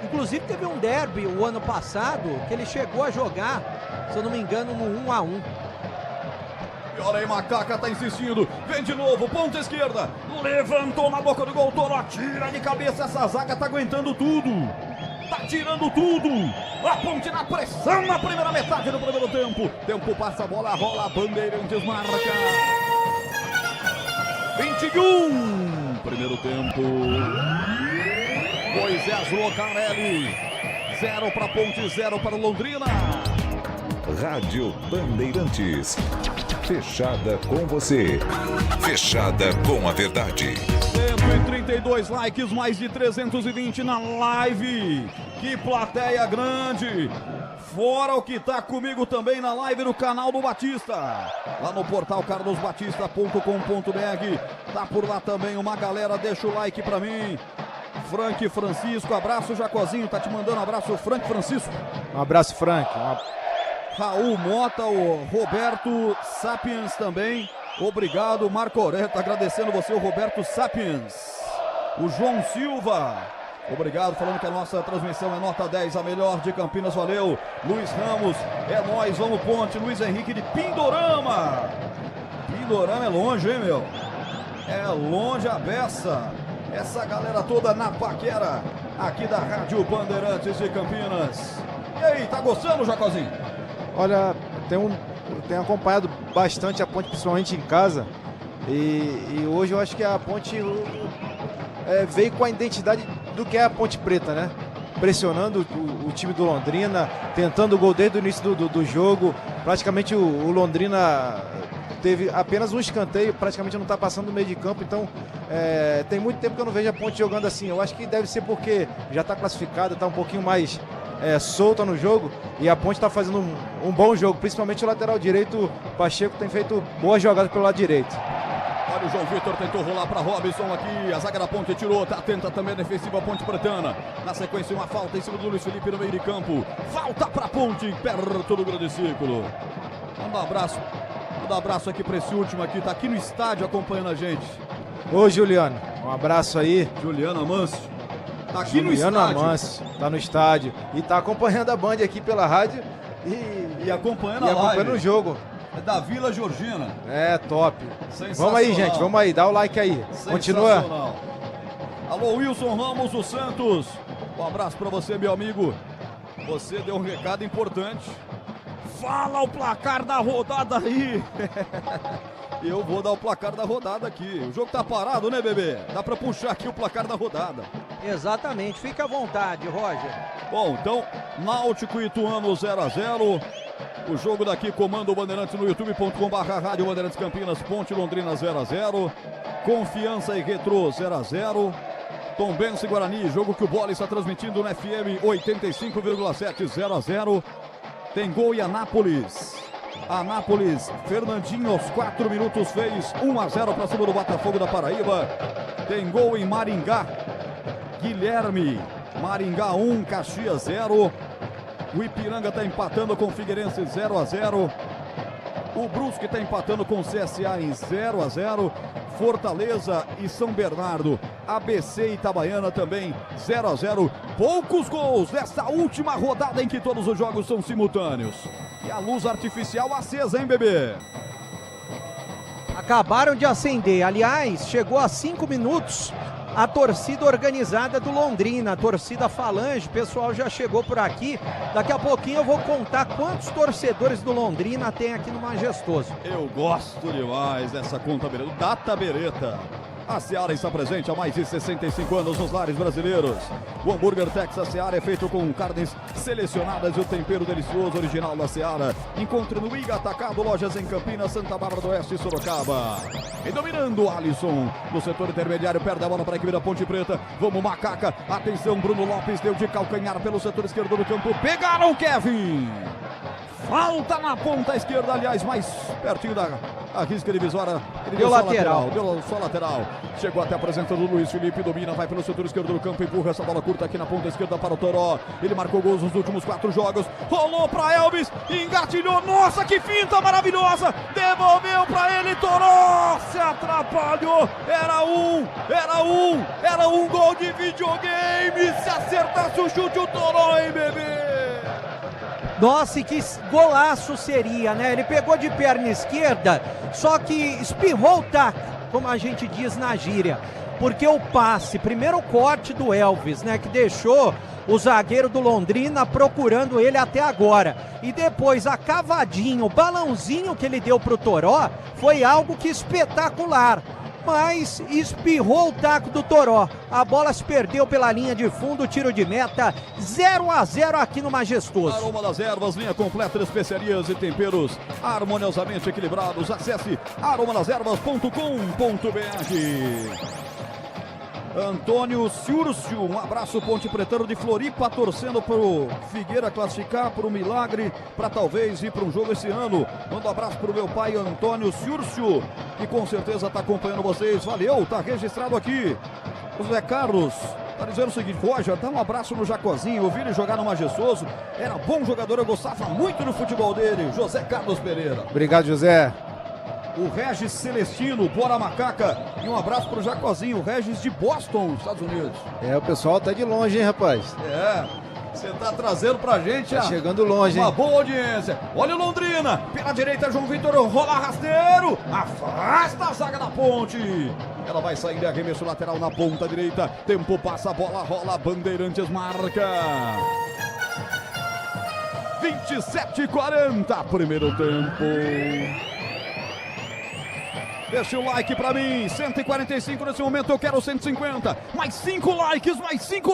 inclusive teve um derby o ano passado que ele chegou a jogar, se eu não me engano, no 1-1. E olha aí, Macaca tá insistindo, vem de novo, ponta esquerda, levantou na boca do gol, Toro, tira de cabeça, essa zaga tá aguentando tudo. Tá tirando tudo, a Ponte na pressão na primeira metade do primeiro tempo. Tempo passa, a bola rola, Bandeirantes marca. 21, primeiro tempo. Moisés Locarelli, 0 para Ponte, 0 para Londrina. Rádio Bandeirantes, fechada com você, fechada com a verdade. 132 likes, mais de 320 na live. Que plateia grande. Fora o que tá comigo também na live no canal do Batista. Lá no portal carlosbatista.com.br. Tá por lá também uma galera, deixa o like pra mim. Frank Francisco, abraço Jacozinho, tá te mandando um abraço, Frank Francisco. Um abraço, Frank. Raul Mota, o Roberto Sapiens também. Obrigado, Marco Aurélio, tá agradecendo você, o Roberto Sapiens. O João Silva, obrigado, falando que a nossa transmissão é nota 10, a melhor de Campinas, valeu. Luiz Ramos, é nóis, vamos Ponte. Luiz Henrique de Pindorama. Pindorama é longe, hein, meu? É longe a beça. Essa galera toda na paquera, aqui da Rádio Bandeirantes de Campinas. E aí, tá gostando, Jacozinho? Olha, tenho acompanhado bastante a Ponte, principalmente em casa, e hoje eu acho que a Ponte veio com a identidade do que é a Ponte Preta, né? pressionando o time do Londrina, tentando o gol desde o início do jogo. Praticamente o Londrina teve apenas um escanteio, praticamente não está passando do meio de campo, então tem muito tempo que eu não vejo a Ponte jogando assim. Eu acho que deve ser porque já está classificada, está um pouquinho mais solta no jogo, e a Ponte está fazendo um bom jogo, principalmente o lateral direito. Pacheco tem feito boas jogadas pelo lado direito. Olha, o João Vitor tentou rolar para Robson aqui, a zaga da Ponte tirou, tá atenta também a defensiva a Ponte Pretana. Na sequência, uma falta em cima do Luiz Felipe no meio de campo. Falta para Ponte, perto do grande círculo. Manda um abraço aqui para esse último aqui, tá aqui no estádio acompanhando a gente. Ô, Juliano, um abraço aí. Juliano Amâncio. Tá aqui Juliano no estádio. Amâncio, tá no estádio e tá acompanhando a Band aqui pela rádio e acompanhando a live. Acompanhando o jogo. É da Vila Georgina. É, top. Vamos aí, gente, vamos aí, dá o like aí. Continua. Alô, Wilson Ramos dos Santos. Um abraço pra você, meu amigo. Você deu um recado importante. Fala o placar da rodada aí. Eu vou dar o placar da rodada aqui. O jogo tá parado, né, bebê? Dá pra puxar aqui o placar da rodada. Exatamente, fica à vontade, Roger. Bom, então, Náutico e Ituano 0-0. O jogo daqui, comando Bandeirantes no youtube.com/rádio Bandeirantes Campinas, Ponte Londrina 0-0. Confiança e Retrô 0-0. Tombense e Guarani, jogo que o Bola está transmitindo no FM 85,7, 0-0. Tem gol e Anápolis. Anápolis, Fernandinho aos 4 minutos fez 1-0 para cima do Botafogo da Paraíba. Tem gol em Maringá. Guilherme, Maringá 1, Caxias 0. O Ipiranga está empatando com o Figueirense 0-0. O Brusque está empatando com o CSA em 0-0. Fortaleza e São Bernardo, ABC e Itabaiana também 0-0. Poucos gols nesta última rodada em que todos os jogos são simultâneos. E a luz artificial acesa, hein, bebê? Acabaram de acender. Aliás, chegou a 5 minutos a torcida organizada do Londrina, a torcida Falange. O pessoal já chegou por aqui. Daqui a pouquinho eu vou contar quantos torcedores do Londrina tem aqui no Majestoso. Eu gosto demais dessa conta bereta, Data Bereta. A Seara está presente há mais de 65 anos nos lares brasileiros. O hambúrguer Texas Seara é feito com carnes selecionadas e o tempero delicioso original da Seara. Encontre no Iga Atacado, lojas em Campinas, Santa Bárbara do Oeste e Sorocaba. E dominando o Alisson no setor intermediário, perde a bola para a equipe da Ponte Preta. Vamos, Macaca. Atenção, Bruno Lopes deu de calcanhar pelo setor esquerdo do campo. Pegaram Kevin. Falta na ponta esquerda, aliás, mais pertinho da risca divisória. Ele deu lateral. Deu só lateral. Chegou até apresentando o Luiz Felipe, domina, vai pelo setor esquerdo do campo, empurra essa bola curta aqui na ponta esquerda para o Toró. Ele marcou gols nos últimos 4 jogos. Rolou para Elvis, engatilhou. Nossa, que finta maravilhosa! Devolveu para ele, Toró se atrapalhou. Era um gol de videogame. Se acertasse o chute, o Toró, hein, bebê? Nossa, e que golaço seria, né? Ele pegou de perna esquerda, só que espirrou o taco, como a gente diz na gíria. Porque o passe, primeiro o corte do Elvis, né? Que deixou o zagueiro do Londrina procurando ele até agora. E depois a cavadinha, o balãozinho que ele deu pro Toró, foi algo que espetacular. Mas espirrou o taco do Toró. A bola se perdeu pela linha de fundo, tiro de meta, 0-0 aqui no Majestoso. Aroma das Ervas, linha completa de especiarias e temperos harmoniosamente equilibrados. Acesse aromadeservas.com.br. Antônio Ciurcio, um abraço Ponte Pretano de Floripa, torcendo pro Figueira classificar, pro milagre, para talvez ir para um jogo esse ano. Mando um abraço pro meu pai Antônio Ciurcio, que com certeza tá acompanhando vocês. Valeu, tá registrado aqui. O Zé Carlos tá dizendo o seguinte: Roger, dá um abraço no Jacozinho, eu vi ele jogar no Majestoso, era bom jogador, eu gostava muito do futebol dele. José Carlos Pereira. Obrigado, José. O Regis Celestino, bora Macaca. E um abraço pro Jacozinho, o Regis de Boston, Estados Unidos. O pessoal tá de longe, hein, rapaz? Você tá trazendo pra gente, tá chegando longe, uma hein? boa audiência. Olha o Londrina, pela direita, João Vitor, rola rasteiro, afasta a zaga da Ponte. Ela vai sair de arremesso lateral na ponta direita. Tempo passa, a bola rola, Bandeirantes marca. 27:40, primeiro tempo. Deixa o like pra mim, 145 nesse momento, eu quero 150. Mais 5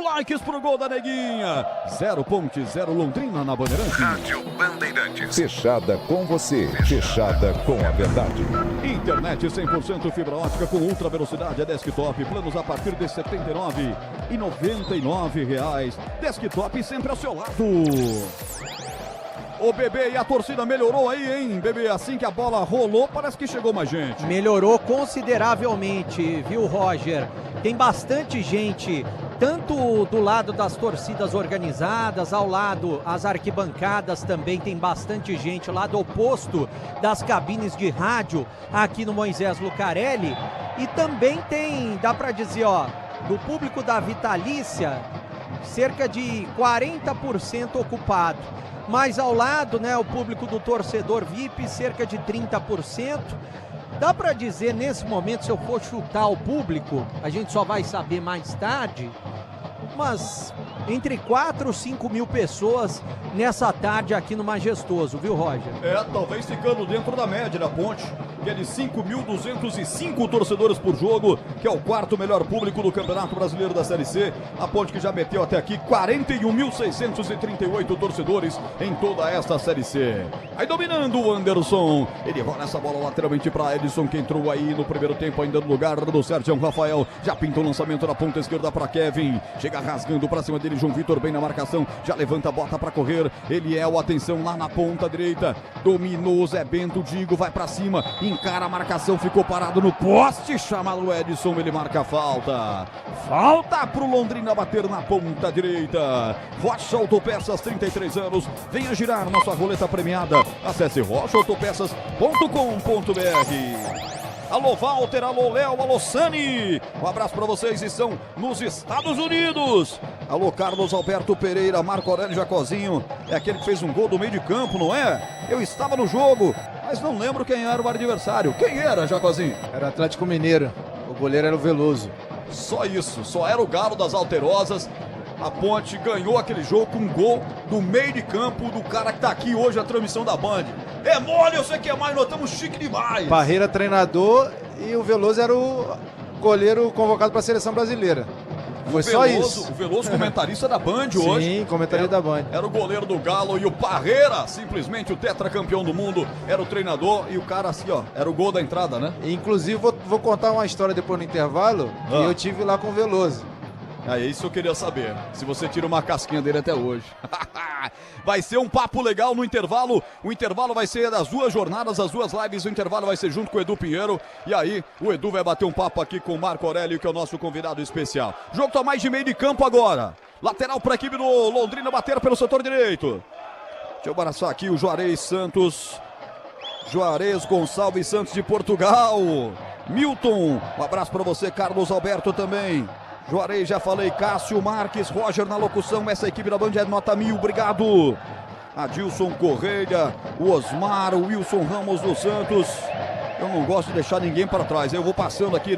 likes pro gol da Neguinha. 0.0 Londrina na Bandeirantes. Rádio Bandeirantes. Fechada com você, fechada com a verdade. Internet 100% fibra ótica com ultra velocidade, é desktop, planos a partir de R$ 79,99. Desktop sempre ao seu lado. Ô Bebê, e a torcida melhorou aí, hein, Bebê? Assim que a bola rolou, parece que chegou mais gente. Melhorou consideravelmente, viu, Roger? Tem bastante gente, tanto do lado das torcidas organizadas, ao lado, as arquibancadas também tem bastante gente, o lado oposto das cabines de rádio, aqui no Moisés Lucarelli. E também tem, dá pra dizer, ó, do público da Vitalícia, cerca de 40% ocupado. Mais ao lado, né, o público do torcedor VIP, cerca de 30%. Dá para dizer nesse momento, se eu for chutar o público, a gente só vai saber mais tarde, mas entre 4 e 5 mil pessoas nessa tarde aqui no Majestoso, viu, Roger? Talvez ficando dentro da média da Ponte, que é de 5.205 torcedores por jogo, que é o quarto melhor público do Campeonato Brasileiro da Série C. A Ponte que já meteu até aqui 41.638 torcedores em toda esta Série C. Aí dominando o Anderson, ele rola essa bola lateralmente para Edson, que entrou aí no primeiro tempo ainda no lugar do Sérgio Rafael. Já pintou o lançamento da ponta esquerda para Kevin, chega rasgando para cima dele João Vitor, bem na marcação, já levanta a bota para correr. Ele é o atenção lá na ponta direita, dominou Zé Bento, Digo vai para cima, encara a marcação, ficou parado no poste, chamado Edson, ele marca a falta. Falta pro Londrina bater na ponta direita. Rocha Autopeças, 33 anos, venha girar nossa roleta premiada. Acesse rochaautopeças.com.br. Alô Walter, alô Léo, alô Sani, um abraço para vocês, estão nos Estados Unidos. Alô Carlos Alberto Pereira, Marco Aurélio Jacozinho, é aquele que fez um gol do meio de campo, não é? Eu estava no jogo, mas não lembro quem era o adversário. Quem era, Jacozinho? Era Atlético Mineiro, o goleiro era o Veloso. Só isso, só era o Galo das Alterosas. A Ponte ganhou aquele jogo com um gol do meio de campo do cara que tá aqui hoje na transmissão da Band. É mole, eu sei que é mais, nós estamos chique demais. Parreira treinador e o Veloso era o goleiro convocado para a seleção brasileira. Foi só isso. O Veloso comentarista da Band hoje. Sim, comentarista da Band. Era o goleiro do Galo e o Parreira, simplesmente o tetracampeão do mundo, era o treinador e o cara assim, ó, era o gol da entrada, né? Inclusive, vou contar uma história depois no intervalo que eu tive lá com o Veloso. É isso que eu queria saber, se você tira uma casquinha dele até hoje. Vai ser um papo legal no intervalo. O intervalo vai ser das duas jornadas, as duas lives. O intervalo vai ser junto com o Edu Pinheiro. E aí, o Edu vai bater um papo aqui com o Marco Aurélio, que é o nosso convidado especial. O jogo tá mais de meio de campo agora. Lateral para a equipe do Londrina bater pelo setor direito. Deixa eu abraçar aqui o Juarez Santos. Juarez Gonçalves Santos de Portugal. Milton, um abraço para você, Carlos Alberto também. Juarez, já falei, Cássio Marques, Roger na locução, essa equipe da Band é nota 1000, obrigado. Adilson Correia, o Osmar, o Wilson Ramos dos Santos. Eu não gosto de deixar ninguém para trás, eu vou passando aqui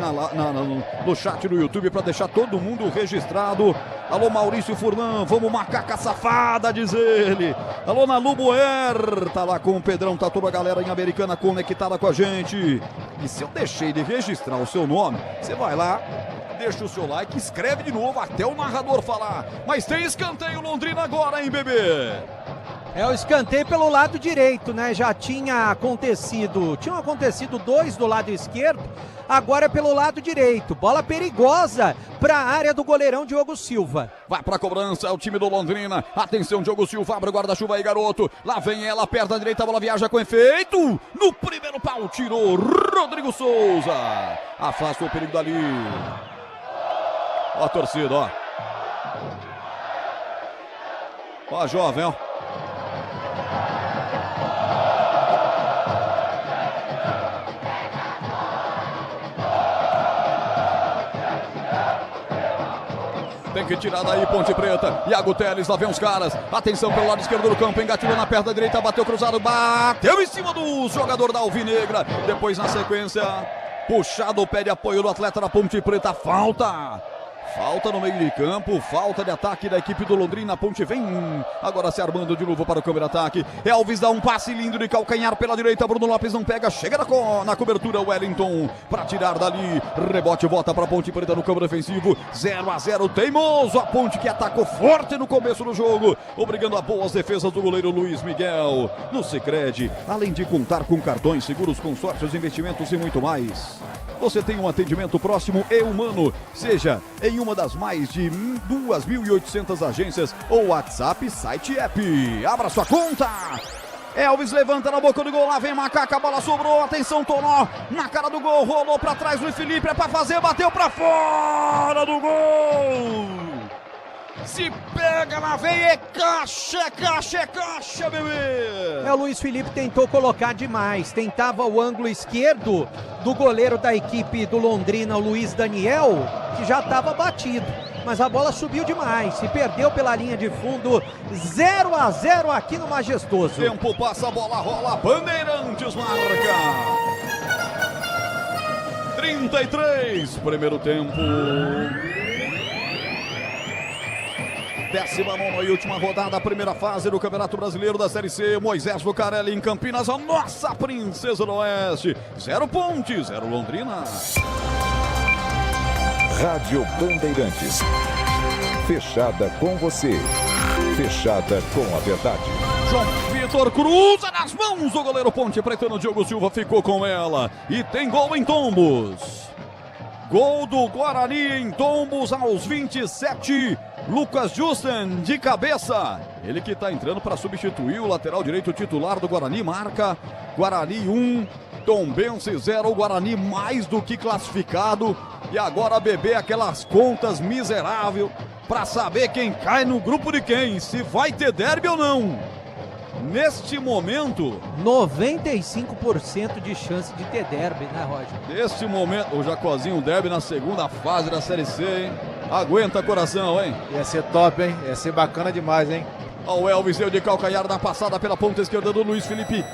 no chat do YouTube para deixar todo mundo registrado. Alô Maurício Furlan, vamos macaca safada, diz ele. Alô Nalu Boer, tá lá com o Pedrão, tá toda a galera em Americana conectada com a gente. E se eu deixei de registrar o seu nome, você vai lá, deixa o seu like, escreve de novo até o narrador falar. Mas tem escanteio Londrina agora, hein, bebê? É o escanteio pelo lado direito, né? Já tinham acontecido 2 do lado esquerdo, agora é pelo lado direito. Bola perigosa para a área do goleirão Diogo Silva. Vai pra cobrança, é o time do Londrina. Atenção, Diogo Silva, abre o guarda-chuva aí, garoto. Lá vem ela, perna direita, a bola viaja com efeito. No primeiro pau, tirou Rodrigo Souza. Afasta o perigo dali. Ó a torcida, ó. Ó a jovem, ó. Tem que tirar daí, Ponte Preta. Iago Teles, lá vem os caras. Atenção pelo lado esquerdo do campo. Engatilhou na perna direita, bateu cruzado. Bateu em cima do jogador da Alvinegra. Depois, na sequência, puxado o pé de apoio do atleta da Ponte Preta. Falta. Falta no meio de campo, falta de ataque da equipe do Londrina. A Ponte vem agora se armando de novo para o câmbio de ataque. Elvis dá um passe lindo de calcanhar pela direita. Bruno Lopes não pega, chega na cobertura. Wellington para tirar dali. Rebote, volta para a Ponte Preta no campo defensivo. 0-0, teimoso. A Ponte que atacou forte no começo do jogo, obrigando a boas defesas do goleiro Luiz Miguel. No Sicredi, além de contar com cartões, seguros, consórcios, investimentos e muito mais, você tem um atendimento próximo e humano, seja em uma das mais de 2.800 agências ou WhatsApp, site e app. Abra sua conta. Elvis levanta na boca do gol, lá vem Macaca, a bola sobrou, atenção, Tonó, na cara do gol, rolou pra trás, Luiz Felipe é pra fazer, bateu pra fora do gol. Se pega na veia, é caixa, bebê! O Luiz Felipe tentou colocar demais, tentava o ângulo esquerdo do goleiro da equipe do Londrina, o Luiz Daniel, que já estava batido. Mas a bola subiu demais, se perdeu pela linha de fundo, 0-0 aqui no Majestoso. Tempo passa, a bola rola, Bandeirantes marca. 33, primeiro tempo. 19ª e última rodada, primeira fase do Campeonato Brasileiro da Série C. Moisés Lucarelli em Campinas, a nossa princesa do Oeste. 0 Ponte, 0 Londrina. Rádio Bandeirantes. Fechada com você. Fechada com a verdade. João Vitor cruza nas mãos do goleiro Ponte Pretano. Diogo Silva ficou com ela. E tem gol em Tombos. Gol do Guarani em Tombos aos 27. Lucas Justin de cabeça. Ele que está entrando para substituir o lateral direito titular do Guarani. Marca Guarani 1, Tombense 0. O Guarani mais do que classificado. E agora beber aquelas contas miserável para saber quem cai no grupo de quem. Se vai ter derby ou não. Neste momento, 95% de chance de ter derby, né, Roger? Neste momento, o Jacozinho derby na segunda fase da Série C, hein? Aguenta coração, hein? Ia ser top, hein? Ia ser bacana demais, hein? Ó, o Elvis deu de calcanhar na passada pela ponta esquerda do Luiz Felipe.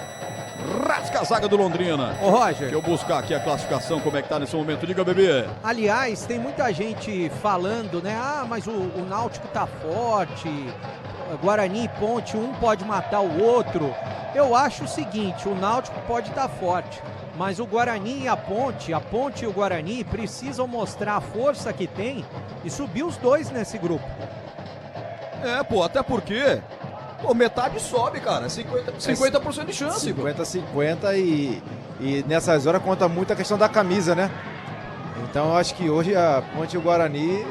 Rasca a zaga do Londrina. Ô, Roger. Deixa eu buscar aqui a classificação, como é que tá nesse momento. Diga, bebê. Aliás, tem muita gente falando, né? Ah, mas o Náutico tá forte. Guarani e Ponte, um pode matar o outro. Eu acho o seguinte, o Náutico pode estar forte, mas o Guarani e a Ponte e o Guarani precisam mostrar a força que tem e subir os dois nesse grupo. É, pô, até porque metade sobe, cara, 50% de chance. 50-50 e nessas horas conta muito a questão da camisa, né? Então eu acho que hoje a Ponte e o Guarani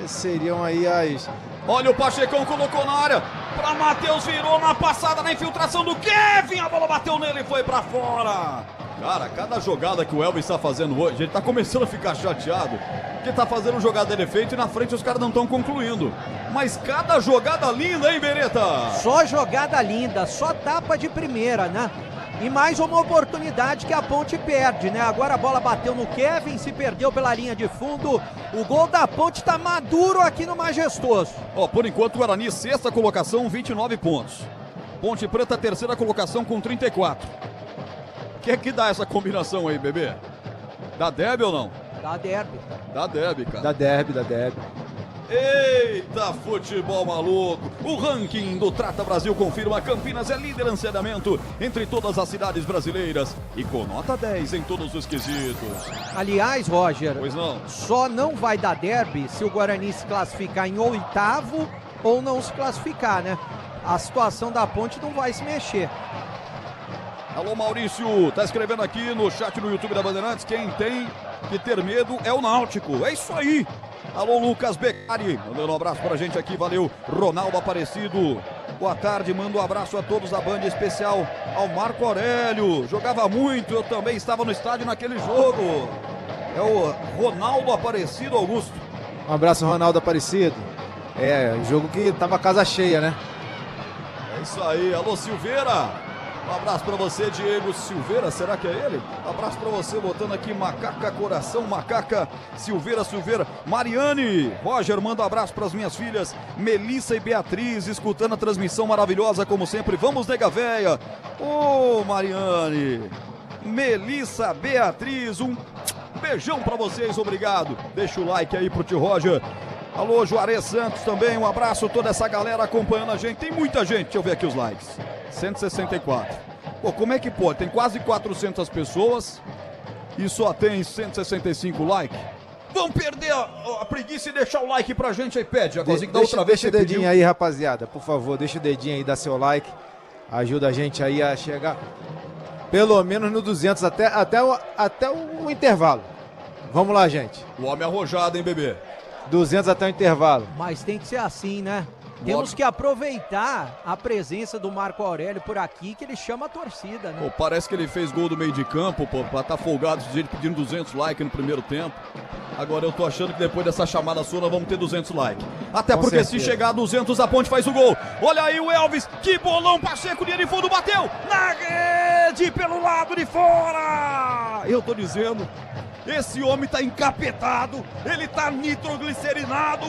seriam aí as... Olha o Pachecão, colocou na área, para Matheus, virou na passada, na infiltração do Kevin, a bola bateu nele e foi para fora. Cara, cada jogada que o Elvis está fazendo hoje, ele tá começando a ficar chateado, porque tá fazendo jogada de efeito e na frente os caras não estão concluindo. Mas cada jogada linda, hein, Bereta? Só jogada linda, só tapa de primeira, né? E mais uma oportunidade que a Ponte perde, né? Agora a bola bateu no Kevin, se perdeu pela linha de fundo. O gol da Ponte tá maduro aqui no Majestoso. Ó, por enquanto o Guarani, sexta colocação, 29 pontos. Ponte Preta, terceira colocação com 34. O que é que dá essa combinação aí, bebê? Dá derby ou não? Dá derby. Dá derby, cara. Dá derby. Eita, futebol maluco! O ranking do Trata Brasil confirma: Campinas é líder em ansiedamento entre todas as cidades brasileiras e com nota 10 em todos os quesitos. Aliás, Roger, pois não. Só não vai dar derby se o Guarani se classificar em oitavo ou não se classificar, né? A situação da Ponte não vai se mexer. Alô, Maurício, tá escrevendo aqui no chat do YouTube da Bandeirantes: quem tem que ter medo é o Náutico. É isso aí. Alô, Lucas Beccari, mandando um abraço pra gente aqui, valeu. Ronaldo Aparecido, boa tarde, manda um abraço a todos da Band, especial ao Marco Aurélio, jogava muito, eu também estava no estádio naquele jogo. É o Ronaldo Aparecido Augusto. Um abraço, Ronaldo Aparecido. É, jogo que tava casa cheia, né? É isso aí, alô, Silveira. Um abraço pra você, Diego Silveira, será que é ele? Um abraço pra você, botando aqui Macaca Coração, Macaca Silveira. Mariane, Roger, manda um abraço pras minhas filhas, Melissa e Beatriz, escutando a transmissão maravilhosa, como sempre. Vamos, nega véia. Ô, Mariane, Melissa, Beatriz, um beijão pra vocês, obrigado. Deixa o like aí pro tio Roger. Alô, Juarez Santos também, um abraço, toda essa galera acompanhando a gente. Tem muita gente, deixa eu ver aqui os likes. 164. Pô, como é que pode? Tem quase 400 pessoas e só tem 165 likes. Vamos perder a preguiça e deixar o like pra gente aí, pede. Deixa o dedinho aí, rapaziada, por favor, deixa o dedinho aí, dá seu like. Ajuda a gente aí a chegar pelo menos no 200 até o intervalo. Vamos lá, gente. O homem arrojado, hein, bebê? 200 até o intervalo. Mas tem que ser assim, né? Temos que aproveitar a presença do Marco Aurélio por aqui, que ele chama a torcida, né? Pô, parece que ele fez gol do meio de campo, pô, pra tá folgado, esse jeito pedindo 200 likes no primeiro tempo. Agora eu tô achando que depois dessa chamada sua nós vamos ter 200 likes. Até com porque certeza. Se chegar a 200 a Ponte faz o gol. Olha aí o Elvis, que bolão, Pacheco, linha de fundo, bateu na rede pelo lado de fora. Eu tô dizendo, esse homem tá encapetado, ele tá nitroglicerinado.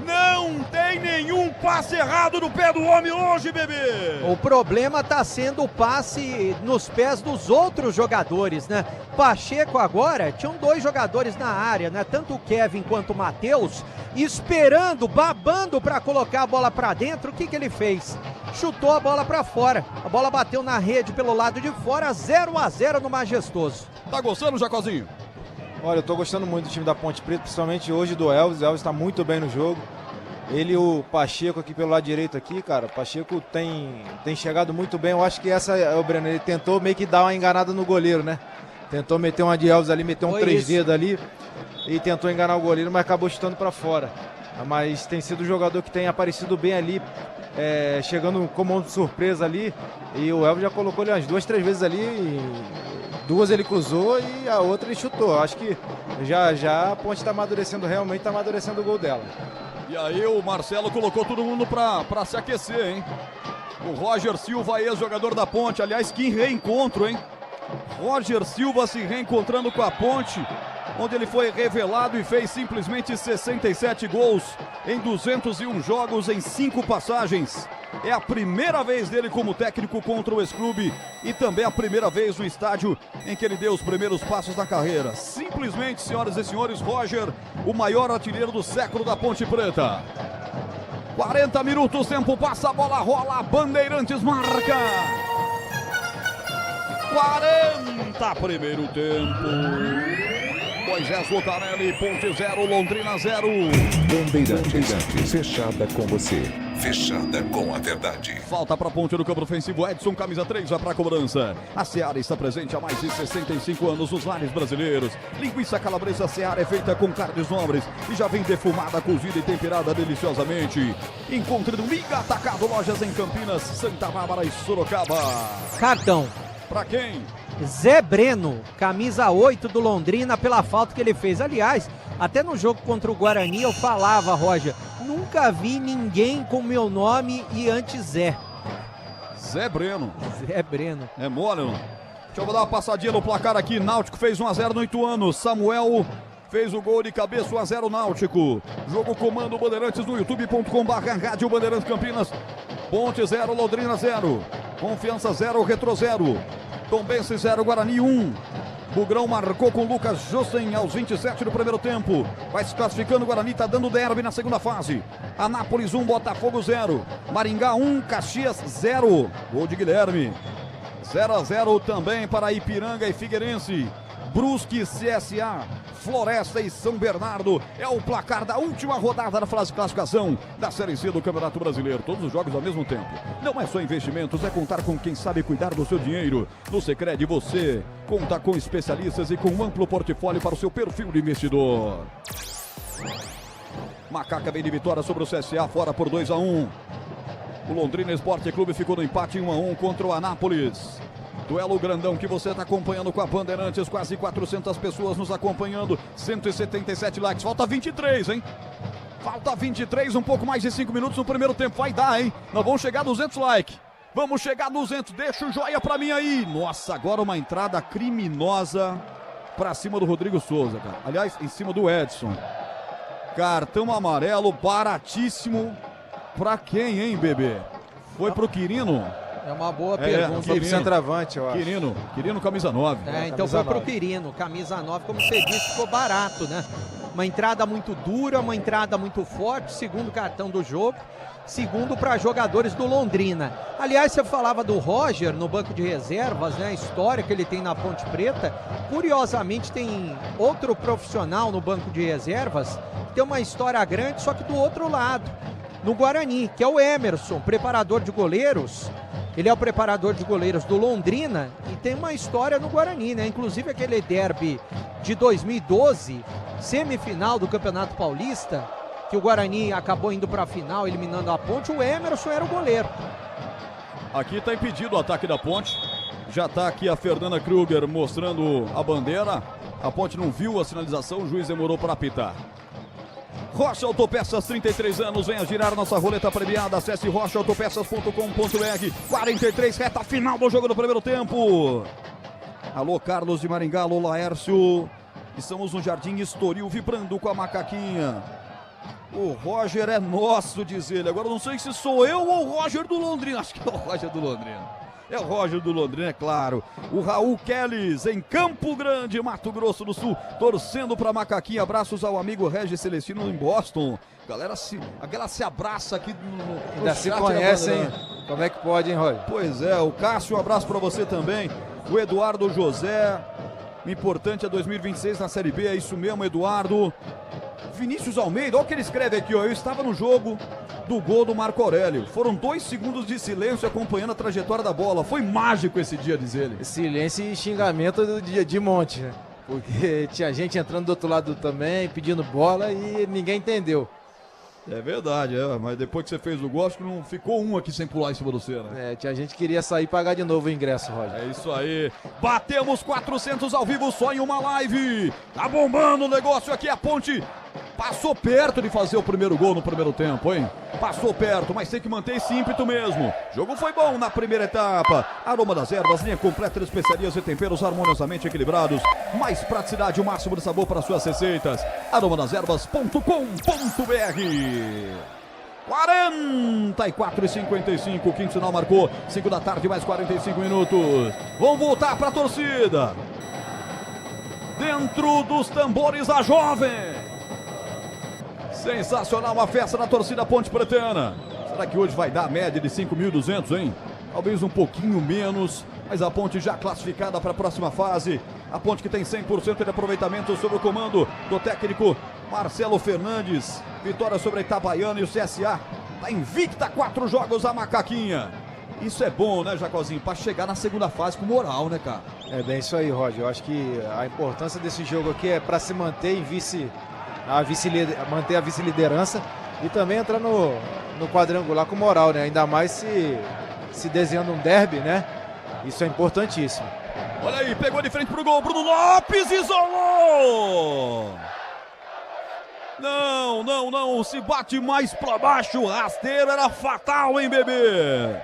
Não tem nenhum passe errado no pé do homem hoje, bebê! O problema tá sendo o passe nos pés dos outros jogadores, né? Pacheco agora, tinham 2 jogadores na área, né? Tanto o Kevin quanto o Matheus, esperando, babando para colocar a bola para dentro. O que ele fez? Chutou a bola para fora. A bola bateu na rede pelo lado de fora, 0-0 no Majestoso. Tá gostando, Jacozinho? Olha, eu tô gostando muito do time da Ponte Preta, principalmente hoje do Elvis. O Elvis tá muito bem no jogo. Ele e o Pacheco aqui pelo lado direito aqui, cara. O Pacheco tem chegado muito bem. Eu acho que essa, o Breno, ele tentou meio que dar uma enganada no goleiro, né? Tentou meter uma de Elvis ali, meter um 3 dedos ali. E tentou enganar o goleiro, mas acabou chutando para fora. Mas tem sido um jogador que tem aparecido bem ali, chegando como uma surpresa ali. E o Elvis já colocou ele umas 2, 3 vezes ali. E 2 ele cruzou e a outra ele chutou. Acho que já a Ponte está amadurecendo, realmente está amadurecendo o gol dela. E aí o Marcelo colocou todo mundo pra se aquecer, hein? O Roger Silva, ex-jogador da Ponte. Aliás, que reencontro, hein? Roger Silva se reencontrando com a Ponte, onde ele foi revelado e fez simplesmente 67 gols em 201 jogos em 5 passagens. É a primeira vez dele como técnico contra o ex-clube e também a primeira vez no estádio em que ele deu os primeiros passos na carreira. Simplesmente, senhoras e senhores, Roger, o maior artilheiro do século da Ponte Preta. 40 minutos, tempo passa, a bola rola, Bandeirantes marca. 40, primeiro tempo. Moisés Lucarelli, Ponte 0, Londrina 0. Bandeirantes, fechada com você. Fechada com a verdade. Falta para Ponte no campo ofensivo. Edson, camisa 3, vai para a cobrança. A Seara está presente há mais de 65 anos nos lares brasileiros. Linguiça calabresa Seara é feita com carnes nobres e já vem defumada, cozida e temperada deliciosamente. Encontre no Liga Atacado, lojas em Campinas, Santa Bárbara e Sorocaba. Cartão. Para quem? Zé Breno, camisa 8 do Londrina, pela falta que ele fez. Aliás, até no jogo contra o Guarani eu falava, Roger, nunca vi ninguém com meu nome e antes Zé. Zé Breno. Zé Breno. É mole, não? Deixa eu dar uma passadinha no placar aqui. Náutico fez 1-0 no Ituano. Samuel fez o gol de cabeça, 1-0 Náutico. Jogo comando Bandeirantes no youtube.com/Rádio Bandeirantes Campinas. Ponte 0, Londrina 0. Confiança 0, Retro 0. Tombense 0, Guarani 1. Bugrão marcou com Lucas Justen aos 27 do primeiro tempo. Vai se classificando, o Guarani está dando derby na segunda fase. Anápolis 1, Botafogo 0. Maringá 1, Caxias 0. Gol de Guilherme. 0-0 também para Ipiranga e Figueirense. Brusque, CSA, Floresta e São Bernardo. É o placar da última rodada da fase de classificação da Série C do Campeonato Brasileiro. Todos os jogos ao mesmo tempo. Não é só investimentos, é contar com quem sabe cuidar do seu dinheiro. No Sicredi você conta com especialistas e com um amplo portfólio para o seu perfil de investidor. Macaca vem de vitória sobre o CSA, fora por 2-1. O Londrina Esporte Clube ficou no empate 1-1 contra o Anápolis. Duelo grandão que você está acompanhando com a Bandeirantes, quase 400 pessoas nos acompanhando, 177 likes, falta 23, hein? Falta 23, um pouco mais de 5 minutos no primeiro tempo, vai dar, hein? Nós vamos chegar a 200 likes, vamos chegar a 200, deixa o joinha pra mim aí. Nossa, agora uma entrada criminosa pra cima do Rodrigo Souza, cara. Aliás, em cima do Edson. Cartão amarelo baratíssimo pra quem, hein, bebê? Foi pro Quirino? É uma boa pergunta. Quirino, centroavante, eu acho. Quirino, camisa 9. Então foi pro Quirino, camisa 9, como você disse, ficou barato, né? Uma entrada muito dura, uma entrada muito forte, segundo cartão do jogo, segundo para jogadores do Londrina. Aliás, você falava do Roger no banco de reservas, né? A história que ele tem na Ponte Preta. Curiosamente, tem outro profissional no banco de reservas que tem uma história grande, só que do outro lado, no Guarani, que é o Emerson, preparador de goleiros. Ele é o preparador de goleiros do Londrina e tem uma história no Guarani, né? Inclusive aquele derby de 2012, semifinal do Campeonato Paulista, que o Guarani acabou indo para a final, eliminando a Ponte, o Emerson era o goleiro. Aqui está impedido o ataque da Ponte. Já está aqui a Fernanda Kruger mostrando a bandeira. A Ponte não viu a sinalização, o juiz demorou para apitar. Rocha Autopeças, 33 anos, venha girar nossa roleta premiada, acesse rochaautopeças.com.br. 43, reta final do jogo do primeiro tempo. Alô, Carlos de Maringá, alô, Laércio. Estamos no Jardim Estoril, vibrando com a macaquinha. O Roger é nosso, diz ele. Agora não sei se sou eu ou o Roger do Londrina. Acho que é o Roger do Londrina. É o Roger do Londrina, é claro. O Raul Kellis, em Campo Grande, Mato Grosso do Sul, torcendo pra macaquinha. Abraços ao amigo Regis Celestino em Boston. Galera se abraça aqui no Ainda se conhece, hein? Como é que pode, hein, Roger? Pois é, o Cássio, um abraço pra você também. O Eduardo José. O importante é 2026 na Série B, é isso mesmo, Eduardo. Vinícius Almeida, olha o que ele escreve aqui, ó. Eu estava no jogo do gol do Marco Aurélio. Foram 2 segundos de silêncio acompanhando a trajetória da bola. Foi mágico esse dia, diz ele. Silêncio e xingamento do dia de monte, né? Porque tinha gente entrando do outro lado também, pedindo bola e ninguém entendeu. É verdade, mas depois que você fez o gol, acho que não ficou um aqui sem pular em cima do você, né? Tinha gente que queria sair e pagar de novo o ingresso, Roger. É isso aí. Batemos 400 ao vivo só em uma live. Tá bombando o negócio aqui, a Ponte passou perto de fazer o primeiro gol no primeiro tempo, hein? Passou perto, mas tem que manter esse ímpeto mesmo. O jogo foi bom na primeira etapa. Aroma das ervas, linha completa de especiarias e temperos harmoniosamente equilibrados. Mais praticidade, o máximo de sabor para suas receitas. aromadeservas.com.br. 44:55, o quinto sinal marcou. 5 da tarde, mais 45 minutos. Vamos voltar para a torcida. Dentro dos tambores, a jovem. Sensacional, uma festa na torcida Ponte Pretana. Será que hoje vai dar a média de 5.200, hein? Talvez um pouquinho menos, mas a Ponte já classificada para a próxima fase. A Ponte que tem 100% de aproveitamento sob o comando do técnico Marcelo Fernandes. Vitória sobre a Itabaiana e o CSA. Está invicta 4 jogos a macaquinha. Isso é bom, né, Jacozinho? Para chegar na segunda fase com moral, né, cara? É bem isso aí, Roger. Eu acho que a importância desse jogo aqui é para se manter em manter a vice-liderança e também entrar no quadrangular com moral, né? Ainda mais se desenhando um derby, né? Isso é importantíssimo. Olha aí, pegou de frente pro gol, Bruno Lopes isolou! Não, se bate mais pra baixo, rasteiro era fatal, hein, bebê?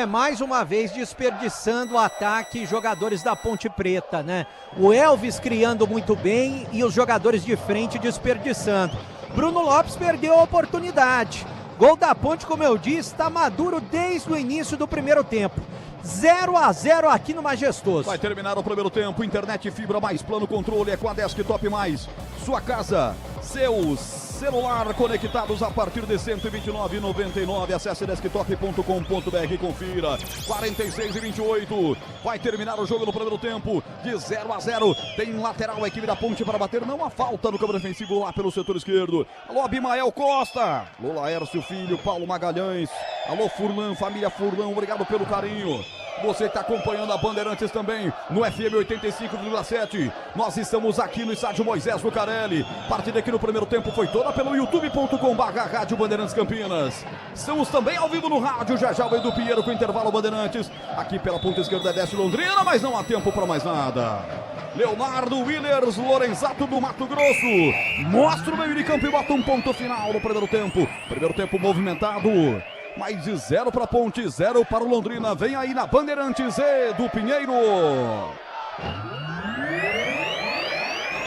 Mais uma vez desperdiçando o ataque, jogadores da Ponte Preta, né? O Elvis criando muito bem e os jogadores de frente desperdiçando. Bruno Lopes perdeu a oportunidade. Gol da Ponte, como eu disse, está maduro desde o início do primeiro tempo. 0-0 aqui no Majestoso. Vai terminar o primeiro tempo. Internet fibra mais plano controle é com a Desktop Mais. Sua casa, seu celular conectados a partir de R$ 129,99. Acesse desktop.com.br e confira. 46:28. Vai terminar o jogo no primeiro tempo de 0-0. Tem lateral a equipe da Ponte para bater. Não há falta no campo defensivo lá pelo setor esquerdo. Alô, Abimael Costa. Alô, Laércio Filho, Paulo Magalhães. Alô, Furlan, família Furlan. Obrigado pelo carinho. Você está acompanhando a Bandeirantes também no FM 85,7. Nós estamos aqui no estádio Moisés Lucarelli. Partida aqui no primeiro tempo foi toda pelo youtube.com/Rádio Bandeirantes Campinas. Estamos também ao vivo no rádio. Já o Edu Pinheiro com o intervalo Bandeirantes. Aqui pela ponta esquerda desce Londrina, mas não há tempo para mais nada. Leonardo Willers, Lorenzato do Mato Grosso. Mostra o meio de campo e bota um ponto final no primeiro tempo. Primeiro tempo movimentado. Mais de 0 para a Ponte, 0 para o Londrina. Vem aí na Bandeirantes, Edu Pinheiro.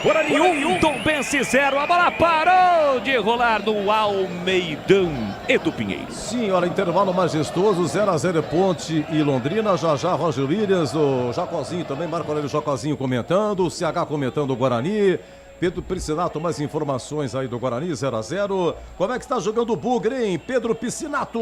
Guarani 1, Tombense 0. A bola parou de rolar no Almeidão. Edu Pinheiro. Sim, olha, intervalo majestoso, 0-0 Ponte e Londrina. Já Roger Williams, o Jacozinho também, Marco Aurélio Jacozinho comentando, o CH comentando o Guarani. Pedro Piscinato, mais informações aí do Guarani, 0x0. Como é que está jogando o Bugre, hein? Pedro Piscinato.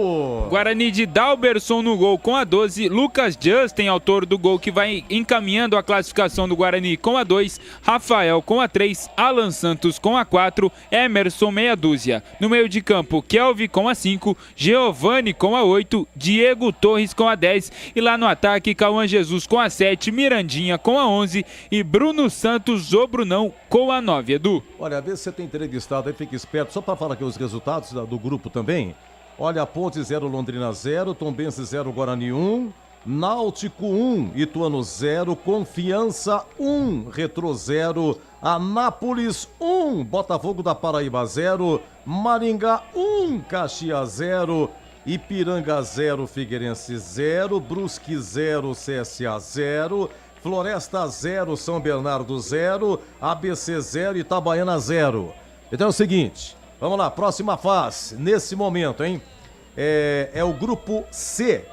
Guarani de Dalberson no gol com a 12. Lucas Justin, autor do gol que vai encaminhando a classificação do Guarani com a 2. Rafael com a 3. Alan Santos com a 4. Emerson meia dúzia. No meio de campo, Kelvin com a 5. Giovani com a 8. Diego Torres com a 10. E lá no ataque, Cauã Jesus com a 7. Mirandinha com a 11. E Bruno Santos, o Brunão, com a 9. Edu. Olha, às vezes você tem entrevistado aí, fica esperto, só para falar aqui os resultados do grupo também. Olha, Ponte 0, Londrina 0, Tombense 0, Guarani 1, Náutico 1, Ituano 0, Confiança 1, Retrô 0, Anápolis 1, Botafogo da Paraíba 0, Maringá 1, Caxias 0, Ipiranga 0, Figueirense 0, Brusque 0, CSA 0, Floresta 0, São Bernardo 0, ABC 0, Itabaiana 0. Então é o seguinte, vamos lá, próxima fase, nesse momento, hein? É o grupo C,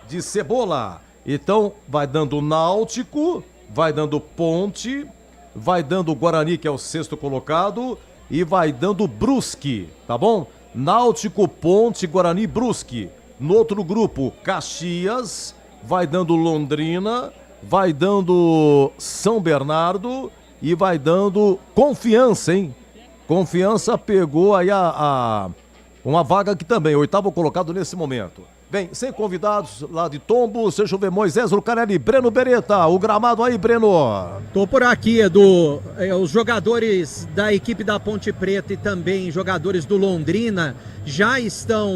de Cebola. Então vai dando Náutico, vai dando Ponte, vai dando Guarani, que é o 6º colocado, e vai dando Brusque, tá bom? Náutico, Ponte, Guarani, Brusque. No outro grupo, Caxias, vai dando Londrina, vai dando São Bernardo e vai dando Confiança, hein? Confiança pegou aí uma vaga aqui também, 8º colocado nesse momento. Bem, sem convidados lá de Tombo, deixa eu ver, Moisés Lucarelli, Breno Beretta, o gramado aí, Breno. Tô por aqui, Edu. Os jogadores da equipe da Ponte Preta e também jogadores do Londrina já estão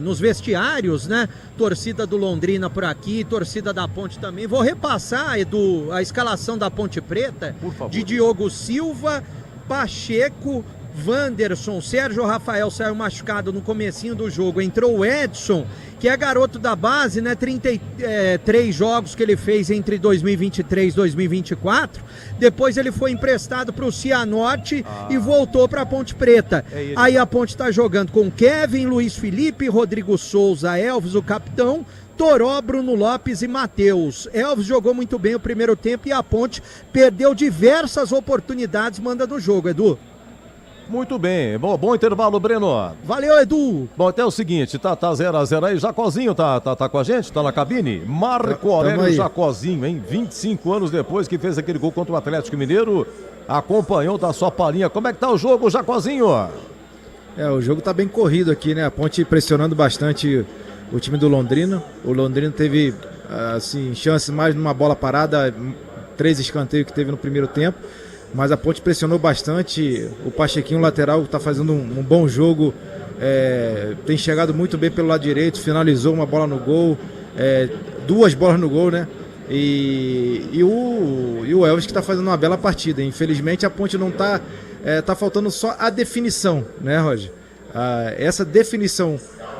nos vestiários, né? Torcida do Londrina por aqui, torcida da Ponte também. Vou repassar, Edu, a escalação da Ponte Preta, por favor. De Diogo Silva, Pacheco, Wanderson, Sérgio Rafael saiu machucado no comecinho do jogo, entrou o Edson, que é garoto da base, né? 33 jogos que ele fez entre 2023 e 2024, depois ele foi emprestado para o Cianorte e voltou para a Ponte Preta. Aí a Ponte está jogando com Kevin, Luiz Felipe, Rodrigo Souza, Elvis, o capitão, Toró, Bruno Lopes e Matheus. Elvis jogou muito bem o primeiro tempo e a Ponte perdeu diversas oportunidades, manda no jogo, Edu. Muito bem, bom intervalo, Breno. Valeu, Edu. Bom, até o seguinte, tá 0x0 aí, Jacozinho tá com a gente, tá na cabine? Marco Aurélio Jacozinho, hein? 25 anos depois que fez aquele gol contra o Atlético Mineiro, acompanhou da sua palhinha. Como é que tá o jogo, Jacozinho? O jogo tá bem corrido aqui, né? A Ponte pressionando bastante o time do Londrina. O Londrina teve, assim, chance mais numa bola parada, 3 escanteios que teve no primeiro tempo. Mas a Ponte pressionou bastante, o Pachequinho lateral está fazendo um bom jogo, tem chegado muito bem pelo lado direito, finalizou uma bola no gol, 2 bolas no gol, né? E o Elvis que está fazendo uma bela partida. Infelizmente a Ponte não está, tá faltando só a definição, né, Roger? Essa definição,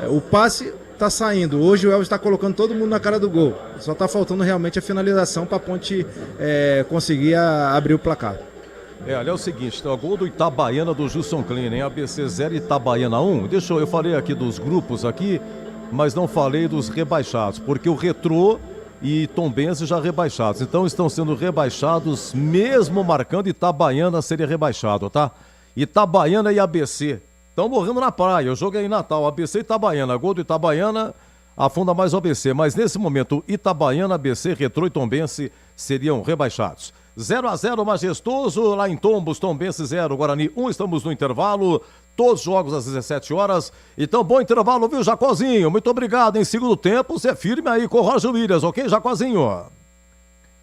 o passe está saindo, hoje o Elvis está colocando todo mundo na cara do gol, só está faltando realmente a finalização para a Ponte conseguir abrir o placar. Olha, é o seguinte, tá o gol do Itabaiana do Gilson Klein, hein? ABC 0, Itabaiana 1. Eu falei aqui dos grupos aqui, mas não falei dos rebaixados, porque o Retrô e Tombense já rebaixados. Então estão sendo rebaixados, mesmo marcando Itabaiana seria rebaixado, tá? Itabaiana e ABC estão morrendo na praia. O jogo é em Natal, ABC e Itabaiana. Gol do Itabaiana afunda mais o ABC, mas nesse momento Itabaiana, ABC, Retrô e Tombense seriam rebaixados. 0x0 majestoso lá em Tombos, Tombense 0, Guarani 1, estamos no intervalo, todos os jogos às 17 horas, então bom intervalo, viu, Jacozinho? Muito obrigado, em segundo tempo, você é firme aí com o Roger Williams, ok, Jacozinho?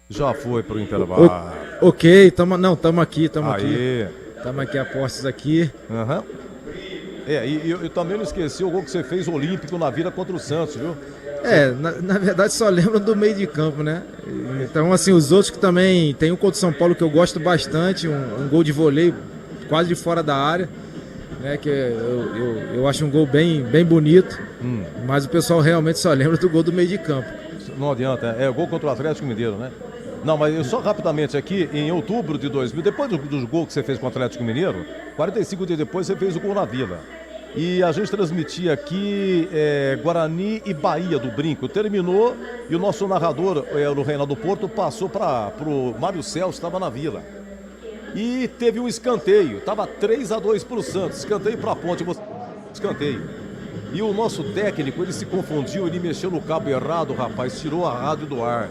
Já foi pro intervalo. Ok, tamo aqui, estamos aqui a postos aqui. Aham. E eu também não esqueci o gol que você fez olímpico na Vila contra o Santos, viu? Na verdade só lembro do meio de campo, né? Então, assim, os outros que também tem um contra o São Paulo que eu gosto bastante, um gol de voleio quase de fora da área, né? Que eu acho um gol bem bonito, mas o pessoal realmente só lembra do gol do meio de campo. Não adianta, é o gol contra o Atlético Mineiro, né? Não, mas eu só rapidamente aqui, em outubro de 2000, depois do gol que você fez com o Atlético Mineiro, 45 dias depois você fez o gol na Vila. E a gente transmitia aqui Guarani e Bahia do Brinco. Terminou e o nosso narrador, o Reinaldo Porto, passou para o Mário Celso, estava na Vila. E teve um escanteio, tava 3-2 pro Santos, escanteio pra Ponte, escanteio. E o nosso técnico, ele se confundiu, ele mexeu no cabo errado, rapaz, tirou a rádio do ar.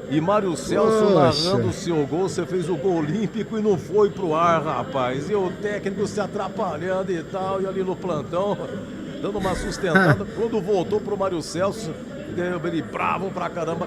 E Mário Celso narrando o seu gol, você fez o gol olímpico e não foi pro ar, rapaz. E o técnico se atrapalhando e tal, e ali no plantão, dando uma sustentada. Quando voltou pro Mário Celso, ele bravo pra caramba,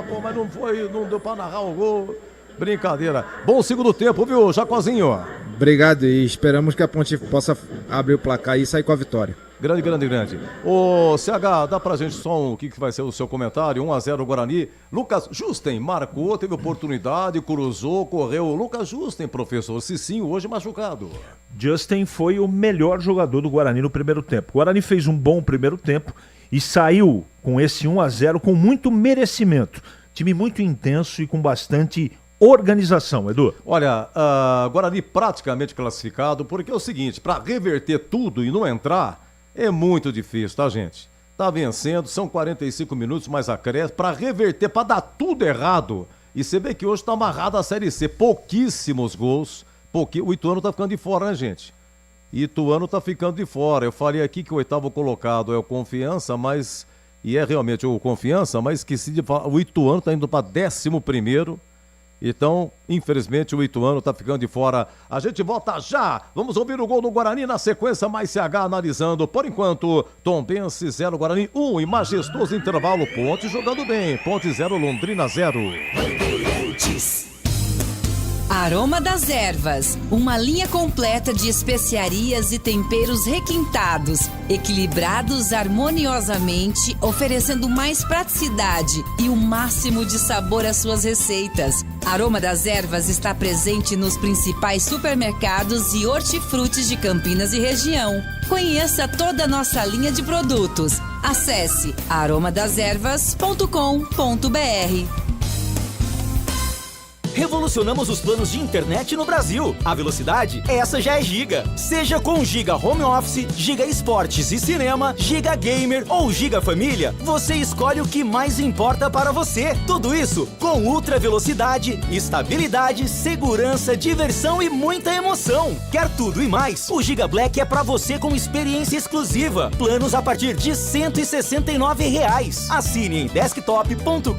pô, mas não foi, não deu pra narrar o gol. Brincadeira. Bom segundo tempo, viu, Jacozinho? Obrigado e esperamos que a Ponte possa abrir o placar e sair com a vitória. Grande. Ô, CH, dá pra gente só o que vai ser o seu comentário? 1-0 Guarani. Lucas Justen marcou, teve oportunidade, cruzou, correu. Lucas Justen, professor Cicinho, hoje machucado. Justen foi o melhor jogador do Guarani no primeiro tempo. O Guarani fez um bom primeiro tempo e saiu com esse 1-0 com muito merecimento. Time muito intenso e com bastante organização, Edu. Olha, Guarani praticamente classificado, porque é o seguinte, para reverter tudo e não entrar, é muito difícil, tá, gente? Tá vencendo, são 45 minutos mais acréscimo, para reverter, para dar tudo errado. E você vê que hoje tá amarrado a Série C, pouquíssimos gols, o Ituano tá ficando de fora, né, gente? Ituano tá ficando de fora. Eu falei aqui que o 8º colocado é o Confiança, mas... E é realmente o Confiança, mas esqueci de falar, o Ituano tá indo para 11º. Então, infelizmente, o Ituano tá ficando de fora. A gente volta já. Vamos ouvir o gol do Guarani na sequência, mais CH analisando. Por enquanto, Tombense 0, Guarani 1 e majestoso intervalo. Ponte jogando bem. Ponte 0, Londrina 0. Aroma das Ervas, uma linha completa de especiarias e temperos requintados, equilibrados harmoniosamente, oferecendo mais praticidade e o máximo de sabor às suas receitas. Aroma das Ervas está presente nos principais supermercados e hortifrutis de Campinas e região. Conheça toda a nossa linha de produtos. Acesse aromadeservas.com.br. Revolucionamos os planos de internet no Brasil. A velocidade, essa já é Giga. Seja com Giga Home Office, Giga Esportes e Cinema, Giga Gamer ou Giga Família, você escolhe o que mais importa para você. Tudo isso com ultra velocidade, estabilidade, segurança, diversão e muita emoção. Quer tudo e mais? O Giga Black é para você com experiência exclusiva. Planos a partir de R$ 169. Assine em desktop.com.br.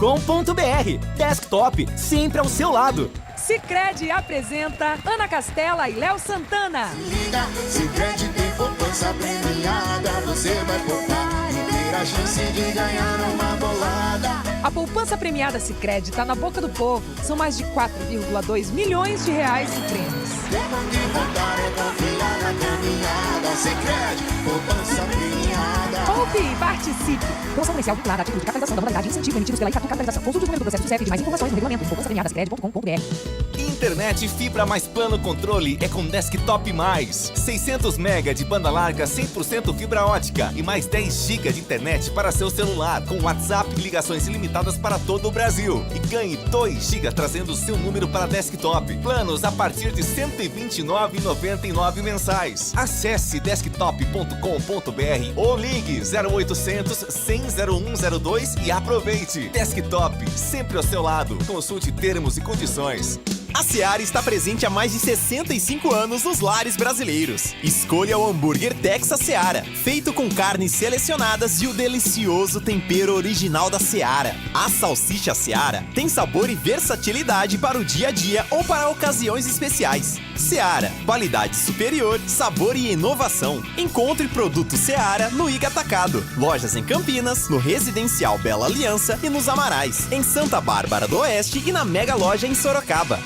Desktop, sempre ao seu lado. Sicredi apresenta Ana Castela e Léo Santana. Se liga, Sicredi tem poupança premiada, você vai poupar e ter a chance de ganhar uma bolada. A poupança premiada Sicredi tá na boca do povo. São mais de 4,2 milhões de reais em prêmios. Tempo de voltar é confiar na caminhada. Sicredi, poupança premiada. Poupe e participe. Promoção comercial vinculada a título de capitalização da modalidade incentivo emitidos pela Itatu Capitalização. Consulte o número do processo do CEP de mais informações no regulamento em poupançapremiadascred.com.br. Internet fibra mais plano controle é com Desktop Mais. 600 MB de banda larga 100% fibra ótica e mais 10 GB de internet para seu celular, com WhatsApp e ligações ilimitadas para todo o Brasil. E ganhe 2 GB trazendo seu número para Desktop. Planos a partir de R$ 129,99 mensais. Acesse desktop.com.br ou ligue 0800 100 0102 e aproveite. Desktop, sempre ao seu lado. Consulte termos e condições. A Seara está presente há mais de 65 anos nos lares brasileiros. Escolha o hambúrguer Texas Seara, feito com carnes selecionadas e o delicioso tempero original da Seara. A salsicha Seara tem sabor e versatilidade para o dia a dia ou para ocasiões especiais. Seara, qualidade superior, sabor e inovação. Encontre produto Seara no Iga Atacado. Lojas em Campinas, no Residencial Bela Aliança e nos Amarais, em Santa Bárbara do Oeste e na Mega Loja em Sorocaba.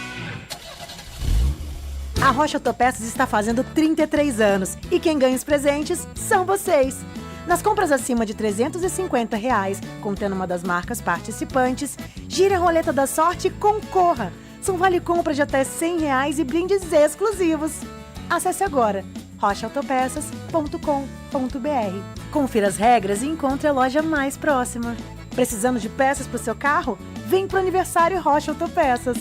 A Rocha Autopeças está fazendo 33 anos e quem ganha os presentes são vocês. Nas compras acima de R$ 350, contendo uma das marcas participantes, gira a roleta da sorte e concorra. São vale-compra de até R$ 100 e brindes exclusivos. Acesse agora rochaautopeças.com.br. Confira as regras e encontre a loja mais próxima. Precisando de peças para o seu carro? Vem pro aniversário Rocha Autopeças.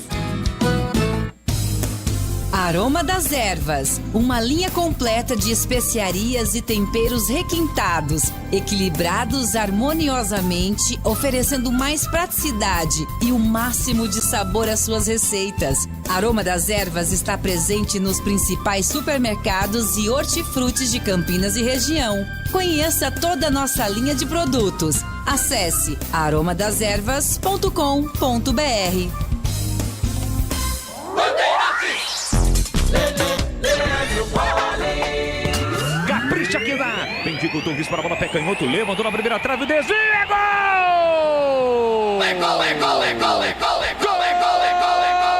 Aroma das Ervas, uma linha completa de especiarias e temperos requintados, equilibrados harmoniosamente, oferecendo mais praticidade e o máximo de sabor às suas receitas. Aroma das Ervas está presente nos principais supermercados e hortifrutis de Campinas e região. Conheça toda a nossa linha de produtos. Acesse aromadeservas.com.br. Capricha que dá. Bendigo Torres para a bola, pé canhoto, levantou na primeira trave, o desvio, é gol! É gol, é gol, é gol, é gol, é gol, é gol, é gol, é gol, é gol, é gol!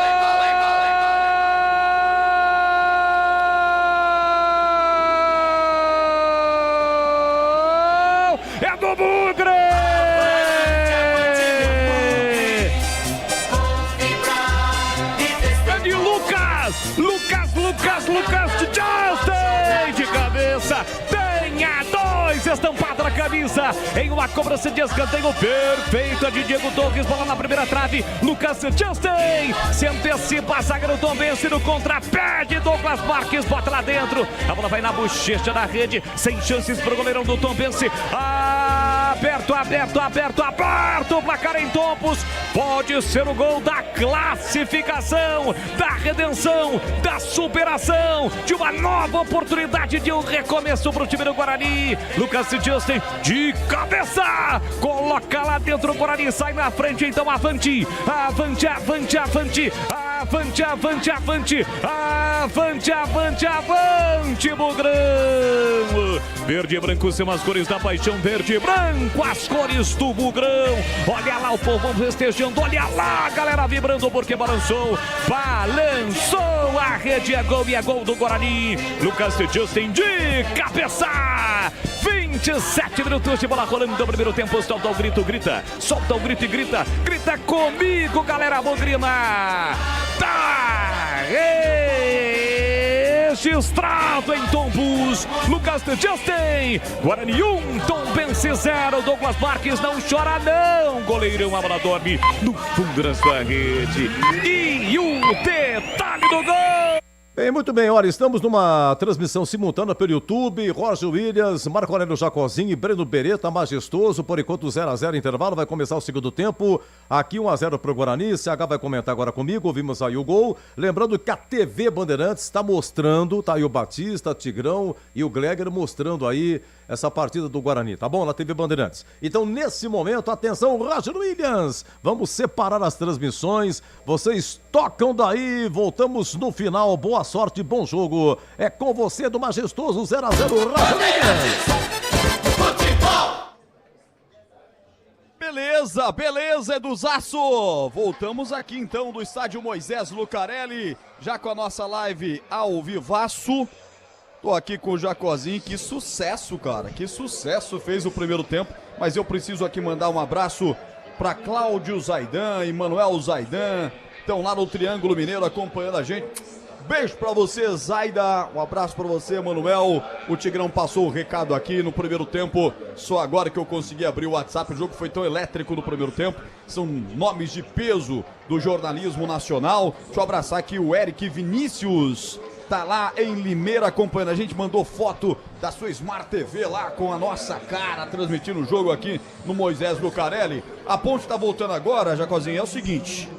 É do Bugre! É de Lucas de Justin! De cabeça, tem a 2 estampada na camisa, em uma cobrança de escanteio perfeita de Diego Torres, bola na primeira trave, Lucas Justin se antecipa, a zaga do Tombense no contrapé de Douglas Marques, bota lá dentro, a bola vai na bochecha da rede, sem chances pro goleirão do Tombense, aberto, o placar em Tombos, pode ser o gol da classificação, da redenção, da superação, de uma nova oportunidade de um recomeço pro time do Guarani. Lucas Justin de cabeça, coloca lá dentro o Guarani, sai na frente, então avante, Bugrão! Verde e branco são as cores da paixão, verde e branco, as cores do Bugrão. Olha lá o povo festejando, olha lá a galera vibrando porque balançou a rede, é gol e é gol do Guarani. Lucas Justin de cabeça. 27 minutos de bola rolando no primeiro tempo. Solta o grito, grita. Solta o grito e grita. Grita comigo, galera bugrina. Tá registrado em Tombos. Lucas Justin. Guarani 1, Tombense 0. Douglas Marques não chora não. Goleirão, a bola dorme no fundo da sua rede. E o detalhe do gol. Bem, muito bem, olha, estamos numa transmissão simultânea pelo YouTube, Roger Williams, Marco Aurélio Jacozinho e Breno Beretta, majestoso, por enquanto 0-0 intervalo, vai começar o segundo tempo, aqui 1-0 pro Guarani, CH vai comentar agora comigo, ouvimos aí o gol, lembrando que a TV Bandeirantes está mostrando, tá aí o Batista, Tigrão e o Gleger mostrando aí essa partida do Guarani, tá bom? Na TV Bandeirantes. Então, nesse momento, atenção, Roger Williams, vamos separar as transmissões, vocês tocam daí, voltamos no final, boa sorte, bom jogo, é com você do majestoso 0-0, Roger Williams. Beleza, Eduzaço! Voltamos aqui então do estádio Moisés Lucarelli, já com a nossa live ao vivaço. Tô aqui com o Jacozinho, que sucesso, cara, que sucesso fez o primeiro tempo, mas eu preciso aqui mandar um abraço para Cláudio Zaidan e Manuel Zaidan, estão lá no Triângulo Mineiro acompanhando a gente. Beijo pra você, Zaida, um abraço pra você, Manuel. O Tigrão passou o recado aqui no primeiro tempo, só agora que eu consegui abrir o WhatsApp, o jogo foi tão elétrico no primeiro tempo, são nomes de peso do jornalismo nacional. Deixa eu abraçar aqui o Eric Vinícius, tá lá em Limeira acompanhando a gente, mandou foto da sua Smart TV lá com a nossa cara, transmitindo o jogo aqui no Moisés Lucarelli. A Ponte tá voltando agora, Jacozinho, é o seguinte...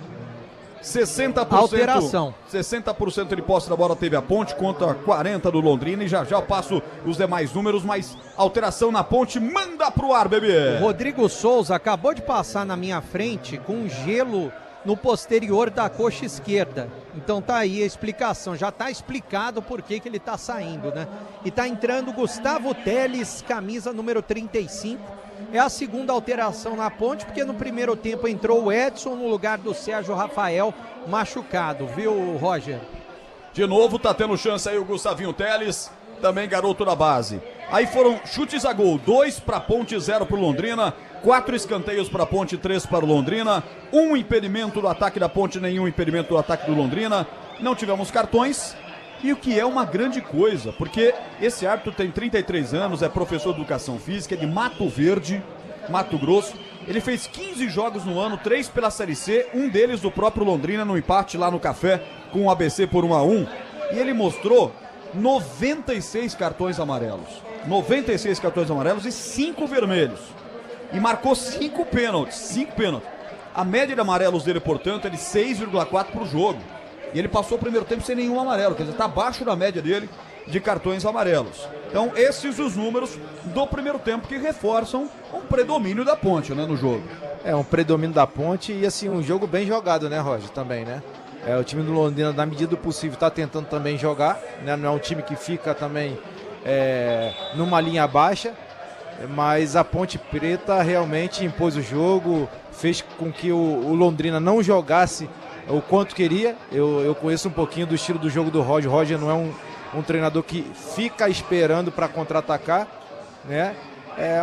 60% alteração. 60% de posse da bola teve a Ponte contra 40% do Londrina, e já eu passo os demais números, mas alteração na Ponte, manda pro ar, bebê. O Rodrigo Souza acabou de passar na minha frente com gelo no posterior da coxa esquerda. Então tá aí a explicação, já tá explicado por que ele tá saindo, né? E tá entrando Gustavo Teles, camisa número 35. É a segunda alteração na Ponte, porque no primeiro tempo entrou o Edson no lugar do Sérgio Rafael, machucado, viu, Roger? De novo tá tendo chance aí o Gustavinho Teles, também garoto da base. Aí foram chutes a gol, 2 para Ponte, 0 para Londrina, 4 escanteios para Ponte, 3 para Londrina, 1 impedimento do ataque da Ponte, nenhum impedimento do ataque do Londrina, não tivemos cartões. E o que é uma grande coisa, porque esse árbitro tem 33 anos, é professor de educação física, é de Mato Verde, Mato Grosso. Ele fez 15 jogos no ano, 3 pela Série C, um deles do próprio Londrina, no empate lá no Café, com o ABC por 1-1. E ele mostrou 96 cartões amarelos. 96 cartões amarelos e 5 vermelhos. E marcou 5 pênaltis, 5 pênaltis. A média de amarelos dele, portanto, é de 6,4 por jogo. E ele passou o primeiro tempo sem nenhum amarelo, quer dizer, está abaixo da média dele de cartões amarelos. Então, esses os números do primeiro tempo que reforçam um predomínio da Ponte, né, no jogo. É um predomínio da Ponte e assim, um jogo bem jogado, né, Roger, também, né? O time do Londrina, na medida do possível, está tentando também jogar, né? Não é um time que fica também numa linha baixa, mas a Ponte Preta realmente impôs o jogo, fez com que o Londrina não jogasse o quanto queria. Eu conheço um pouquinho do estilo do jogo do Roger. O Roger não é um treinador que fica esperando para contra-atacar, né?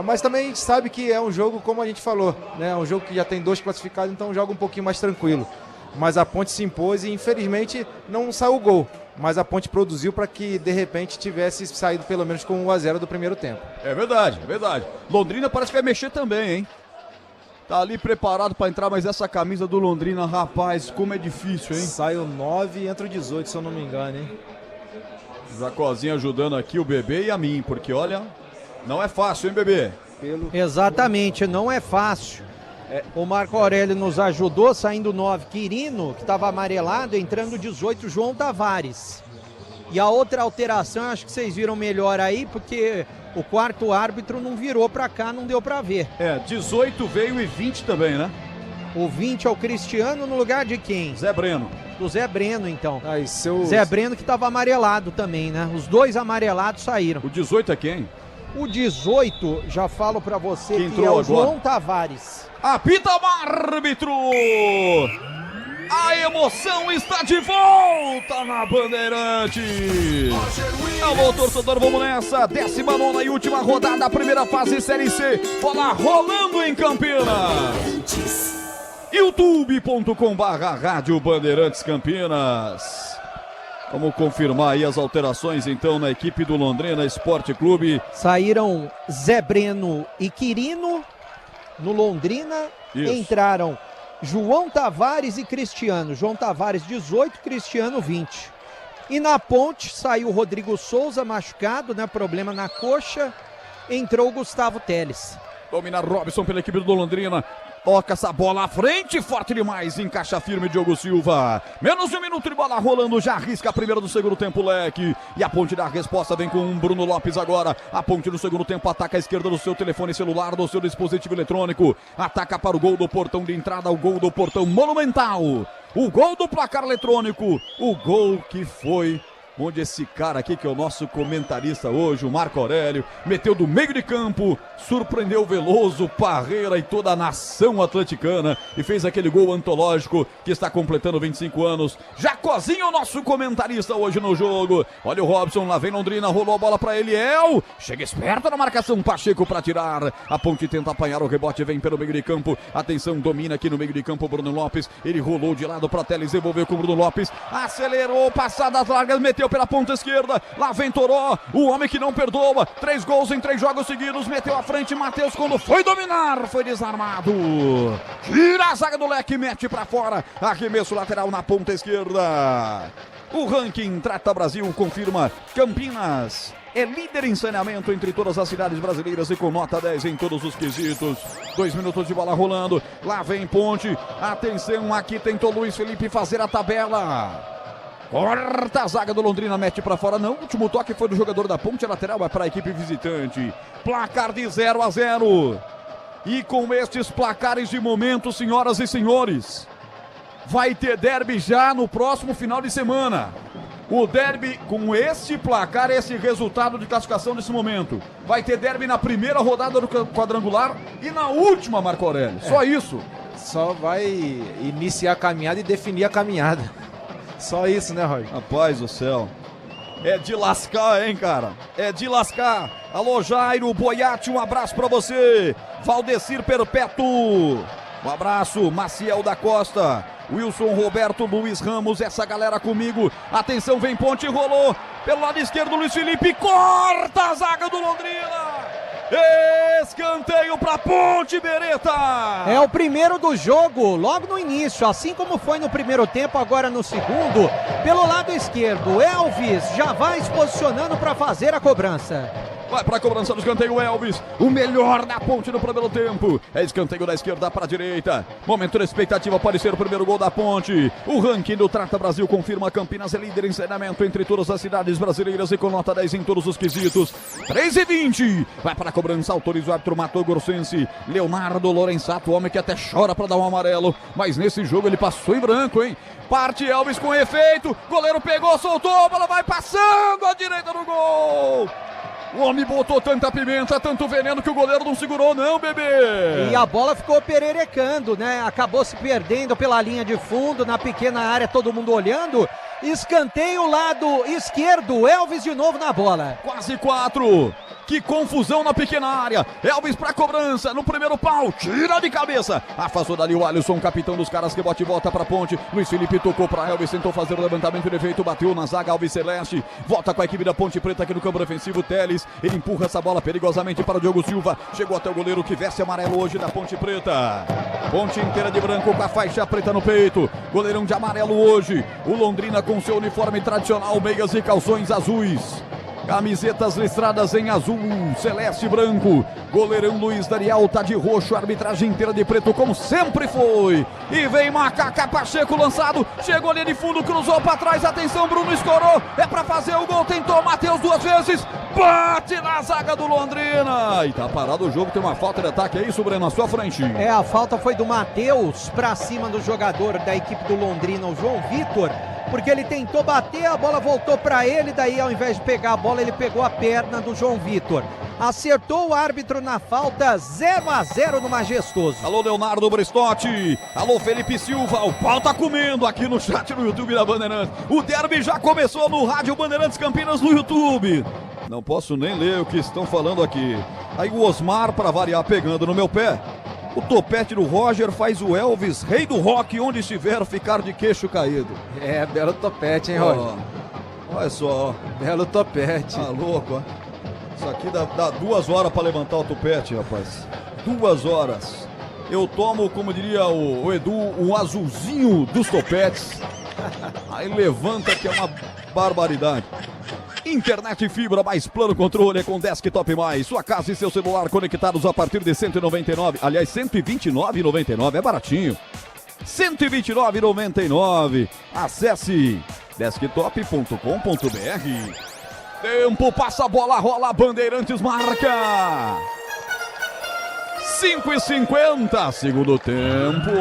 Mas também a gente sabe que é um jogo, como a gente falou, né? Um jogo que já tem 2 classificados, então joga um pouquinho mais tranquilo. Mas a Ponte se impôs e infelizmente não saiu o gol. Mas a Ponte produziu para que de repente tivesse saído pelo menos com 1-0 do primeiro tempo. É verdade, é verdade. Londrina parece que vai mexer também, hein? Tá ali preparado para entrar, mas essa camisa do Londrina, rapaz, como é difícil, hein? Sai o 9 e entra o 18, se eu não me engano, hein? Jacozinho ajudando aqui o Bebê e a mim, porque olha, não é fácil, hein, Bebê? Exatamente, não é fácil. O Marco Aurélio nos ajudou, saindo 9, Quirino, que estava amarelado, entrando 18, João Tavares. E a outra alteração, acho que vocês viram melhor aí, porque o quarto árbitro não virou pra cá, não deu pra ver. 18 veio e 20 também, né? O 20 é o Cristiano no lugar de quem? Zé Breno. Do Zé Breno, então. Zé Breno que estava amarelado também, né? Os 2 amarelados saíram. O 18 é quem? O 18, já falo pra você que é o João Tavares. Apita o árbitro! A emoção está de volta na Bandeirantes! Alô, torcedor, vamos nessa! 19ª e última rodada, primeira fase Série C. Bola rolando em Campinas! youtube.com/Rádio Bandeirantes Campinas. Vamos confirmar aí as alterações então na equipe do Londrina Esporte Clube. Saíram Zé Breno e Quirino no Londrina. Isso. Entraram João Tavares e Cristiano. João Tavares 18, Cristiano 20. E na Ponte saiu o Rodrigo Souza machucado, né? Problema na coxa. Entrou o Gustavo Teles. Domina Robson pela equipe do Londrina. Toca essa bola à frente, forte demais, encaixa firme Diogo Silva. Menos de 1 minuto de bola rolando, já arrisca a primeira do segundo tempo, Leque. E a Ponte da resposta vem com Bruno Lopes agora. A Ponte do segundo tempo ataca a esquerda do seu telefone celular, do seu dispositivo eletrônico. Ataca para o gol do portão de entrada, o gol do portão monumental. O gol do placar eletrônico, o gol que foi... onde esse cara aqui, que é o nosso comentarista hoje, o Marco Aurélio, meteu do meio de campo, surpreendeu o Veloso, Parreira e toda a nação atleticana e fez aquele gol antológico que está completando 25 anos. Jacozinho, o nosso comentarista hoje no jogo. Olha o Robson, lá vem Londrina, rolou a bola para Eliel. Chega esperto na marcação, Pacheco para tirar. A Ponte tenta apanhar o rebote, vem pelo meio de campo. Atenção, domina aqui no meio de campo Bruno Lopes. Ele rolou de lado para Teles, devolveu com o Bruno Lopes. Acelerou, passadas largas, meteu pela ponta esquerda, lá vem Toró, o homem que não perdoa, 3 gols em 3 jogos seguidos, meteu à frente, Matheus quando foi dominar, foi desarmado, tira a zaga do Leque, mete pra fora, arremesso lateral na ponta esquerda. O ranking Trata Brasil confirma, Campinas é líder em saneamento entre todas as cidades brasileiras e com nota 10 em todos os quesitos. 2 minutos de bola rolando, lá vem Ponte, atenção, aqui tentou Luiz Felipe fazer a tabela. Corta a zaga do Londrina, mete pra fora, não. O último toque foi do jogador da Ponte, lateral é para a equipe visitante. Placar de 0-0. E com estes placares de momento, senhoras e senhores, vai ter derby já no próximo final de semana. O derby com este placar, esse resultado de classificação nesse momento. Vai ter derby na primeira rodada do quadrangular e na última, Marco Aurélio. Só isso. Só vai iniciar a caminhada e definir a caminhada. Só isso, né, Roger? Rapaz do céu. É de lascar, hein, cara? É de lascar. Alô, Jairo, Boiati, um abraço pra você. Valdecir Perpétuo. Um abraço, Maciel da Costa. Wilson Roberto, Luiz Ramos, essa galera comigo. Atenção, vem Ponte, rolou. Pelo lado esquerdo, Luiz Felipe. Corta a zaga do Londrina. Escanteio pra Ponte, Beretta. É o primeiro do jogo, logo no início, assim como foi no primeiro tempo, agora no segundo. Pelo lado esquerdo, Elvis já vai se posicionando para fazer a cobrança. Vai para a cobrança do escanteio, Elvis. O melhor da Ponte no primeiro tempo. É escanteio da esquerda para a direita. Momento de expectativa, pode ser o primeiro gol da Ponte. O ranking do Trata Brasil confirma: Campinas é líder em saneamento entre todas as cidades brasileiras e com nota 10 em todos os quesitos. 3:20. Vai para a cobrança, autoriza o árbitro Mato Grossense. Leonardo Lorenzato, homem que até chora para dar um amarelo. Mas nesse jogo ele passou em branco, hein? Parte Elvis com efeito. Goleiro pegou, soltou, a bola vai passando à direita do gol. O homem botou tanta pimenta, tanto veneno que o goleiro não segurou não, bebê. E a bola ficou pererecando, né? Acabou se perdendo pela linha de fundo, na pequena área, todo mundo olhando. Escanteio lado esquerdo, Elvis de novo na bola. Quase 4. Que confusão na pequena área. Elvis pra cobrança, no primeiro pau, tira de cabeça. Afastou dali o Alisson, capitão dos caras, que bote e volta pra ponte. Luiz Felipe tocou pra Elvis, tentou fazer o levantamento de efeito, bateu na zaga, Alves Celeste. Volta com a equipe da Ponte Preta aqui no campo defensivo, Teles. Ele empurra essa bola perigosamente para o Diogo Silva. Chegou até o goleiro que veste amarelo hoje da Ponte Preta. Ponte inteira de branco com a faixa preta no peito. Goleirão de amarelo hoje. O Londrina com seu uniforme tradicional, meias e calções azuis. Camisetas listradas em azul, celeste e branco. Goleirão Luiz Daniel tá de roxo, arbitragem inteira de preto, como sempre foi. E vem Macaca Pacheco lançado, chegou ali de fundo, cruzou pra trás, atenção, Bruno escorou, é pra fazer o gol, tentou Matheus 2 vezes, bate na zaga do Londrina. E tá parado o jogo, tem uma falta de ataque, é isso, Breno, na sua frente. É, a falta foi do Matheus pra cima do jogador da equipe do Londrina, o João Vitor. Porque ele tentou bater, a bola voltou para ele, daí ao invés de pegar a bola, ele pegou a perna do João Vitor. Acertou o árbitro na falta, 0-0 no Majestoso. Alô, Leonardo Bristotti. Alô, Felipe Silva. O pau tá comendo aqui no chat no YouTube da Bandeirantes. O derby já começou no Rádio Bandeirantes Campinas no YouTube. Não posso nem ler o que estão falando aqui. Aí o Osmar, para variar, pegando no meu pé. O topete do Roger faz o Elvis, rei do rock, onde estiver, ficar de queixo caído. É, belo topete, hein, Roger? Olha só. Belo topete. Tá louco, ó. Isso aqui dá 2 horas pra levantar o topete, rapaz. 2 horas. Eu tomo, como diria o Edu, o azulzinho dos topetes. Aí levanta, que é uma barbaridade. Internet e fibra mais plano controle com Desktop Mais. Sua casa e seu celular conectados a partir de R$ 199. Aliás, R$ 129,99. É baratinho. R$ 129,99. Acesse desktop.com.br. Tempo, passa a bola, rola, Bandeirantes marca. 5:50, segundo tempo.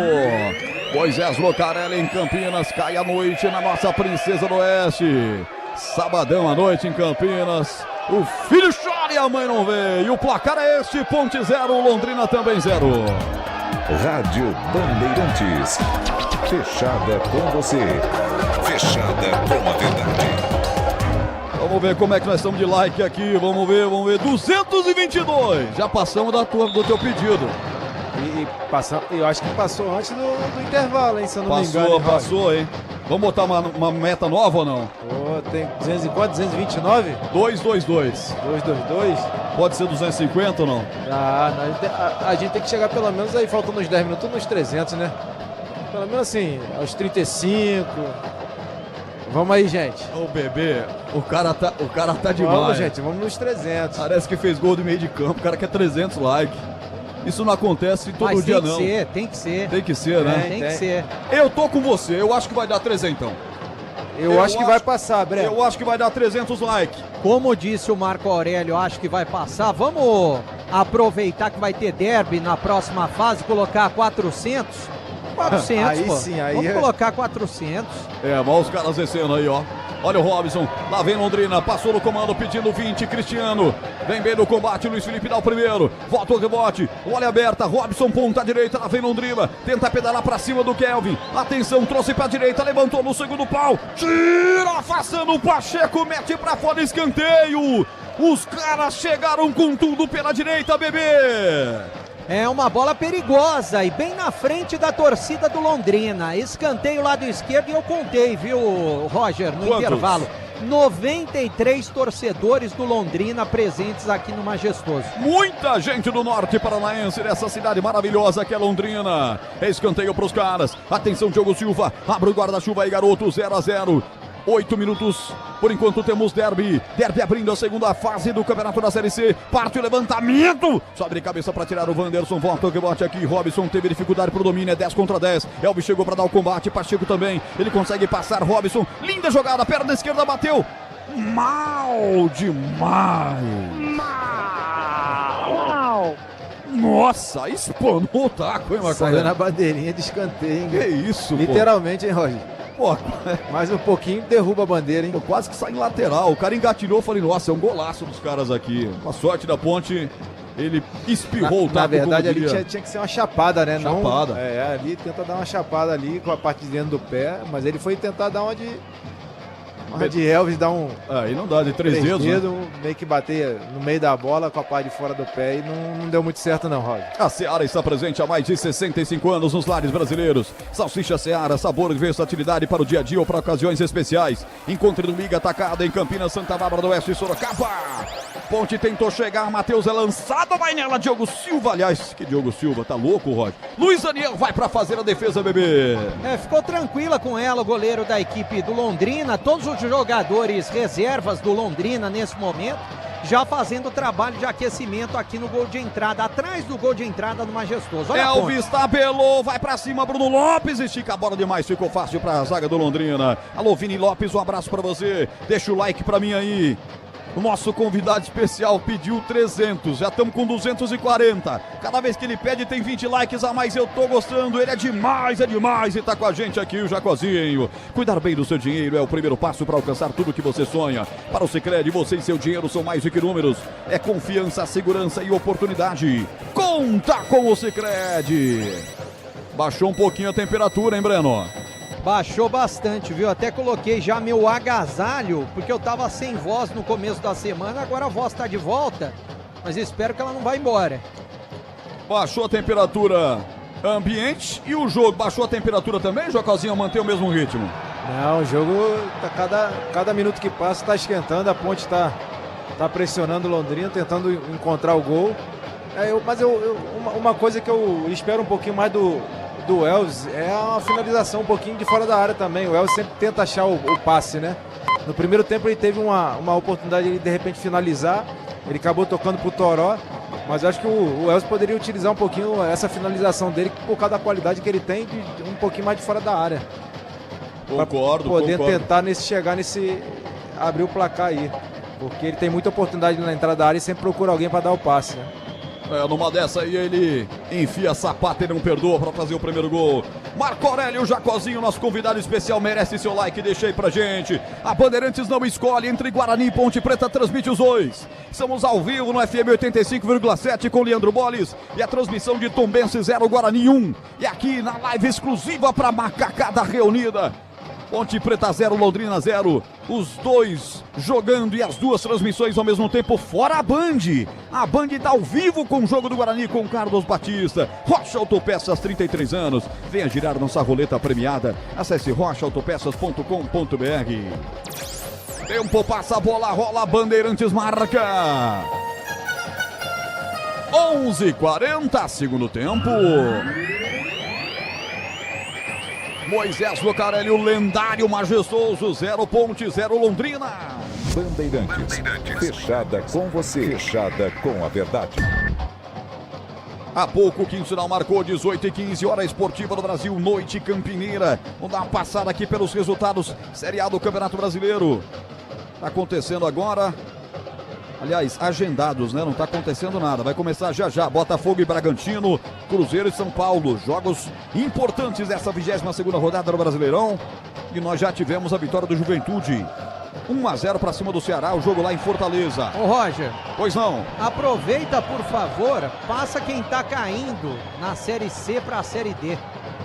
Moisés Locarelli em Campinas, cai a noite na nossa Princesa do Oeste. Sabadão à noite em Campinas, o filho chora e a mãe não vê. E o placar é este, Ponte 0, Londrina também 0. Rádio Bandeirantes, fechada com você, fechada com a verdade. Vamos ver como é que nós estamos de like aqui, vamos ver, 222, já passamos do teu pedido. Eu acho que passou antes do intervalo, hein, se eu não me engano. Passou, hein. Vamos botar uma meta nova ou não? Tem 200 e quanto? 229? 222. 222? Pode ser 250 ou não? A gente tem que chegar pelo menos aí, faltando uns 10 minutos, nos 300, né? Pelo menos assim, aos 35. Vamos aí, gente. Ô, bebê, o cara tá demais. Vamos, gente, vamos nos 300. Parece que fez gol de meio de campo, o cara quer 300 likes. Isso não acontece todo dia, não. Tem que ser. Tem que ser, né? Tem que ser. Eu tô com você, eu acho que vai dar 300. Eu acho que vai passar, Breno. Eu acho que vai dar 300 likes. Como disse o Marco Aurélio, eu acho que vai passar. Vamos aproveitar que vai ter derby na próxima fase, colocar 400. 400, aí pô. Sim, aí vamos colocar 400. Mas os caras descendo aí, ó. Olha o Robson, lá vem Londrina, passou no comando pedindo 20, Cristiano, vem bem no combate, Luiz Felipe dá o primeiro, volta o rebote, olha aberta, Robson ponta direita, lá vem Londrina, tenta pedalar pra cima do Kelvin, atenção, trouxe pra direita, levantou no segundo pau, tira, afastando o Pacheco, mete pra fora, escanteio, os caras chegaram com tudo pela direita, bebê. É uma bola perigosa e bem na frente da torcida do Londrina. Escanteio lado esquerdo e eu contei, viu, Roger, no intervalo. 93 torcedores do Londrina presentes aqui no Majestoso. Muita gente do norte paranaense dessa cidade maravilhosa que é Londrina. Escanteio pros caras. Atenção, Diogo Silva. Abre o guarda-chuva aí, garoto. 0-0. 8 minutos. Por enquanto temos Derby. Derby abrindo a segunda fase do Campeonato da Série C. Parte o levantamento. Sobe de cabeça para tirar o Wanderson. Volta o rebote aqui. Robson teve dificuldade pro domínio. É 10 contra 10. Elvis chegou para dar o combate. Pacheco também. Ele consegue passar. Robson. Linda jogada. Perna esquerda bateu. Mal demais. Mal. Nossa, espanou o taco, hein, Marco? Saiu na bandeirinha de escanteio, hein? Que isso, literalmente, hein, Roger? Pô, mais um pouquinho derruba a bandeira, hein? Pô, quase que sai em lateral. O cara engatilhou, falei, nossa, é um golaço dos caras aqui. Com a sorte da Ponte, ele espirrou o taco. Na verdade, ali tinha que ser uma chapada, né? Chapada. Não, ali tenta dar uma chapada ali com a parte de dentro do pé, mas ele foi tentar dar uma de Elvis, dar um... Aí não dá, de três dedos, né? Meio que bater no meio da bola com a parte de fora do pé e não deu muito certo não, Roger. A Seara está presente há mais de 65 anos nos lares brasileiros. Salsicha Seara, sabor e versatilidade para o dia a dia ou para ocasiões especiais. Encontre no Miga Atacado em Campinas, Santa Bárbara do Oeste e Sorocaba. Ponte tentou chegar, Matheus é lançado, vai nela, Diogo Silva. Aliás, que Diogo Silva, tá louco, Roger? Luiz Daniel vai para fazer a defesa, bebê. Ficou tranquila com ela, o goleiro da equipe do Londrina. Todos os jogadores reservas do Londrina nesse momento, já fazendo o trabalho de aquecimento aqui no gol de entrada, atrás do gol de entrada do Majestoso. Olha Elvis tabelou, vai pra cima, Bruno Lopes, estica a bola demais, ficou fácil pra zaga do Londrina. Alô, Vini Lopes, um abraço pra você, deixa o like pra mim aí. O nosso convidado especial pediu 300, já estamos com 240. Cada vez que ele pede tem 20 likes a mais, eu tô gostando, ele é demais e tá com a gente aqui o Jacozinho. Cuidar bem do seu dinheiro é o primeiro passo para alcançar tudo que você sonha. Para o Sicredi, você e seu dinheiro são mais do que números, é confiança, segurança e oportunidade. Conta com o Sicredi. Baixou um pouquinho a temperatura, hein, Breno? Baixou bastante, viu? Até coloquei já meu agasalho, porque eu tava sem voz no começo da semana, agora a voz tá de volta, mas espero que ela não vá embora. Baixou a temperatura ambiente e o jogo baixou a temperatura também, Jocozinho, mantém o mesmo ritmo? Não, o jogo, cada minuto que passa tá esquentando, a Ponte tá pressionando o Londrina, tentando encontrar o gol. Uma coisa que eu espero um pouquinho mais do Elvis é uma finalização um pouquinho de fora da área também. O Elvis sempre tenta achar o passe, né? No primeiro tempo ele teve uma oportunidade de repente finalizar, ele acabou tocando pro Toró, mas eu acho que o Elvis poderia utilizar um pouquinho essa finalização dele por causa da qualidade que ele tem de um pouquinho mais de fora da área. Concordo, pra poder tentar abrir o placar aí, porque ele tem muita oportunidade na entrada da área e sempre procura alguém para dar o passe, né? Numa dessa aí ele enfia a sapata e não perdoa para fazer o primeiro gol. Marco Aurélio Jacozinho, nosso convidado especial, merece seu like, deixa aí pra gente. A Bandeirantes não escolhe, entre Guarani e Ponte Preta transmite os dois. Estamos ao vivo no FM 85,7 com Leandro Boles e a transmissão de Tombense 0, Guarani 1. E aqui na live exclusiva para Macacada Reunida. Ponte Preta 0, Londrina 0, os dois jogando e as duas transmissões ao mesmo tempo, fora a Band. A Band está ao vivo com o jogo do Guarani com Carlos Batista. Rocha Autopeças, 33 anos. Venha girar nossa roleta premiada. Acesse rochaautopeças.com.br. Tempo passa a bola, rola, Bandeirantes marca. 11:40, segundo tempo. Moisés Lucarelli, o lendário majestoso, 0 Ponte, 0 Londrina. Bandeirantes, fechada com você, fechada com a verdade. Há pouco o Quincional marcou 18h15, hora esportiva do Brasil, noite campineira. Vamos dar uma passada aqui pelos resultados, Série A do Campeonato Brasileiro. Está acontecendo agora, aliás, agendados, né? Não está acontecendo nada. Vai começar já já. Botafogo e Bragantino, Cruzeiro e São Paulo. Jogos importantes dessa 22ª rodada do Brasileirão. E nós já tivemos a vitória do Juventude. 1-0 para cima do Ceará, o jogo lá em Fortaleza. Ô Roger. Pois não. Aproveita, por favor, passa quem tá caindo na Série C para a Série D.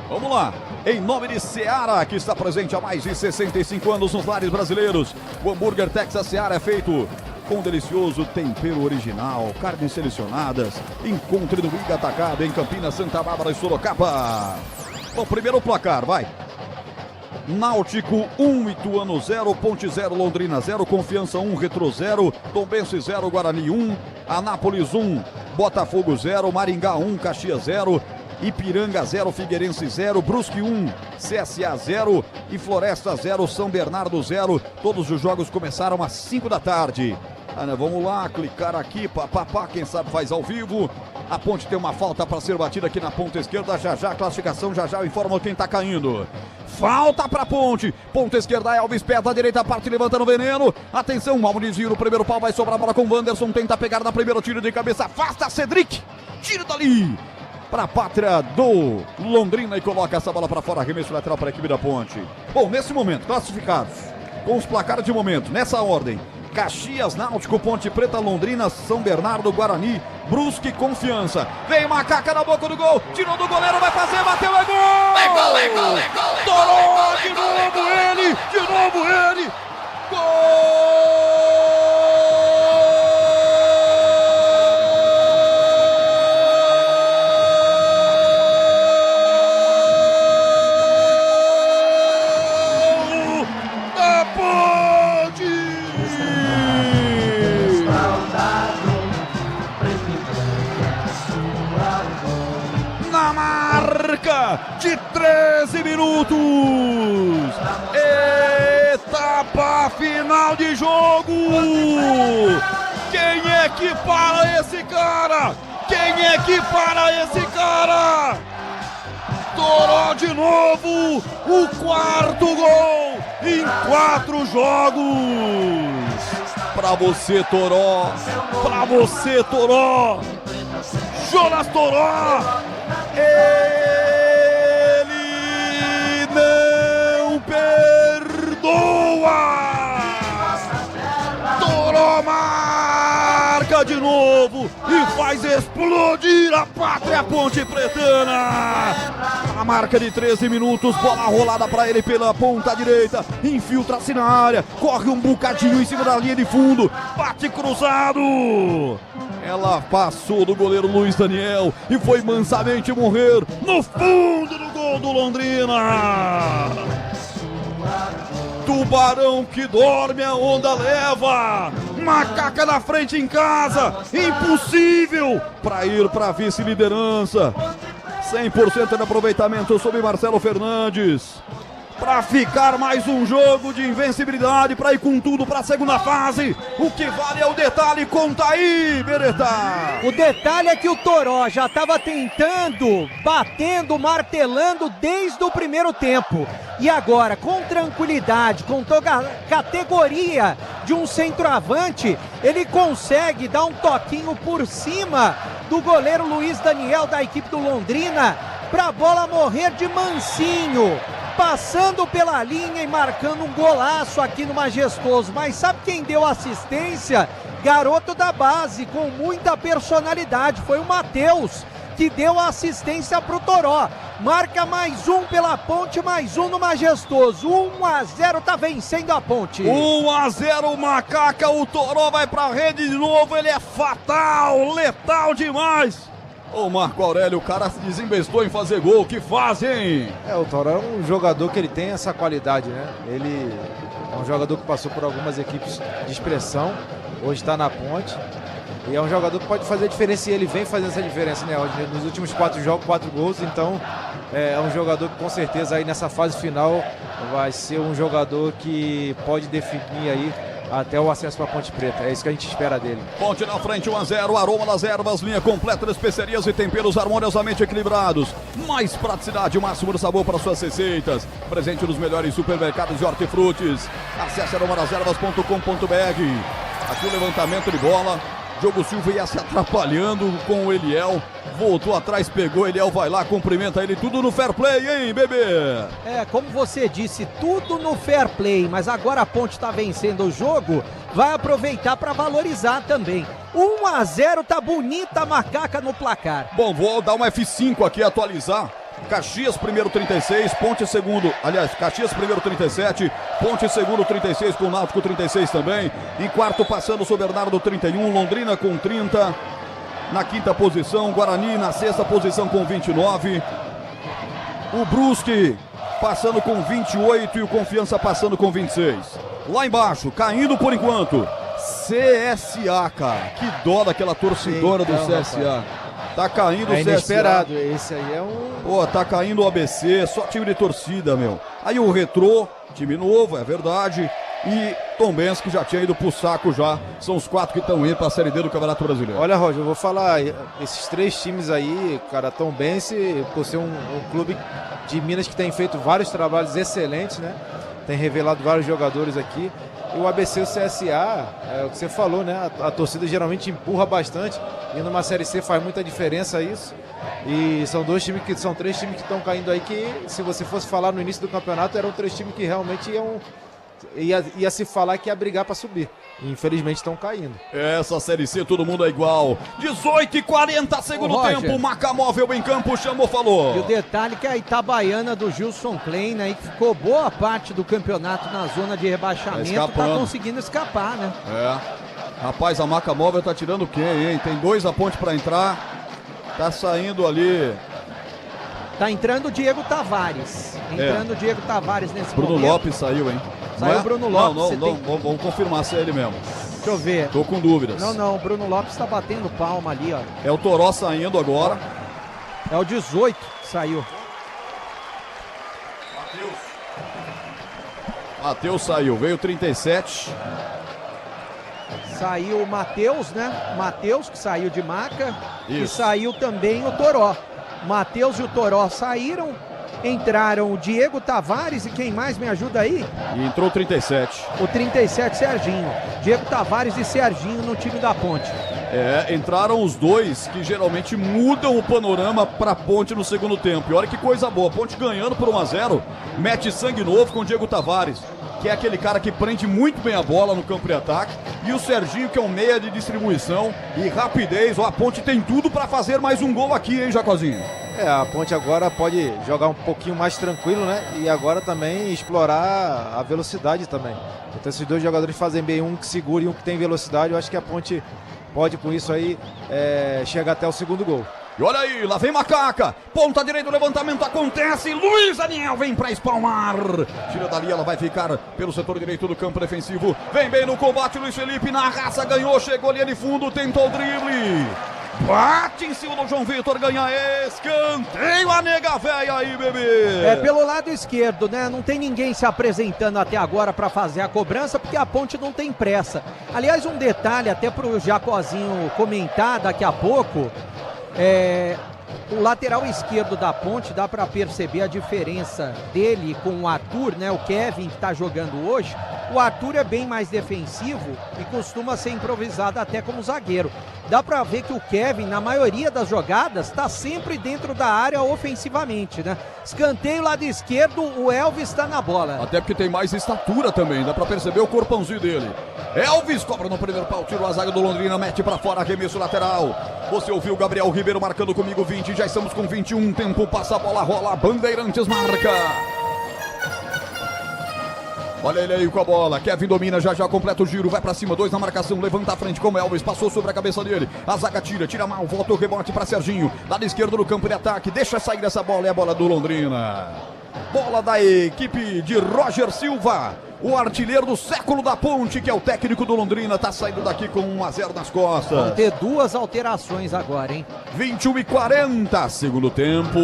Vamos lá, em nome de Seara, que está presente há mais de 65 anos nos lares brasileiros. O hambúrguer Texas Seara é feito com delicioso tempero original, carnes selecionadas. Encontre no Miga Atacado em Campinas, Santa Bárbara e Sorocaba. Bom, primeiro placar, vai. Náutico 1, Ituano 0, Ponte 0, Londrina 0, Confiança 1, Retrô 0, Tombense 0, Guarani 1, Anápolis 1, Botafogo 0, Maringá 1, Caxias 0, Ipiranga 0, Figueirense 0, Brusque 1, CSA 0 e Floresta 0, São Bernardo 0. Todos os jogos começaram às 5 da tarde. Vamos lá, clicar aqui, papapá, quem sabe faz ao vivo. A Ponte tem uma falta para ser batida aqui na ponta esquerda, já a classificação, já eu informo quem tá caindo. Falta para Ponte, ponta esquerda, Elvis, pé da direita, parte levantando o veneno. Atenção, mal desvio no primeiro pau, vai sobrar a bola com o Wanderson, tenta pegar na primeira, tiro de cabeça, afasta Cedric, tira dali. Para a pátria do Londrina e coloca essa bola para fora, arremesso lateral para a equipe da Ponte. Bom, nesse momento, classificados, com os placares de momento, nessa ordem: Caxias, Náutico, Ponte Preta, Londrina, São Bernardo, Guarani, Brusque, Confiança. Vem Macaca na boca do gol, tirou do goleiro, vai fazer, bateu, é gol! É gol, é gol, é gol! Torou, de novo ele! Gol! De 13 minutos, etapa final de jogo. Quem é que para esse cara? Toró de novo, o quarto gol em 4 jogos. Pra você, Toró. Jonas Toró. Ele não perdoa. Toró marca de novo e faz explodir a pátria Ponte Pretana. A marca de 13 minutos, bola rolada para ele pela ponta direita, infiltra-se na área, corre um bocadinho em cima da linha de fundo, bate cruzado. Ela passou do goleiro Luiz Daniel e foi mansamente morrer no fundo do gol do Londrina. Tubarão que dorme, a onda leva. Macaca na frente em casa, impossível para ir para a vice-liderança. 100% de aproveitamento sobre Marcelo Fernandes. Para ficar mais um jogo de invencibilidade, para ir com tudo para a segunda fase. O que vale é o detalhe, conta aí, Beretta. O detalhe é que o Toró já estava tentando, batendo, martelando desde o primeiro tempo. E agora, com tranquilidade, com toda a categoria de um centroavante, ele consegue dar um toquinho por cima do goleiro Luiz Daniel da equipe do Londrina, para a bola morrer de mansinho, passando pela linha e marcando um golaço aqui no Majestoso. Mas sabe quem deu assistência? Garoto da base, com muita personalidade, foi o Matheus, que deu assistência pro Toró. Marca mais um pela Ponte, mais um no Majestoso. 1-0, tá vencendo a Ponte. 1-0, Macaca, o Toró vai pra rede de novo, ele é fatal, letal demais. Ô Marco Aurélio, o cara se desembestou em fazer gol, que faz, hein? O Toró é um jogador que ele tem essa qualidade, né? Ele é um jogador que passou por algumas equipes de expressão, hoje está na Ponte. E é um jogador que pode fazer a diferença e ele vem fazendo essa diferença, né? Nos últimos 4 jogos, 4 gols, então é um jogador que com certeza aí nessa fase final vai ser um jogador que pode definir aí até o acesso para a Ponte Preta. É isso que a gente espera dele. Ponte na frente, 1-0, Aroma das Ervas, linha completa de especiarias e temperos harmoniosamente equilibrados. Mais praticidade, o máximo de sabor para suas receitas. Presente nos melhores supermercados de hortifrutis. Acesse aromadas-ervas.com.br. Aqui o levantamento de bola. Diogo Silva ia se atrapalhando com o Eliel. Voltou atrás, pegou, Eliel vai lá, cumprimenta ele, tudo no fair play, hein, bebê? Como você disse, tudo no fair play, mas agora a Ponte tá vencendo o jogo, vai aproveitar para valorizar também. 1-0, tá bonita a Macaca no placar. Bom, vou dar um F5 aqui, atualizar. Caxias primeiro 36, Ponte segundo, aliás, Caxias primeiro 37, Ponte segundo 36 com o Náutico 36 também. Em quarto passando o São Bernardo 31, Londrina com 30. Na quinta posição, Guarani na sexta posição com 29. O Brusque passando com 28 e o Confiança passando com 26. Lá embaixo, caindo por enquanto, CSA, cara. Que dó daquela torcedora do CSA. Tá caindo o CSA. Inesperado, esse aí é um... Pô, tá caindo o ABC, só time de torcida, meu. Aí o Retrô, time novo, é verdade. E Tombense, que já tinha ido pro saco já. São os 4 que estão indo pra Série D do Campeonato Brasileiro. Olha, Roger, eu vou falar, esses 3 times aí, cara, Tombense, por ser um clube de Minas que tem feito vários trabalhos excelentes, né? Tem revelado vários jogadores aqui. E o ABC e o CSA, é o que você falou, né? A torcida geralmente empurra bastante. E numa Série C faz muita diferença isso. E são 3 times que estão caindo aí que, se você fosse falar no início do campeonato, eram 3 times que realmente ia se falar que ia brigar para subir. E infelizmente estão caindo. Essa Série C, todo mundo é igual. 18h40, segundo tempo. Macamóvel em campo, chamou, falou. E o detalhe que a Itabaiana do Gilson Klein, aí, que ficou boa parte do campeonato na zona de rebaixamento, tá conseguindo escapar, né? Rapaz, a Macamóvel tá tirando quem, hein? Tem 2 a ponte para entrar. Tá saindo ali. Tá entrando o Diego Tavares. O Diego Tavares nesse Bruno momento. Lopes saiu, hein? Saiu o Bruno Lopes. Não, vamos confirmar se é ele mesmo. Deixa eu ver. Tô com dúvidas. Não, o Bruno Lopes tá batendo palma ali, ó. É o Toró saindo agora. É o 18 que saiu. Matheus saiu, veio o 37. Saiu o Matheus, né? Matheus, que saiu de Maca. Isso. E saiu também o Toró. Matheus e o Toró saíram. Entraram o Diego Tavares e quem mais me ajuda aí? E entrou o 37. O 37, Serginho. Diego Tavares e Serginho no time da Ponte. Entraram os 2 que geralmente mudam o panorama pra Ponte no segundo tempo. E olha que coisa boa, Ponte ganhando por 1-0, mete sangue novo com o Diego Tavares, que é aquele cara que prende muito bem a bola no campo de ataque. E o Serginho, que é um meia de distribuição e rapidez. A Ponte tem tudo pra fazer mais um gol aqui, hein, Jacozinho? A Ponte agora pode jogar um pouquinho mais tranquilo, né? E agora também explorar a velocidade também. Então esses 2 jogadores fazem bem, um que segura e um que tem velocidade. Eu acho que a Ponte pode com isso aí chegar até o segundo gol. E olha aí, lá vem Macaca, ponta direita, o levantamento acontece, Luiz Daniel vem pra espalmar, tira dali, ela vai ficar pelo setor direito do campo defensivo, vem bem no combate, Luiz Felipe na raça, ganhou, chegou ali de fundo, tentou o drible, bate em cima do João Vitor, ganha escanteio, a nega véia aí, bebê. Pelo lado esquerdo, né? Não tem ninguém se apresentando até agora para fazer a cobrança, porque a Ponte não tem pressa. Aliás, um detalhe até pro Jacozinho comentar daqui a pouco, o lateral esquerdo da Ponte, dá para perceber a diferença dele com o Arthur, né? O Kevin que tá jogando hoje. O Arthur é bem mais defensivo e costuma ser improvisado até como zagueiro. Dá para ver que o Kevin, na maioria das jogadas, está sempre dentro da área ofensivamente, né? Escanteio lado esquerdo, o Elvis está na bola. Até porque tem mais estatura também, dá para perceber o corpãozinho dele. Elvis cobra no primeiro pau, tira a zaga do Londrina, mete para fora, arremesso lateral. Você ouviu o Gabriel Ribeiro marcando comigo 20, já estamos com 21, tempo passa a bola, rola, Bandeirantes marca. Olha ele aí com a bola, Kevin domina, já completa o giro, vai pra cima, 2 na marcação, levanta a frente com o Elvis, passou sobre a cabeça dele, a zaga tira mal, volta o rebote pra Serginho, lado esquerdo no campo de ataque, deixa sair dessa bola, é a bola do Londrina. Bola da equipe de Roger Silva, o artilheiro do século da Ponte, que é o técnico do Londrina, tá saindo daqui com 1-0 nas costas. Vão ter 2 alterações agora, hein? 21h40, segundo tempo.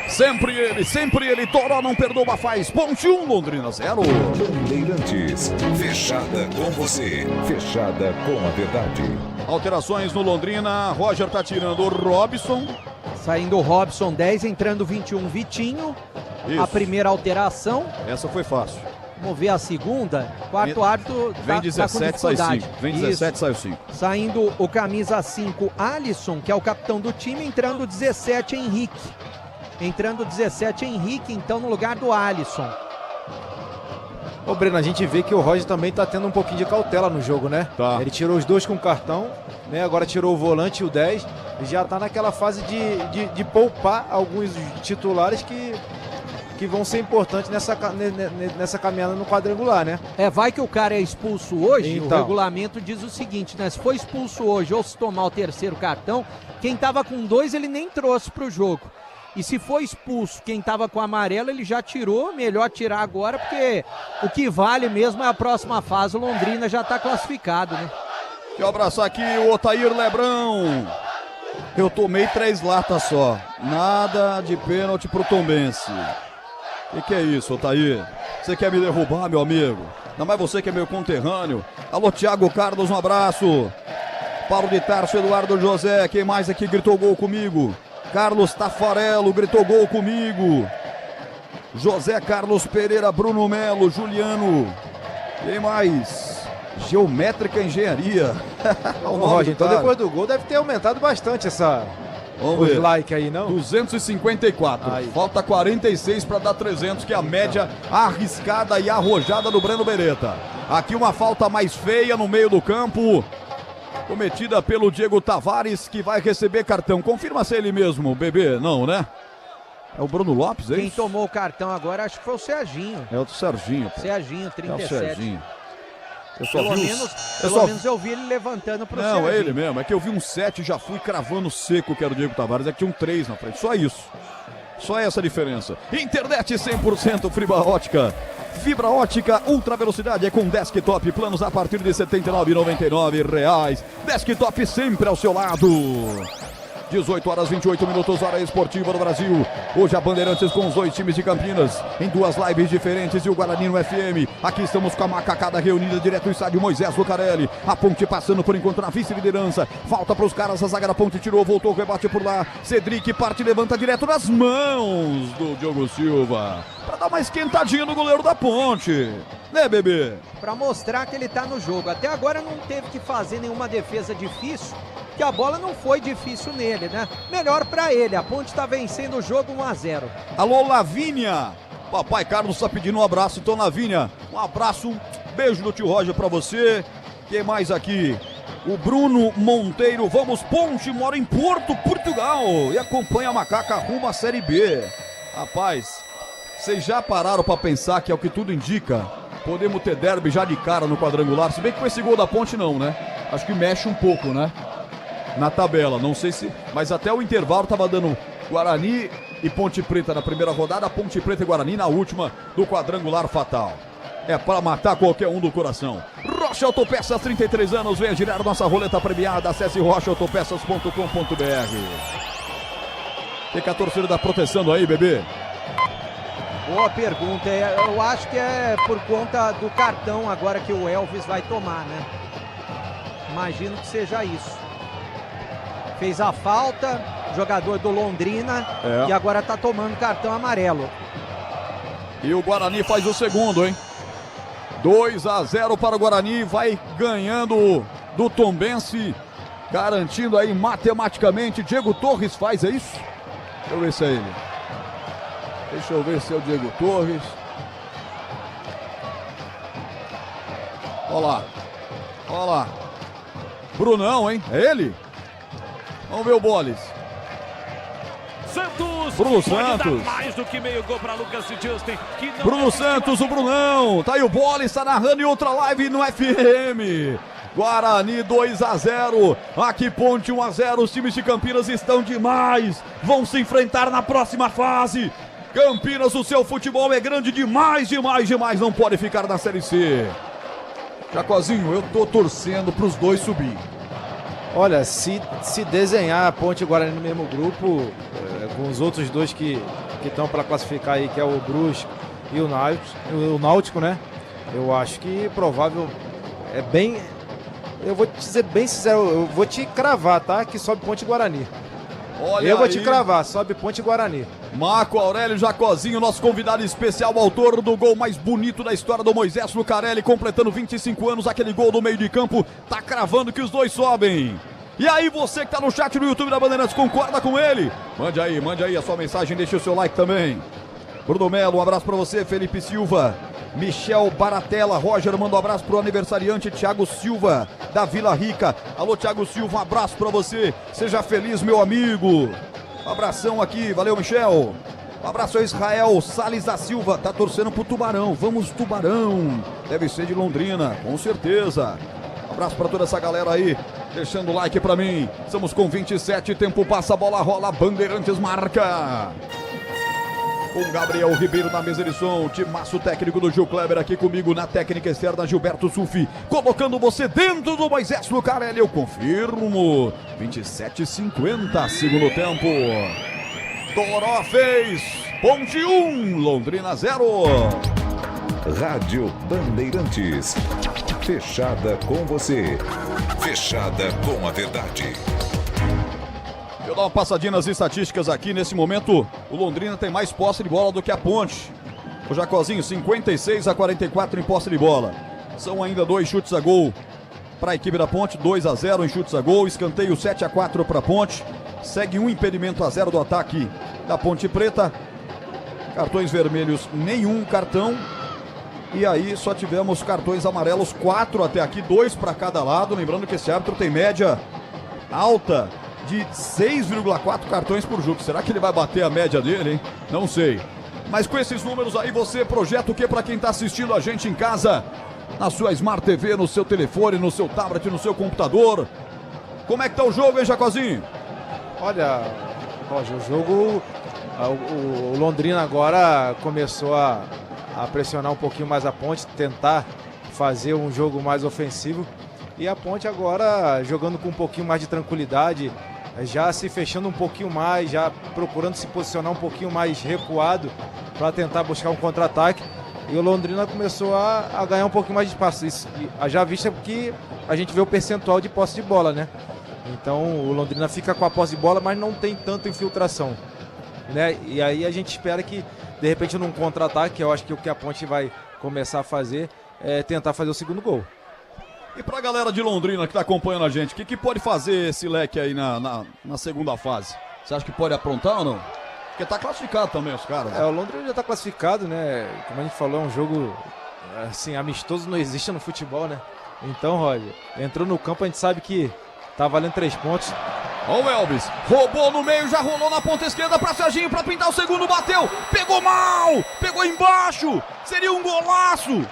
Sempre ele, Toró não perdoa, faz Ponte 1, Londrina 0. Bandeirantes, fechada com você, fechada com a verdade. Alterações no Londrina, Roger tá tirando o Robson. Saindo o Robson 10, entrando 21, Vitinho. Isso. A primeira alteração. Essa foi fácil. Vamos ver a segunda. Quarto árbitro vem 17, sai 5. Vem 17, sai 5. Saindo o camisa 5, Alisson, que é o capitão do time, entrando 17, Henrique. Entrando 17, Henrique, então, no lugar do Alisson. Ô, Breno, a gente vê que o Roger também tá tendo um pouquinho de cautela no jogo, né? Tá. Ele tirou os 2 com cartão, né? Agora tirou o volante e o 10. E já tá naquela fase de poupar alguns titulares que vão ser importantes nessa caminhada no quadrangular, né? Vai que o cara é expulso hoje, então. O regulamento diz o seguinte, né? Se for expulso hoje ou se tomar o terceiro cartão, quem tava com 2 ele nem trouxe pro jogo. E se for expulso quem estava com amarelo, ele já tirou, melhor tirar agora, porque o que vale mesmo é a próxima fase, o Londrina já está classificado, né? Deixa eu abraçar aqui o Otair Lebrão. Eu tomei 3 latas só. Nada de pênalti pro Tombense. Que é isso, Otair? Você quer me derrubar, meu amigo? Não mais você que é meu conterrâneo. Alô, Thiago Carlos, um abraço. Paulo de Tarso, Eduardo José. Quem mais aqui gritou gol comigo? Carlos Tafarello gritou gol comigo. José Carlos Pereira, Bruno Melo, Juliano. Quem mais? Geométrica Engenharia. Ô, Roger, então depois do gol deve ter aumentado bastante Vamos ver. like aí, não? 254. Aí. Falta 46 para dar 300, que é a média arriscada e arrojada do Breno Beretta. Aqui uma falta mais feia no meio do campo, cometida pelo Diego Tavares, que vai receber cartão. Confirma se é ele mesmo, bebê. Não, né? É o Bruno Lopes, é Quem isso? tomou o cartão agora acho que foi o Serginho. É o do Serginho. Pô. Serginho, É 37. o Serginho. Eu só Pelo vi menos eu vi ele levantando pro Não, Serginho. é ele mesmo. É que eu vi um 7 e já fui cravando seco que era o Diego Tavares. É que tinha um 3 na frente. Só isso. Só essa diferença. Internet 100% fibra ótica. Fibra ótica ultra velocidade é com desktop. Planos a partir de R$ 79,99. Desktop sempre ao seu lado. 18 horas 28 minutos, hora esportiva do Brasil. Hoje a Bandeirantes com os 2 times de Campinas, em 2 lives diferentes, e o Guarani no FM. Aqui estamos com a macacada reunida direto do estádio Moisés Lucarelli. A Ponte passando por enquanto na vice-liderança. Falta para os caras, a zaga da Ponte tirou, voltou, rebate por lá. Cedric parte, levanta direto nas mãos do Diogo Silva. Para dar uma esquentadinha no goleiro da Ponte. Né, bebê? Para mostrar que ele tá no jogo. Até agora não teve que fazer nenhuma defesa difícil, que a bola não foi difícil nele, né? Melhor pra ele, a Ponte tá vencendo o jogo 1-0. Alô, Lavínia. Papai Carlos tá pedindo um abraço, então, Lavínia. Um abraço, um beijo do tio Roger pra você. Quem mais aqui? O Bruno Monteiro. Vamos, Ponte, mora em Porto, Portugal. E acompanha a Macaca rumo à Série B. Rapaz, vocês já pararam pra pensar que é o que tudo indica? Podemos ter derby já de cara no quadrangular. Se bem que com esse gol da Ponte não, né? Acho que mexe um pouco, né? Na tabela, não sei se... Mas até o intervalo tava dando Guarani e Ponte Preta na primeira rodada, Ponte Preta e Guarani na última do quadrangular fatal. É para matar qualquer um do coração. Rocha Autopeças, 33 anos, venha girar nossa roleta premiada, acesse rochaautopeças.com.br. O que a torcida tá protestando aí, bebê? Boa pergunta, eu acho que é por conta do cartão agora que o Elvis vai tomar, né? Imagino que seja isso. Fez a falta, jogador do Londrina, e agora tá tomando cartão amarelo. E o Guarani faz o segundo, hein? 2-0 para o Guarani, vai ganhando do Tombense, garantindo aí matematicamente. Diego Torres faz, é isso? Deixa eu ver se é ele. Deixa eu ver se é o Diego Torres. Olha lá. Olha lá. Brunão, hein? É ele? Vamos ver o Boles. Santos. Bruno pode Santos. dar mais do que meio gol para Lucas Justin. Que não Bruno Santos, o Brunão. Tá aí o Boles, está narrando em outra live no FM. Guarani 2-0. Aqui Ponte 1-0. Os times de Campinas estão demais. Vão se enfrentar na próxima fase. Campinas, o seu futebol é grande demais, demais, demais. Não pode ficar na Série C. Jacozinho, eu tô torcendo pros dois subir. Olha, se desenhar a Ponte e o Guarani no mesmo grupo, com os outros dois que estão para classificar aí, que é o Brusque e o Náutico, né? Eu acho que provável é bem... Eu vou te dizer bem sincero, eu vou te cravar, tá? Que sobe Ponte e Guarani. Olha eu vou aí. te cravar, sobe Ponte e Guarani. Marco Aurélio Jacozinho, nosso convidado especial, autor do gol mais bonito da história do Moisés Lucarelli, completando 25 anos, aquele gol do meio de campo, tá cravando que os dois sobem. E aí, você que tá no chat no YouTube da Bandeirantes, concorda com ele? Mande aí a sua mensagem, deixa o seu like também. Bruno Melo, um abraço pra você. Felipe Silva, Michel Baratella, Roger, manda um abraço pro aniversariante Thiago Silva, da Vila Rica. Alô, Thiago Silva, um abraço pra você. Seja feliz, meu amigo. Um abração aqui, valeu, Michel. Um abraço a Israel Salles da Silva, tá torcendo pro Tubarão. Vamos, Tubarão. Deve ser de Londrina, com certeza. Um abraço pra toda essa galera aí, deixando o like pra mim. Estamos com 27, tempo passa, a bola rola, Bandeirantes marca. Com Gabriel Ribeiro na mesa de som, timaço técnico do Gil Kleber aqui comigo na técnica externa, Gilberto Sufi, colocando você dentro do Moisés Lucarelli, eu confirmo, 27:50, segundo tempo. Toró fez, Ponte 1, Londrina 0. Rádio Bandeirantes, fechada com você, fechada com a verdade. Eu dar uma passadinha nas estatísticas aqui. Nesse momento, o Londrina tem mais posse de bola do que a Ponte. O Jacozinho, 56-44 em posse de bola. São ainda 2 chutes a gol para a equipe da Ponte, 2-0 em chutes a gol. Escanteio 7-4 para a Ponte. Segue um impedimento a 0 do ataque da Ponte Preta. Cartões vermelhos, nenhum cartão. E aí só tivemos cartões amarelos, 4 até aqui, 2 para cada lado. Lembrando que esse árbitro tem média alta de 6,4 cartões por jogo. Será que ele vai bater a média dele, hein? Não sei. Mas com esses números aí, você projeta o que para quem está assistindo a gente em casa? Na sua Smart TV, no seu telefone, no seu tablet, no seu computador. Como é que tá o jogo, hein, Jacozinho? Olha, Roger, o jogo... O Londrina agora começou a pressionar um pouquinho mais a Ponte, tentar fazer um jogo mais ofensivo. E a Ponte agora jogando com um pouquinho mais de tranquilidade, já se fechando um pouquinho mais, já procurando se posicionar um pouquinho mais recuado para tentar buscar um contra-ataque. E o Londrina começou a ganhar um pouquinho mais de espaço. Isso, já vista que a gente vê o percentual de posse de bola, né? Então o Londrina fica com a posse de bola, mas não tem tanta infiltração, né? E aí a gente espera que, de repente, num contra-ataque, eu acho que o que a Ponte vai começar a fazer é tentar fazer o segundo gol. E pra galera de Londrina que tá acompanhando a gente, o que pode fazer esse leque aí na segunda fase? Você acha que pode aprontar ou não? Porque tá classificado também os caras. Né? O Londrina já tá classificado, né? Como a gente falou, é um jogo, assim, amistoso não existe no futebol, né? Então, Roger, entrou no campo, a gente sabe que tá valendo 3 pontos. Ó o Elvis, roubou no meio, já rolou na ponta esquerda pra Serginho pra pintar o segundo, bateu, pegou mal, pegou embaixo, seria um golaço.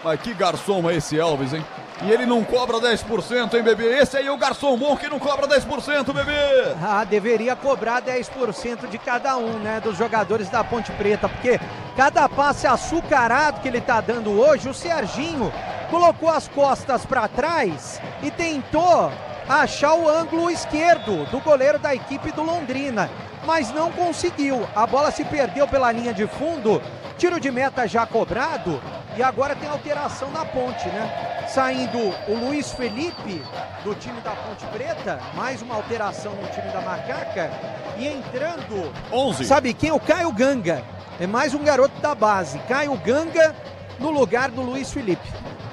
Mas que garçom é esse Elvis, hein? E ele não cobra 10%, hein, bebê? Esse aí é o garçom bom que não cobra 10%, bebê! Ah, deveria cobrar 10% de cada um, né, dos jogadores da Ponte Preta, porque cada passe açucarado que ele tá dando hoje, o Serginho colocou as costas para trás e tentou achar o ângulo esquerdo do goleiro da equipe do Londrina, mas não conseguiu. A bola se perdeu pela linha de fundo, tiro de meta já cobrado e agora tem alteração na Ponte, né? Saindo o Luiz Felipe do time da Ponte Preta, mais uma alteração no time da Macaca e entrando 11. Sabe quem? O Caio Ganga, é mais um garoto da base, Caio Ganga no lugar do Luiz Felipe.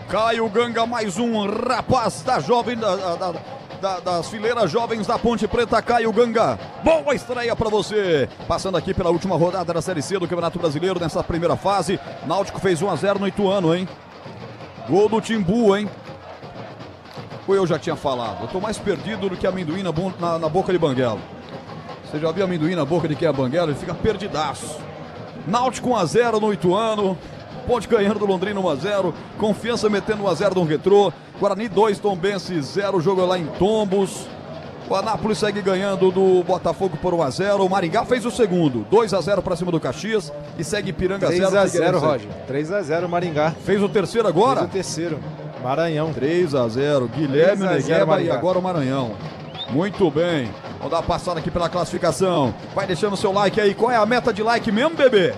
Caio Ganga, mais um rapaz da jovem das fileiras jovens da Ponte Preta, Caio Ganga. Boa estreia pra você. Passando aqui pela última rodada da Série C do Campeonato Brasileiro, nessa primeira fase. Náutico fez 1-0 no Ituano, hein? Gol do Timbu, hein? Ou eu já tinha falado. Eu tô mais perdido do que amendoim na boca de banguela. Você já viu amendoim na boca de quem é banguela? Ele fica perdidaço. Náutico 1-0 no Ituano. Ponte ganhando do Londrina 1-0. Confiança metendo 1-0 no Retrô. Guarani 2, Tombense 0. O jogo é lá em Tombos. O Anápolis segue ganhando do Botafogo por 1-0. O Maringá fez o segundo. 2-0 para cima do Caxias. E segue Ipiranga 0. 3-0, Roger. 3-0 Maringá. Fez o terceiro agora? Fez o terceiro. Maranhão. 3-0. Guilherme, 3-0 Negueba Maringá. E agora o Maranhão. Muito bem. Vamos dar uma passada aqui pela classificação. Vai deixando o seu like aí. Qual é a meta de like mesmo, bebê?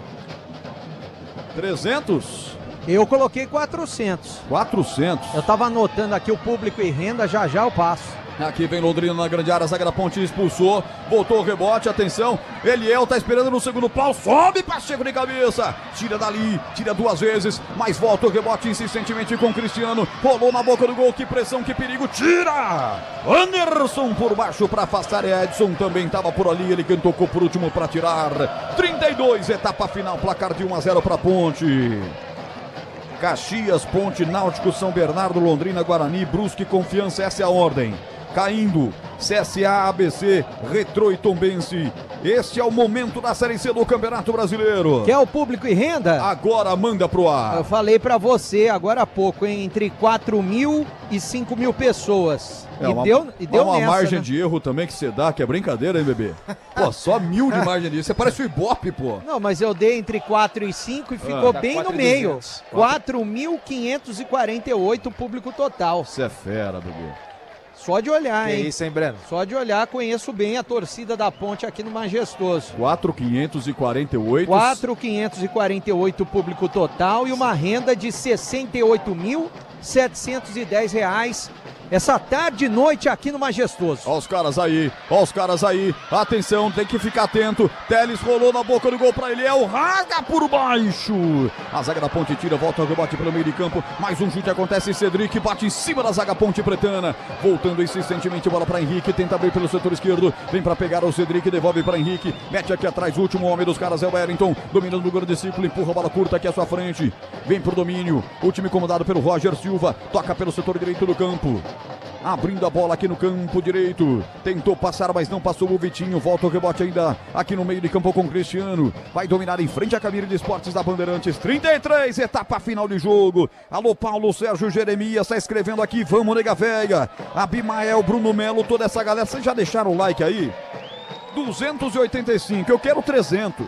300? Eu coloquei 400. 400. Eu tava anotando aqui o público e renda, já eu passo. Aqui vem Londrina na grande área, a zaga da Ponte expulsou, voltou o rebote, atenção, Eliel tá esperando no segundo pau, sobe, Pacheco de cabeça, tira dali, tira 2 vezes, mas volta o rebote insistentemente com o Cristiano, rolou na boca do gol, que pressão, que perigo, tira! Anderson por baixo para afastar, Edson também tava por ali, ele quem tocou por último para tirar, 32, etapa final, placar de 1-0 para Ponte. Caxias, Ponte, Náutico, São Bernardo, Londrina, Guarani, Brusque, Confiança, essa é a ordem. caindo. CSA, ABC, Retrô e Tombense. Este é o momento da Série C do Campeonato Brasileiro. Quer o público e renda? Agora manda pro ar. Eu falei pra você agora há pouco, hein? Entre 4.000 e 5.000 pessoas. E deu uma nessa, margem né? de erro também que você dá, que é brincadeira, hein, bebê? Pô, só 1.000 de margem de erro. Você parece o Ibope, pô. Não, mas eu dei entre 4 e 5 e ficou bem no meio. 4.548 o público total. Você é fera, bebê. Só de olhar, Que hein? isso, hein, Breno? Só de olhar, conheço bem a torcida da Ponte aqui no Majestoso. 4.548. 4.548 público total e uma renda de R$ 68.710 essa tarde e noite aqui no Majestoso. Ó os caras aí, atenção, tem que ficar atento. Teles rolou na boca do gol pra Eliel, rasga por baixo. A zaga da Ponte tira, volta ao rebote pelo meio de campo, mais um chute acontece, Cedric bate em cima da zaga Ponte Pretana, voltando insistentemente, bola pra Henrique, tenta abrir pelo setor esquerdo, vem pra pegar o Cedric, devolve pra Henrique, mete aqui atrás, o último homem dos caras é o Wellington, dominando no grande círculo, empurra a bola curta aqui à sua frente, vem pro domínio, o time comandado pelo Roger Silva, toca pelo setor direito do campo. Abrindo a bola aqui no campo direito. Tentou passar, mas não passou o Vitinho. Volta o rebote ainda aqui no meio de campo com o Cristiano. Vai dominar em frente à cabine de esportes da Bandeirantes. 33, etapa final de jogo. Alô, Paulo Sérgio Jeremias está escrevendo aqui. Vamos, nega velha. Abimael, Bruno Melo, toda essa galera. Vocês já deixaram o like aí? 285, eu quero 300.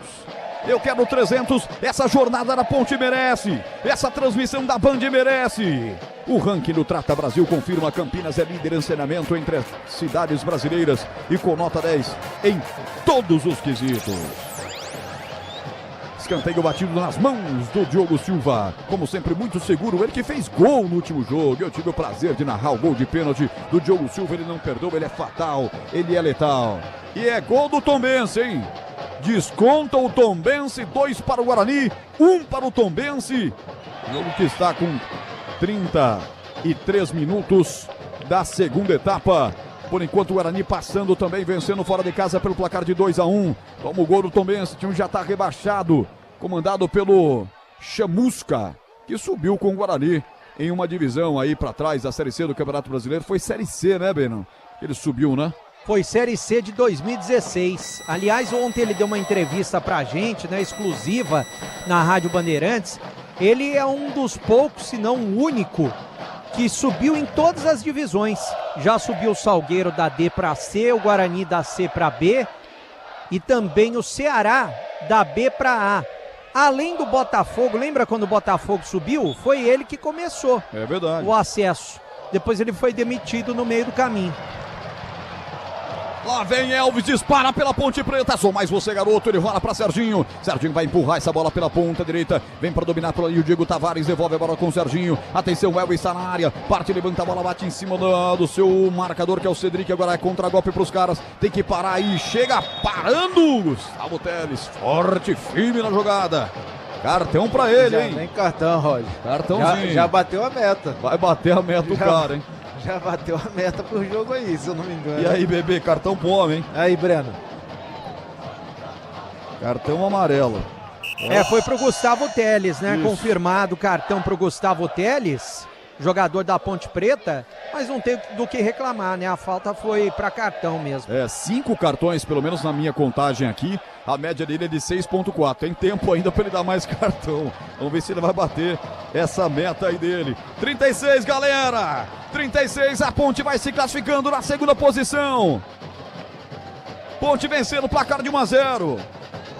Eu quero 300, essa jornada da Ponte merece, essa transmissão da Band merece. O ranking do Trata Brasil confirma: Campinas é líder em saneamento entre as cidades brasileiras e com nota 10 em todos os quesitos. Escanteio batido nas mãos do Diogo Silva, como sempre muito seguro, ele que fez gol no último jogo. Eu tive o prazer de narrar o gol de pênalti do Diogo Silva, ele não perdoa, ele é fatal, ele é letal. E é gol do Tombense, hein? Desconta o Tombense, 2 para o Guarani, 1 para o Tombense. Jogo que está com 33 minutos da segunda etapa. Por enquanto o Guarani passando também, vencendo fora de casa pelo placar de 2-1. Toma o gol do Tombense, o time já está rebaixado, comandado pelo Chamusca, que subiu com o Guarani em uma divisão aí para trás da Série C do Campeonato Brasileiro. Foi Série C, né, Beno? Ele subiu, né? Foi Série C de 2016. Aliás, ontem ele deu uma entrevista pra gente, né, exclusiva na Rádio Bandeirantes. Ele é um dos poucos, se não o único, que subiu em todas as divisões. Já subiu o Salgueiro da D para C, o Guarani da C para B e também o Ceará da B para A. Além do Botafogo, lembra quando o Botafogo subiu? Foi ele que começou o acesso. Depois ele foi demitido no meio do caminho. Lá vem Elvis, dispara pela Ponte Preta. Sou mais você, garoto. Ele rola para Serginho. Serginho vai empurrar essa bola pela ponta direita. Vem para dominar por ali o Diego Tavares. Devolve a bola com o Serginho. Atenção, o Elvis está na área. Parte, levanta a bola, bate em cima do seu marcador, que é o Cedric. Agora é contra-golpe para os caras. Tem que parar aí. Chega parando. Gustavo Teles, forte, firme na jogada. Cartão pra ele, hein? Nem cartão, Roger. Cartãozinho. Já bateu a meta. Vai bater a meta do cara, hein? Já bateu a meta pro jogo aí, se eu não me engano. E aí, bebê, cartão pro homem, hein? Aí, Breno. Cartão amarelo. Foi pro Gustavo Teles, né? Isso. Confirmado cartão pro Gustavo Teles, jogador da Ponte Preta, mas não tem do que reclamar, né? A falta foi pra cartão mesmo. 5 cartões, pelo menos na minha contagem aqui. A média dele é de 6.4. Tem tempo ainda para ele dar mais cartão. Vamos ver se ele vai bater essa meta aí dele. 36, galera! 36, a Ponte vai se classificando na segunda posição. Ponte vencendo o placar de 1-0.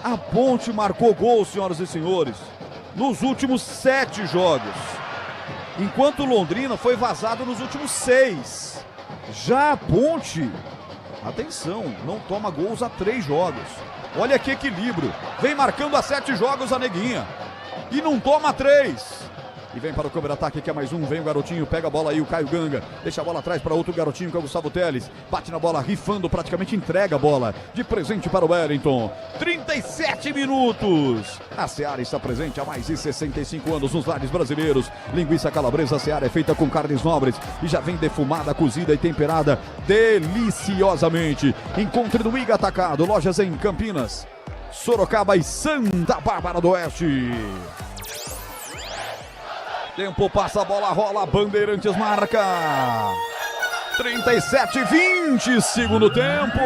A Ponte marcou gol, senhoras e senhores, nos últimos 7 jogos. Enquanto o Londrina foi vazado nos últimos 6. Já a Ponte, atenção, não toma gols há 3 jogos. Olha que equilíbrio. Vem marcando há 7 jogos a Neguinha. E não toma 3. E vem para o contra-ataque, que é mais um. Vem o garotinho, pega a bola aí, o Caio Ganga. Deixa a bola atrás para outro garotinho, que é o Gustavo Teles. Bate na bola, rifando, praticamente entrega a bola de presente para o Wellington. 37 minutos. A Seara está presente há mais de 65 anos nos lares brasileiros. Linguiça calabresa Seara é feita com carnes nobres e já vem defumada, cozida e temperada deliciosamente. Encontre no Iga Atacado, lojas em Campinas, Sorocaba e Santa Bárbara do Oeste. Tempo passa, a bola rola, Bandeirantes marca. 37-20, segundo tempo.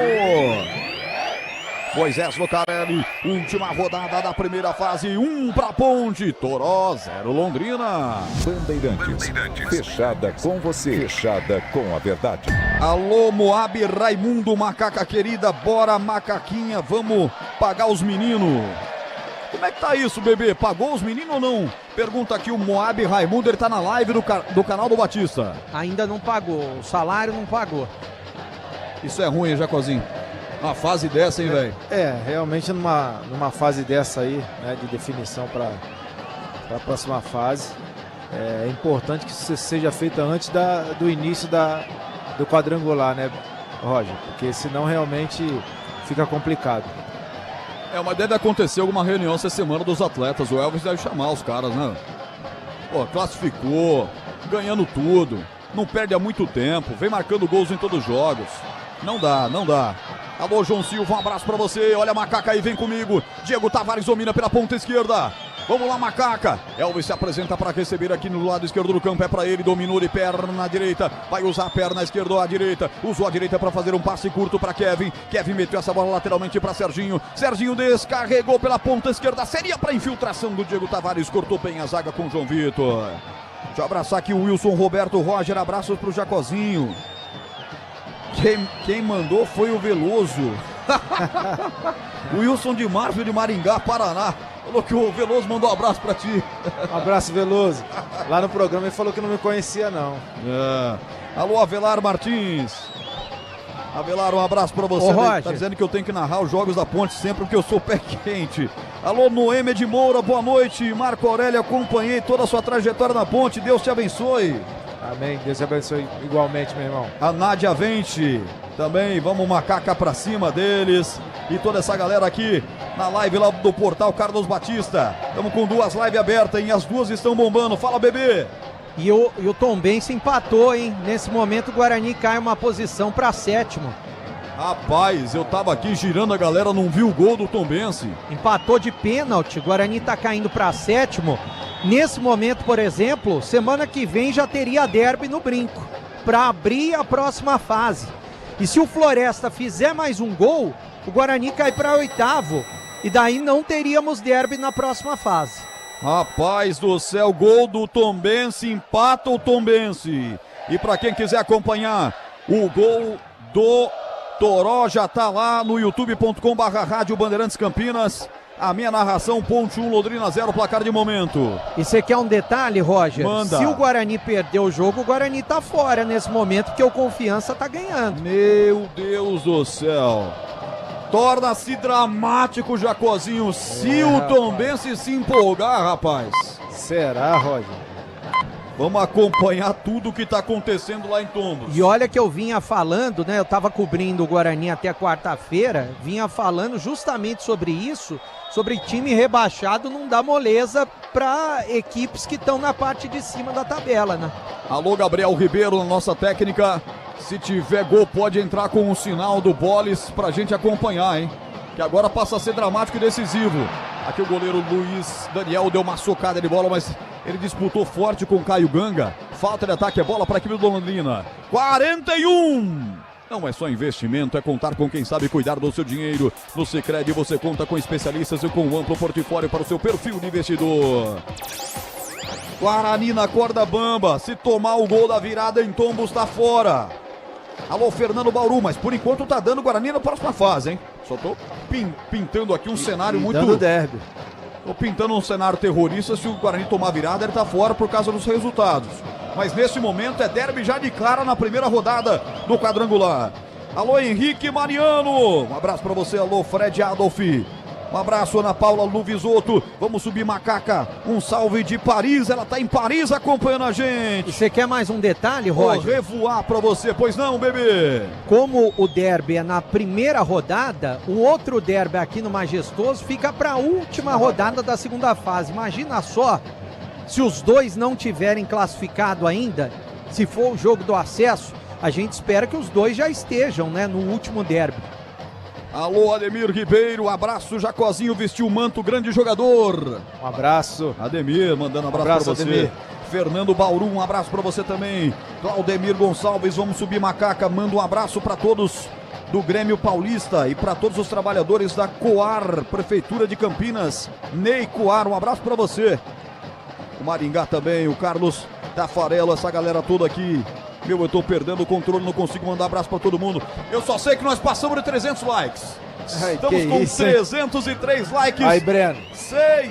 Moisés Lucarelli, última rodada da primeira fase, 1 pra Ponte, Toró 0 Londrina. Bandeirantes, fechada com você, fechada com a verdade. Alô Moab, Raimundo, macaca querida, bora macaquinha, vamos pagar os meninos. Como é que tá isso, bebê? Pagou os meninos ou não? Pergunta aqui o Moab Raimundo, ele tá na live do canal do Batista. Ainda não pagou, o salário não pagou. Isso é ruim, Jacozinho. Uma fase dessa, hein, velho? Realmente numa fase dessa aí, né, de definição para a próxima fase, é importante que isso seja feito antes do início do quadrangular, né, Roger? Porque senão realmente fica complicado. Mas deve acontecer alguma reunião essa semana dos atletas. O Elvis deve chamar os caras, né? Pô, classificou, ganhando tudo, não perde há muito tempo, vem marcando gols em todos os jogos. Não dá. Alô, João Silva, um abraço pra você. Olha a macaca aí, vem comigo. Diego Tavares domina pela ponta esquerda. Vamos lá, macaca. Elvis se apresenta para receber aqui no lado esquerdo do campo. É para ele, dominou de perna direita. Vai usar a perna esquerda ou a direita. Usou a direita para fazer um passe curto para Kevin. Kevin meteu essa bola lateralmente para Serginho. Serginho descarregou pela ponta esquerda. Seria para infiltração do Diego Tavares. Cortou bem a zaga com o João Vitor. Deixa eu abraçar aqui o Wilson Roberto Roger. Abraços pro Jacozinho. Quem mandou foi o Veloso. O Wilson de Marvel de Maringá, Paraná. Falou que o Veloso mandou um abraço pra ti. Um abraço, Veloso. Lá no programa ele falou que não me conhecia, não. Alô, Avelar Martins. Avelar, um abraço pra você. Tá dizendo que eu tenho que narrar os jogos da Ponte sempre porque eu sou pé quente. Alô, Noêmia de Moura, boa noite. Marco Aurélio, acompanhei toda a sua trajetória na Ponte. Deus te abençoe. Amém, Deus te abençoe igualmente, meu irmão. A Nádia Vente também, vamos macaca pra cima deles. E toda essa galera aqui na live lá do portal Carlos Batista. Estamos com 2 lives abertas e as 2 estão bombando. Fala, bebê! E o Tombense empatou, hein? Nesse momento o Guarani cai uma posição para 7º. Rapaz, eu tava aqui girando a galera, não viu o gol do Tombense. Empatou de pênalti, o Guarani tá caindo para 7º. Nesse momento, por exemplo, semana que vem já teria derby no Brinco, para abrir a próxima fase. E se o Floresta fizer mais um gol, o Guarani cai para 8º. E daí não teríamos derby na próxima fase. Rapaz do céu, gol do Tombense, empata o Tombense. E para quem quiser acompanhar o gol do Toró, já tá lá no youtube.com/Rádio Bandeirantes Campinas. A minha narração, Ponte 1, Londrina 0, placar de momento. E você quer um detalhe, Roger? Manda. Se o Guarani perder o jogo, o Guarani tá fora nesse momento, porque o Confiança tá ganhando. Meu Deus do céu. Torna-se dramático, Jacozinho, se o Tombense se empolgar, rapaz. Será, Roger? Vamos acompanhar tudo o que está acontecendo lá em Tombos. E olha que eu vinha falando, né? Eu estava cobrindo o Guarani até quarta-feira, vinha falando justamente sobre isso, sobre time rebaixado não dar moleza para equipes que estão na parte de cima da tabela, né? Alô, Gabriel Ribeiro, na nossa técnica. Se tiver gol, pode entrar com o sinal do Boles pra gente acompanhar, hein? Que agora passa a ser dramático e decisivo. Aqui o goleiro Luiz Daniel deu uma socada de bola, mas ele disputou forte com o Caio Ganga. Falta de ataque, é bola para a equipe do Londrina. 41! Não é só investimento, é contar com quem sabe cuidar do seu dinheiro. No Sicredi você conta com especialistas e com um amplo portfólio para o seu perfil de investidor. Guarani na corda bamba. Se tomar o gol da virada em Tombos, tá fora. Alô, Fernando Bauru, mas por enquanto tá dando Guarani na próxima fase, hein? Só tô pintando aqui um cenário muito... Dando derby. Tô pintando um cenário terrorista. Se o Guarani tomar virada, ele tá fora por causa dos resultados. Mas nesse momento é derby já de cara na primeira rodada do quadrangular. Alô, Henrique Mariano. Um abraço pra você, alô, Fred Adolf. Um abraço, Ana Paula Luvisoto. Vamos subir, macaca. Um salve de Paris. Ela tá em Paris acompanhando a gente. E você quer mais um detalhe, Roger? Vou revoar pra você, pois não, bebê? Como o derby é na primeira rodada, o outro derby aqui no Majestoso fica pra última rodada da segunda fase. Imagina só, se os dois não tiverem classificado ainda, se for o jogo do acesso, a gente espera que os dois já estejam, né, no último derby. Alô, Ademir Ribeiro, abraço, Jacozinho vestiu o manto, grande jogador. Um abraço. Ademir, mandando abraço pra você. Ademir. Fernando Bauru, um abraço para você também. Claudemir Gonçalves, vamos subir macaca. Manda um abraço para todos do Grêmio Paulista e para todos os trabalhadores da Coar, Prefeitura de Campinas. Ney Coar, um abraço para você. O Maringá também, o Carlos Tafarello, essa galera toda aqui. Eu tô perdendo o controle, não consigo mandar abraço para todo mundo. Eu só sei que nós passamos de 300 likes. Estamos com isso, 303 likes. Aí, Breno.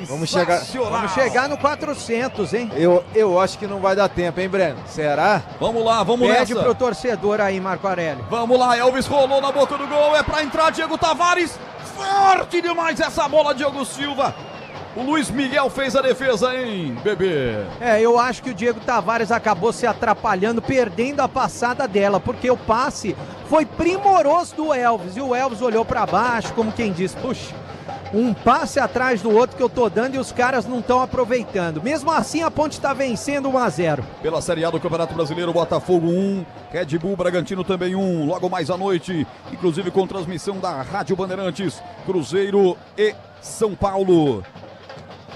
Vamos chegar no 400, hein? Eu acho que não vai dar tempo, hein, Breno? Será? Vamos lá, vamos nessa. Pede pro torcedor aí, Marco Aurélio. Vamos lá, Elvis rolou na boca do gol, é pra entrar Diego Tavares. Forte demais essa bola, Diogo Silva. O Luiz Miguel fez a defesa, hein, bebê? Eu acho que o Diego Tavares acabou se atrapalhando, perdendo a passada dela, porque o passe foi primoroso do Elvis, e o Elvis olhou pra baixo, como quem diz, puxa, um passe atrás do outro que eu tô dando e os caras não estão aproveitando. Mesmo assim, a Ponte tá vencendo 1-0. Pela Série A do Campeonato Brasileiro, Botafogo 1, Red Bull Bragantino também 1, logo mais à noite, inclusive com transmissão da Rádio Bandeirantes, Cruzeiro e São Paulo.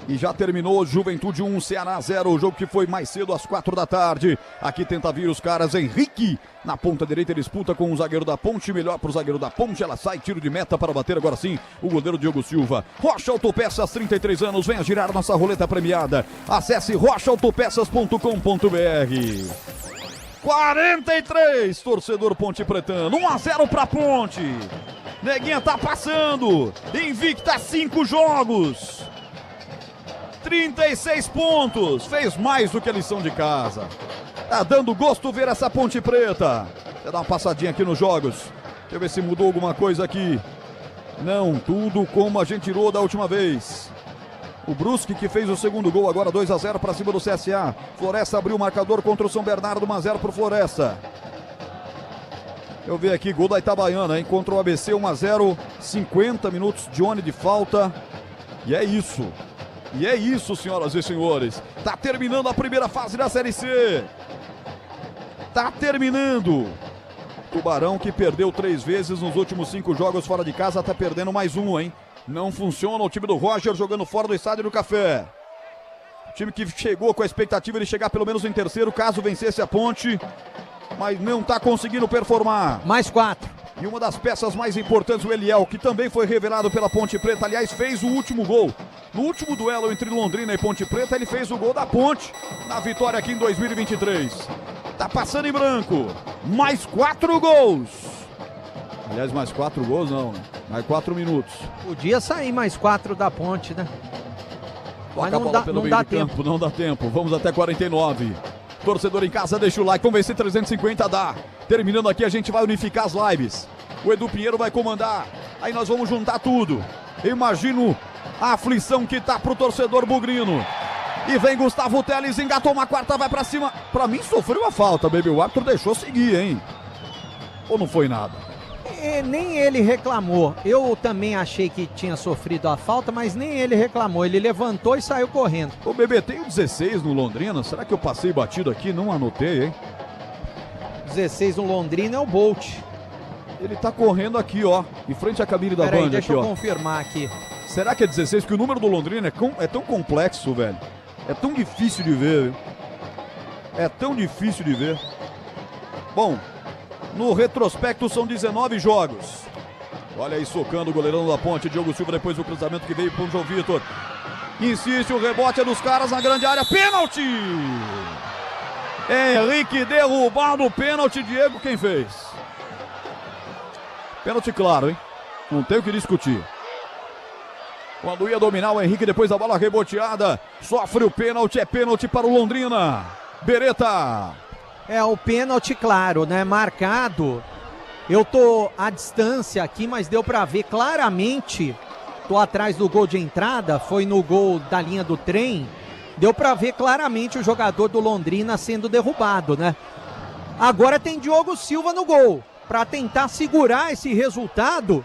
E já terminou Juventude 1, Ceará 0, o jogo que foi mais cedo às 4 da tarde. Aqui tenta vir os caras, Henrique na ponta direita, disputa com o zagueiro da Ponte, melhor pro zagueiro da Ponte, ela sai, tiro de meta para bater agora sim o goleiro Diogo Silva. Rocha Autopeças, 33 anos, venha girar nossa roleta premiada. Acesse rochaautopesas.com.br. 43, torcedor Ponte Pretano, 1-0 pra Ponte. Neguinha tá passando, invicta 5 jogos. 36 pontos, fez mais do que a lição de casa. Tá dando gosto ver essa Ponte Preta. Deixa eu dar uma passadinha aqui nos jogos. Deixa eu ver se mudou alguma coisa aqui. Não, tudo como a gente tirou da última vez. O Brusque que fez o segundo gol agora, 2-0 para cima do CSA. Floresta abriu o marcador contra o São Bernardo, 1-0 pro Floresta. Eu vi aqui, gol da Itabaiana, hein? Contra o ABC, 1-0, 50 minutos, Johnny de falta. E é isso. E é isso, senhoras e senhores. Tá terminando a primeira fase da Série C. Tá terminando. Tubarão que perdeu 3 vezes nos últimos 5 jogos fora de casa, tá perdendo mais um, hein? Não funciona o time do Roger jogando fora do Estádio do Café. O time que chegou com a expectativa de chegar pelo menos em terceiro, caso vencesse a Ponte. Mas não tá conseguindo performar. Mais 4. E uma das peças mais importantes, o Eliel, que também foi revelado pela Ponte Preta. Aliás, fez o último gol. No último duelo entre Londrina e Ponte Preta, ele fez o gol da Ponte na vitória aqui em 2023. Tá passando em branco. Mais 4 gols. Aliás, mais 4 gols não, mais 4 minutos. Podia sair mais 4 da Ponte, né? Mas não dá tempo. Não dá tempo. Vamos até 49. Torcedor em casa, deixa o like. Vamos ver se 350 dá. Terminando aqui, a gente vai unificar as lives. O Edu Pinheiro vai comandar. Aí nós vamos juntar tudo. Imagino a aflição que tá pro torcedor bugrino. E vem Gustavo Teles, engatou uma quarta, vai pra cima. Pra mim sofreu a falta, baby. O árbitro deixou seguir, hein? Ou não foi nada? Nem ele reclamou. Eu também achei que tinha sofrido a falta, mas nem ele reclamou. Ele levantou e saiu correndo. Ô, bebê, tem o 16 no Londrina? Será que eu passei batido aqui? Não anotei, hein? 16 no Londrina é o Bolt. Ele tá correndo aqui, ó, em frente à cabine da Band. Deixa eu confirmar aqui. Será que é 16? Porque o número do Londrina é tão complexo, velho. É tão difícil de ver, viu? É tão difícil de ver. Bom, no retrospecto são 19 jogos. Olha aí, socando o goleirão da Ponte, Diogo Silva, depois do cruzamento que veio pro João Vitor. Insiste, o rebote é dos caras na grande área. Pênalti! Henrique derrubado, pênalti, Diego, quem fez? Pênalti claro, hein? Não tem o que discutir. Quando ia dominar o Henrique, depois da bola reboteada, sofre o pênalti, é pênalti para o Londrina. Beretta. É o pênalti claro, né? Marcado. Eu tô à distância aqui, mas deu pra ver claramente. Tô atrás do gol de entrada, foi no gol da linha do trem. Deu pra ver claramente o jogador do Londrina sendo derrubado, né? Agora tem Diogo Silva no gol, pra tentar segurar esse resultado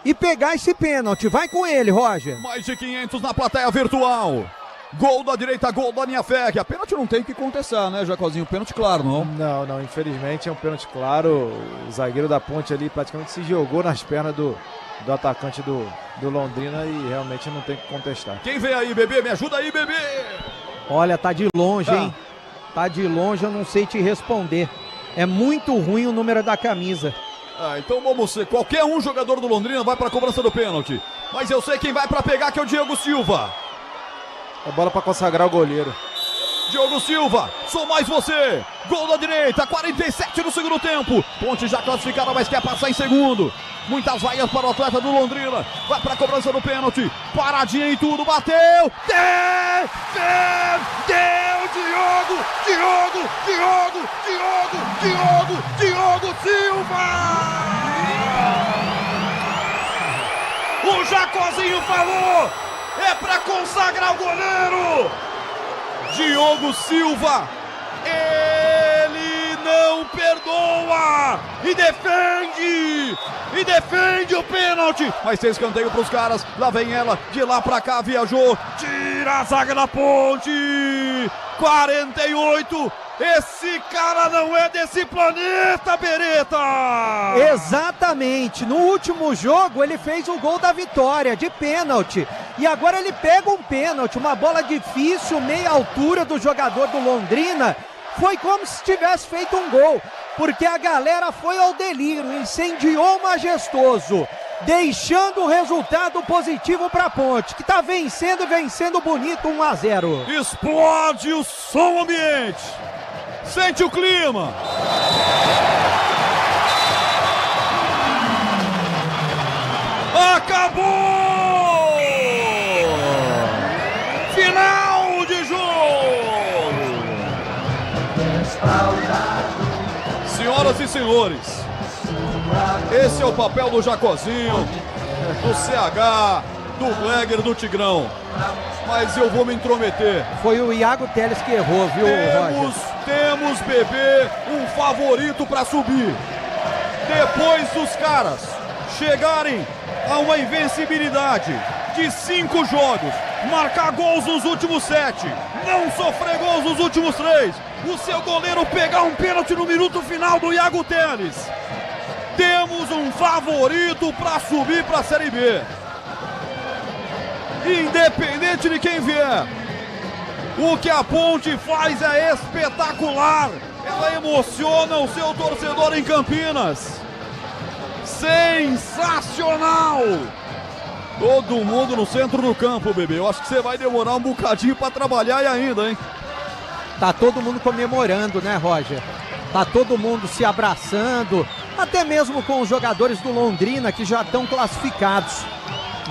e pegar esse pênalti. Vai com ele, Roger. Mais de 500 na plateia virtual. Gol da direita, gol da linha férrea. A pênalti não tem que contestar, né, Jacozinho? Pênalti claro, não? Não, infelizmente é um pênalti claro. O zagueiro da Ponte ali praticamente se jogou nas pernas do atacante do Londrina e realmente não tem que contestar. Quem vem aí, bebê? Me ajuda aí, bebê! Olha, tá de longe, hein? Tá de longe, eu não sei te responder. É muito ruim o número da camisa. Então vamos ser. Qualquer um jogador do Londrina vai pra cobrança do pênalti. Mas eu sei quem vai pra pegar, que é o Diego Silva. É bola pra consagrar o goleiro. Diogo Silva, sou mais você. Gol da direita, 47 no segundo tempo. Ponte já classificada, mas quer passar em segundo. Muitas vaias para o atleta do Londrina. Vai para a cobrança do pênalti. Paradinha em tudo, bateu. Diogo Silva. O Jacozinho falou. É para consagrar o goleiro. Diogo Silva, ele não perdoa e defende o pênalti, mas tem escanteio para os caras, lá vem ela, de lá para cá viajou, tira a zaga da Ponte, 48, esse cara não é desse planeta, Beretta! Exatamente, no último jogo ele fez o gol da vitória, de pênalti, e agora ele pega um pênalti, uma bola difícil, meia altura do jogador do Londrina, foi como se tivesse feito um gol, porque a galera foi ao delírio, incendiou o Majestoso, deixando o resultado positivo para a Ponte, que está vencendo bonito, 1-0. Explode o som ambiente, sente o clima. Acabou! Final de jogo! Senhoras e senhores, esse é o papel do Jacozinho, do CH, do Gleger, do Tigrão. Mas eu vou me intrometer. Foi o Iago Teles que errou, viu, Roger? Temos, bebê, um favorito para subir. Depois dos caras chegarem a uma invencibilidade de 5 jogos, marcar gols nos últimos 7, não sofrer gols nos últimos 3, o seu goleiro pegar um pênalti no minuto final do Iago Teles. Temos um favorito para subir para a Série B. Independente de quem vier, o que a Ponte faz é espetacular. Ela emociona o seu torcedor em Campinas. Sensacional! Todo mundo no centro do campo, bebê. Eu acho que você vai demorar um bocadinho para trabalhar e ainda, hein? Tá todo mundo comemorando, né, Roger? Tá todo mundo se abraçando, até mesmo com os jogadores do Londrina que já estão classificados.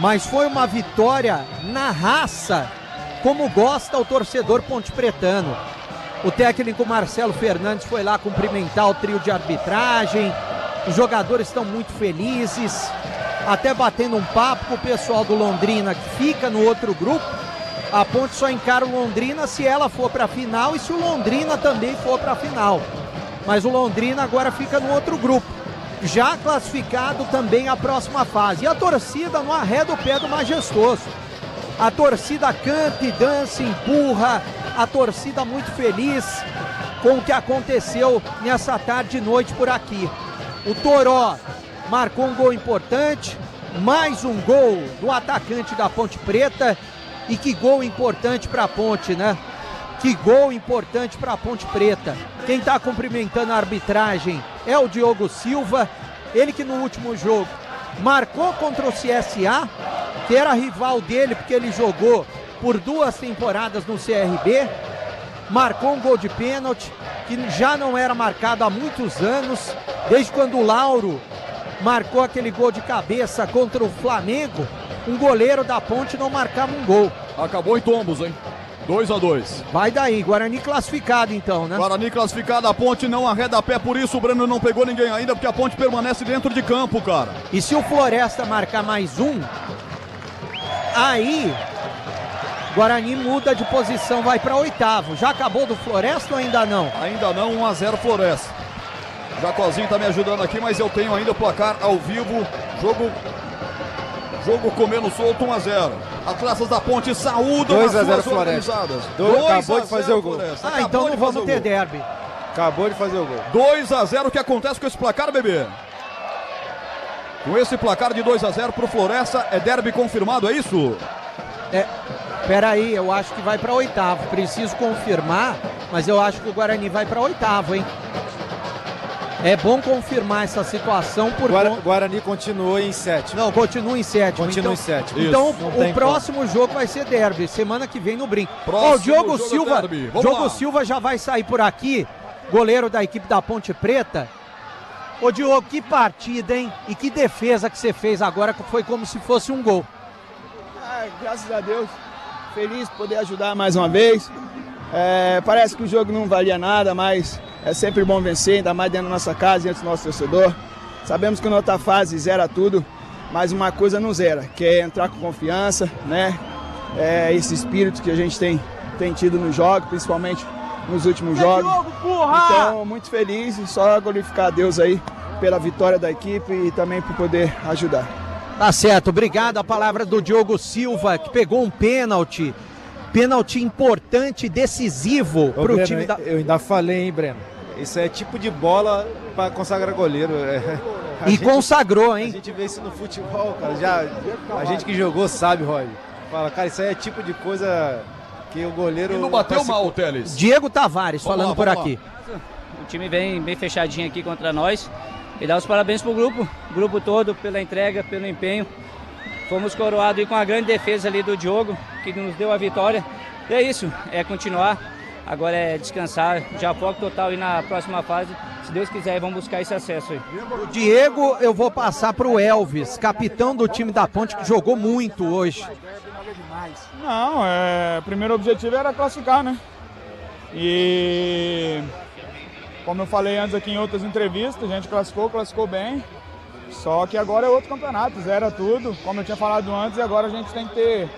Mas foi uma vitória na raça, como gosta o torcedor pontepretano. O técnico Marcelo Fernandes foi lá cumprimentar o trio de arbitragem. Os jogadores estão muito felizes, até batendo um papo com o pessoal do Londrina que fica no outro grupo. A Ponte só encara o Londrina se ela for para a final e se o Londrina também for para a final. Mas o Londrina agora fica no outro grupo, já classificado também à próxima fase. E a torcida não arreda o pé do Majestoso. A torcida canta e dança, empurra, a torcida muito feliz com o que aconteceu nessa tarde e noite por aqui. O Toró marcou um gol importante, mais um gol do atacante da Ponte Preta. E que gol importante para a Ponte, né? Que gol importante para a Ponte Preta. Quem está cumprimentando a arbitragem é o Diogo Silva, ele que no último jogo marcou contra o CSA, que era rival dele porque ele jogou por 2 temporadas no CRB, marcou um gol de pênalti, que já não era marcado há muitos anos, desde quando o Lauro marcou aquele gol de cabeça contra o Flamengo. Um goleiro da Ponte não marcava um gol. Acabou em tombos, hein? 2-2. Vai daí, Guarani classificado então, né? Guarani classificado, a Ponte não arreda pé, por isso o Breno não pegou ninguém ainda, porque a Ponte permanece dentro de campo, cara. E se o Floresta marcar mais um, aí Guarani muda de posição, vai para 8º. Já acabou do Floresta ou ainda não? Ainda não, 1-0 Floresta. Jacozinho tá me ajudando aqui, mas eu tenho ainda o placar ao vivo. Jogo comendo solto, 1-0. Atletas da Ponte saúdam 2-0 Floresta. Acabou de fazer o gol. Então não vamos ter derby. Acabou de fazer o gol. 2-0, o que acontece com esse placar, bebê? Com esse placar de 2-0 pro Floresta, é derby confirmado, é isso? Peraí, eu acho que vai para 8º. Preciso confirmar, mas eu acho que o Guarani vai para oitavo, hein? É bom confirmar essa situação por Guarani continuou em sétimo. Não, continua em sétimo. Continua em sétimo. Então Isso. o próximo jogo vai ser derby, semana que vem no Brinco. Próximo O Diogo jogo Silva, derby. Vamos Diogo lá. Silva já vai sair por aqui, goleiro da equipe da Ponte Preta. Ô Diogo, que partida, hein? E que defesa que você fez agora, que foi como se fosse um gol. Graças a Deus, feliz por poder ajudar mais uma vez. Parece que o jogo não valia nada, mas é sempre bom vencer, ainda mais dentro da nossa casa, diante do nosso torcedor. Sabemos que na outra fase zera tudo, mas uma coisa não zera, que é entrar com confiança, né? Esse espírito que a gente tem tido no jogo, principalmente nos últimos jogos. Então, muito feliz e só glorificar a Deus aí pela vitória da equipe e também por poder ajudar. Tá certo, obrigado. A palavra do Diogo Silva, que pegou um pênalti. Pênalti importante, decisivo pro Breno, time da... Eu ainda falei, hein, Breno? Isso é tipo de bola para consagrar goleiro. Consagrou, hein? A gente vê isso no futebol, cara. A gente que jogou sabe, Roy. Fala, cara, isso aí é tipo de coisa que o goleiro... E não bateu mal, Teles. Diego Tavares falando por aqui. O time bem fechadinho aqui contra nós. E dar os parabéns pro grupo todo, pela entrega, pelo empenho. Fomos coroados com a grande defesa ali do Diogo, que nos deu a vitória. E é isso, é continuar. Agora é descansar, já foco total aí na próxima fase. Se Deus quiser, vamos buscar esse acesso aí. O Diego, eu vou passar pro Elvis, capitão do time da Ponte, que jogou muito hoje. Não, o primeiro objetivo era classificar, né? E como eu falei antes aqui em outras entrevistas, a gente classificou bem. Só que agora é outro campeonato, zera tudo. Como eu tinha falado antes, agora a gente tem que ter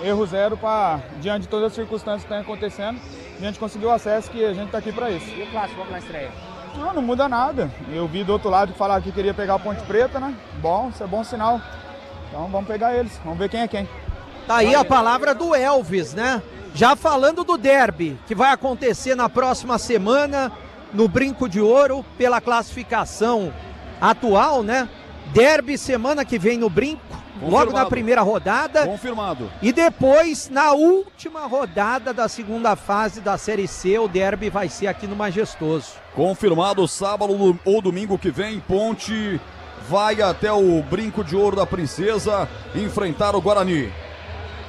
erro zero para, diante de todas as circunstâncias que estão acontecendo, a gente conseguiu o acesso, que a gente está aqui para isso. E o clássico, vamos na estreia? Não muda nada. Eu vi do outro lado falar que queria pegar a Ponte Preta, né? Bom, isso é bom sinal. Então vamos pegar eles, vamos ver quem é quem. Tá aí a palavra do Elvis, né? Já falando do derby, que vai acontecer na próxima semana, no Brinco de Ouro, pela classificação atual, né? Derby semana que vem no Brinco, logo na primeira rodada. Confirmado. E depois, na última rodada da segunda fase da Série C, o derby vai ser aqui no Majestoso. Confirmado, sábado ou domingo que vem, Ponte vai até o Brinco de Ouro da Princesa enfrentar o Guarani.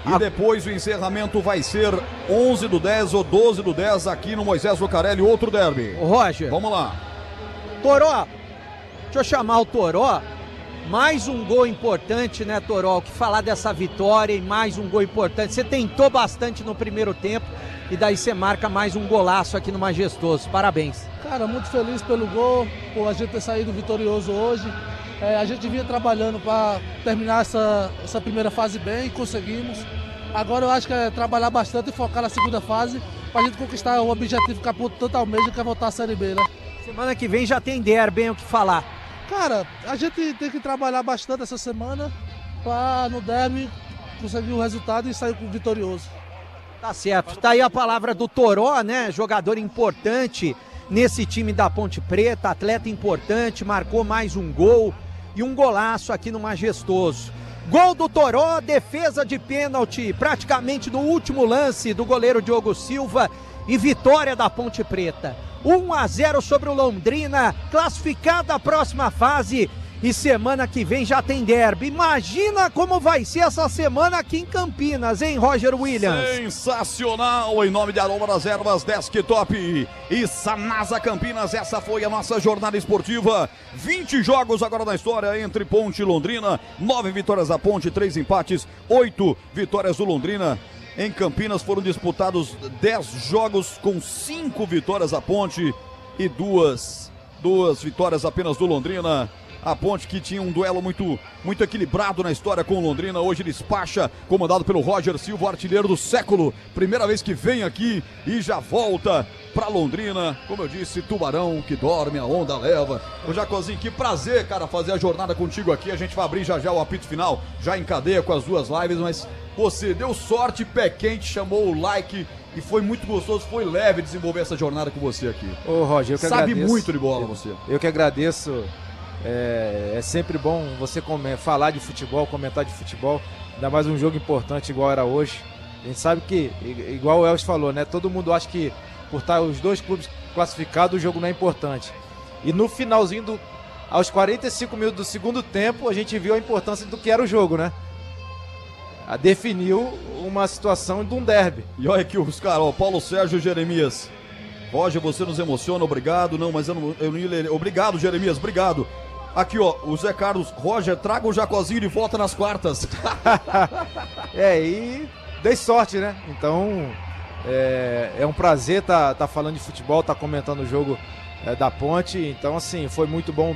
E depois o encerramento vai ser 11/10 ou 12/10 aqui no Moisés Lucarelli, outro derby. Ô Roger. Vamos lá. Toró, deixa eu chamar o Toró. Mais um gol importante, né, Toró? O que falar dessa vitória e mais um gol importante. Você tentou bastante no primeiro tempo e daí você marca mais um golaço aqui no Majestoso. Parabéns. Cara, muito feliz pelo gol, por a gente ter saído vitorioso hoje. A gente vinha trabalhando para terminar essa primeira fase bem e conseguimos. Agora eu acho que é trabalhar bastante e focar na segunda fase para a gente conquistar o objetivo que a Ponte tanto almeja, que é voltar à Série B, né? Semana que vem já tem derby, hein, o que falar. Cara, a gente tem que trabalhar bastante essa semana para no derby conseguir o resultado e sair vitorioso. Tá certo. Tá aí a palavra do Toró, né? Jogador importante nesse time da Ponte Preta, atleta importante, marcou mais um gol e um golaço aqui no Majestoso. Gol do Toró, defesa de pênalti praticamente no último lance do goleiro Diogo Silva e vitória da Ponte Preta. 1-0 sobre o Londrina, classificada a próxima fase e semana que vem já tem derby. Imagina como vai ser essa semana aqui em Campinas, hein, Roger Williams? Sensacional, em nome de Aroma das Ervas, Desktop e Sanasa Campinas. Essa foi a nossa jornada esportiva. 20 jogos agora na história entre Ponte e Londrina. 9 vitórias da Ponte, 3 empates, 8 vitórias do Londrina. Em Campinas foram disputados 10 jogos com 5 vitórias da Ponte e duas vitórias apenas do Londrina. A Ponte, que tinha um duelo muito equilibrado na história com o Londrina, hoje despacha, comandado pelo Roger Silva, artilheiro do século. Primeira vez que vem aqui e já volta para Londrina. Como eu disse, tubarão que dorme, a onda leva. Ô Jacozinho, que prazer, cara, fazer a jornada contigo aqui. A gente vai abrir já o apito final, já em cadeia com as duas lives, mas você deu sorte, pé quente, chamou o like e foi muito gostoso, foi leve desenvolver essa jornada com você aqui. Ô Roger, eu que Sabe agradeço. muito de bola você. Eu que agradeço. É sempre bom você falar de futebol, comentar de futebol, ainda mais um jogo importante igual era hoje. A gente sabe que, igual o Elvis falou, né? Todo mundo acha que por estar os dois clubes classificados, o jogo não é importante. E no finalzinho, aos 45 minutos do segundo tempo, a gente viu a importância do que era o jogo, né? Definiu uma situação de um derby. E olha aqui os caras, Paulo Sérgio e Jeremias. Roger, você nos emociona, obrigado. Não, mas eu não ia ler. Obrigado, Jeremias, obrigado. Aqui, ó, o Zé Carlos, Roger, traga o Jacozinho de volta nas quartas. E dei sorte, né? Então, é um prazer tá falando de futebol, tá comentando o jogo da Ponte. Então, assim, foi muito bom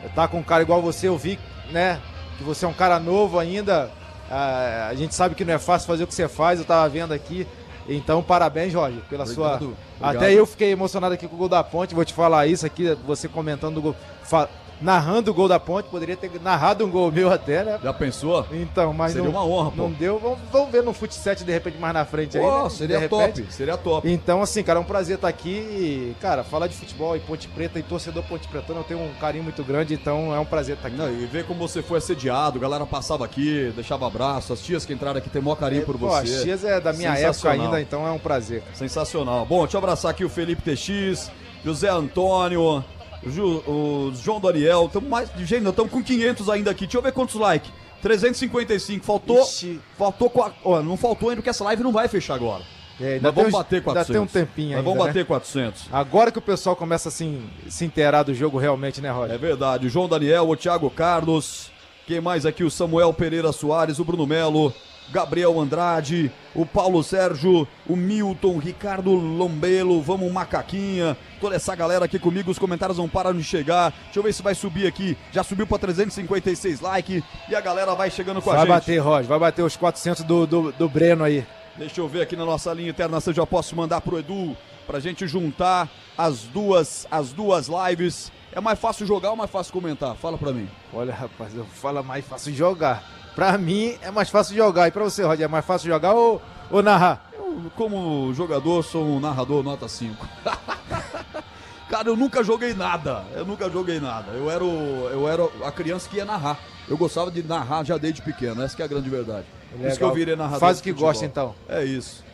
estar com um cara igual você. Eu vi, né, que você é um cara novo ainda. A gente sabe que não é fácil fazer o que você faz, eu tava vendo aqui. Então, parabéns, Roger, pela Obrigado. Até eu fiquei emocionado aqui com o gol da Ponte, vou te falar isso aqui, você comentando o gol, narrando o gol da Ponte, poderia ter narrado um gol meu até, né? Já pensou? Então, mas seria uma honra, não deu. Vamos ver no Fut 7 de repente mais na frente aí, né? Seria top, seria top. Então, assim, cara, é um prazer estar aqui e, cara, falar de futebol e Ponte Preta e torcedor Ponte Pretano, eu tenho um carinho muito grande, então é um prazer estar aqui. Não, e ver como você foi assediado, a galera passava aqui, deixava abraço, as tias que entraram aqui tem maior carinho por você. As tias é da minha época ainda, então é um prazer. Sensacional. Bom, deixa eu abraçar aqui o Felipe TX, José Antônio, o João Doriel, estamos com 500 ainda aqui, deixa eu ver quantos likes. 355, não faltou ainda porque essa live não vai fechar agora. Nós vamos bater 400. Ainda tem um tempinho ainda, vamos bater 400. Agora que o pessoal começa assim, se inteirar do jogo realmente, né, Roger? É verdade, o João Daniel, o Thiago Carlos, quem mais aqui? O Samuel Pereira Soares, o Bruno Melo, Gabriel Andrade, o Paulo Sérgio, o Milton, o Ricardo Lombelo, vamos Macaquinha, toda essa galera aqui comigo, os comentários não param de chegar, deixa eu ver se vai subir aqui, já subiu para 356 likes e a galera vai chegando com a gente. Vai bater, Roger, vai bater os 400 do Breno aí. Deixa eu ver aqui na nossa linha interna se eu já posso mandar pro Edu, pra gente juntar as duas lives. É mais fácil jogar ou mais fácil comentar? Fala pra mim. Olha, rapaz, eu falo mais fácil jogar. Pra mim é mais fácil jogar. E pra você, Roger, é mais fácil jogar ou narrar? Eu, como jogador, sou um narrador nota 5. Cara, eu nunca joguei nada. Eu era a criança que ia narrar. Eu gostava de narrar já desde pequeno. Essa que é a grande verdade. Por isso que eu virei narrador. Faz o que gosta, então. É isso.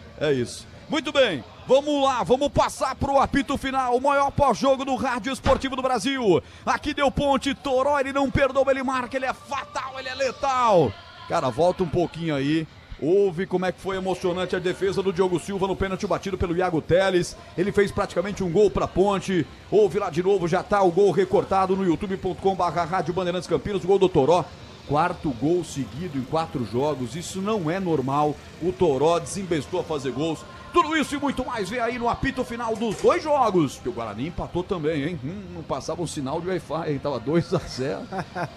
Muito bem, vamos lá, vamos passar pro apito final, o maior pós-jogo do Rádio Esportivo do Brasil. Aqui deu ponte, Toró, ele não perdoa, ele marca, ele é fatal, ele é letal. Cara, volta um pouquinho aí. Ouve como é que foi emocionante a defesa do Diogo Silva no pênalti batido pelo Iago Teles. Ele fez praticamente um gol pra Ponte. Ouve lá de novo, já tá o gol recortado no youtube.com/Rádio Bandeirantes Campinas, o gol do Toró. 4º gol seguido em 4 jogos, isso não é normal. O Toró desembestou a fazer gols. Tudo isso e muito mais vem aí no apito final dos 2 jogos. Que o Guarani empatou também, hein? Não passava um sinal de Wi-Fi, tava 2-0.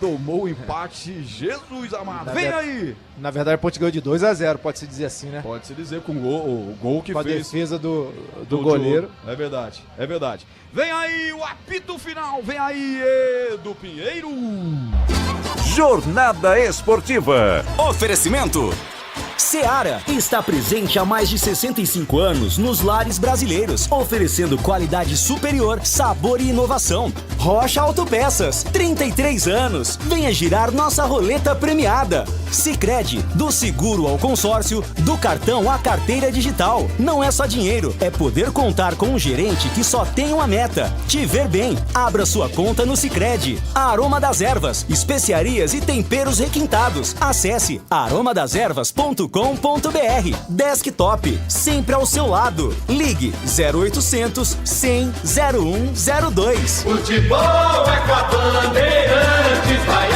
Tomou o empate, Jesus amado. Vem aí! Na verdade, a Ponte ganhou de 2-0, pode-se dizer assim, né? Pode-se dizer com o gol que com fez. Com a defesa do goleiro. É verdade. Vem aí o apito final, vem aí Edu Pinheiro. Jornada Esportiva. Oferecimento Seara está presente há mais de 65 anos nos lares brasileiros, oferecendo qualidade superior, sabor e inovação. Rocha Autopeças, 33 anos. Venha girar nossa roleta premiada. Sicredi, do seguro ao consórcio, do cartão à carteira digital. Não é só dinheiro, é poder contar com um gerente que só tem uma meta: te ver bem. Abra sua conta no Sicredi. Aroma das Ervas, especiarias e temperos requintados. Acesse aromadeservas.com.br. Desktop, sempre ao seu lado. Ligue 0800 100 0102. Futebol é com a Bandeirantes, vai,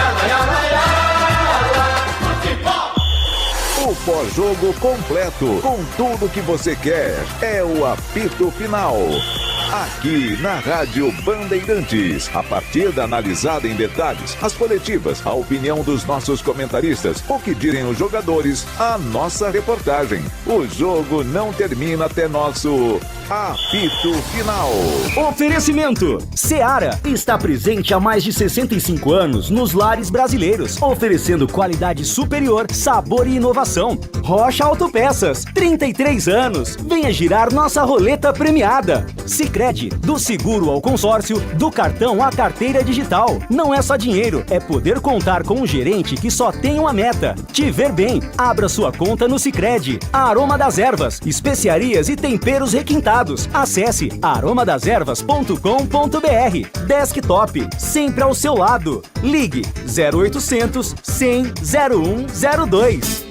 O pós-jogo completo, com tudo que você quer, é o apito final. Aqui na Rádio Bandeirantes, a partida analisada em detalhes, as coletivas, a opinião dos nossos comentaristas, o que dizem os jogadores, a nossa reportagem. O jogo não termina até nosso apito final. Oferecimento Seara está presente há mais de 65 anos nos lares brasileiros, oferecendo qualidade superior, sabor e inovação. Rocha Autopeças, 33 anos. Venha girar nossa roleta premiada. Sicredi, Sicredi. Do seguro ao consórcio, do cartão à carteira digital. Não é só dinheiro, é poder contar com um gerente que só tem uma meta: te ver bem. Abra sua conta no Sicredi. Aroma das Ervas, especiarias e temperos requintados. Acesse aromadeservas.com.br. Desktop, sempre ao seu lado. Ligue 0800 100 0102.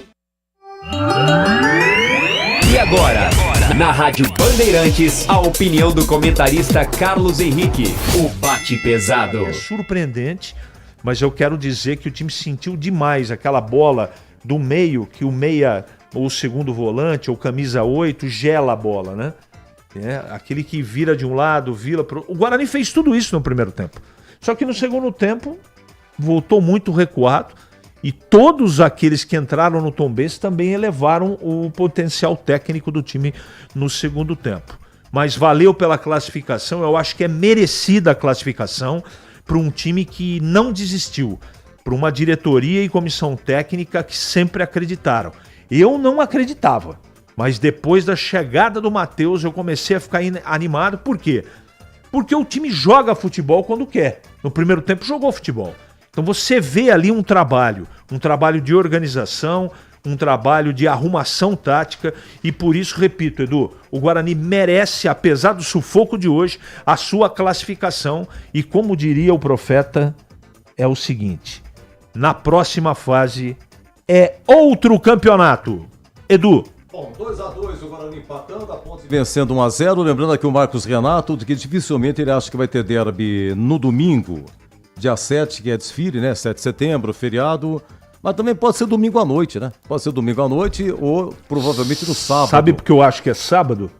E agora, na Rádio Bandeirantes, a opinião do comentarista Carlos Henrique, o bate pesado. É surpreendente, mas eu quero dizer que o time sentiu demais aquela bola do meio, que o meia, ou o segundo volante, ou camisa 8, gela a bola, né? Aquele que vira de um lado, vira pro... O Guarani fez tudo isso no primeiro tempo. Só que no segundo tempo, voltou muito recuado. E todos aqueles que entraram no Tombense também elevaram o potencial técnico do time no segundo tempo. Mas valeu pela classificação, eu acho que é merecida a classificação para um time que não desistiu, para uma diretoria e comissão técnica que sempre acreditaram. Eu não acreditava, mas depois da chegada do Matheus eu comecei a ficar animado. Por quê? Porque o time joga futebol quando quer. No primeiro tempo jogou futebol. Então você vê ali um trabalho de organização, um trabalho de arrumação tática e por isso, repito, Edu, o Guarani merece, apesar do sufoco de hoje, a sua classificação e, como diria o profeta, é o seguinte: na próxima fase é outro campeonato. Edu. Bom, 2-2 o Guarani empatando, a Ponte vencendo 1-0, lembrando aqui o Marcos Renato, de que dificilmente ele acha que vai ter derby no domingo. Dia 7, que é desfile, né? 7 de setembro, feriado. Mas também pode ser domingo à noite, né? Pode ser domingo à noite ou provavelmente no sábado. Sabe porque eu acho que é sábado?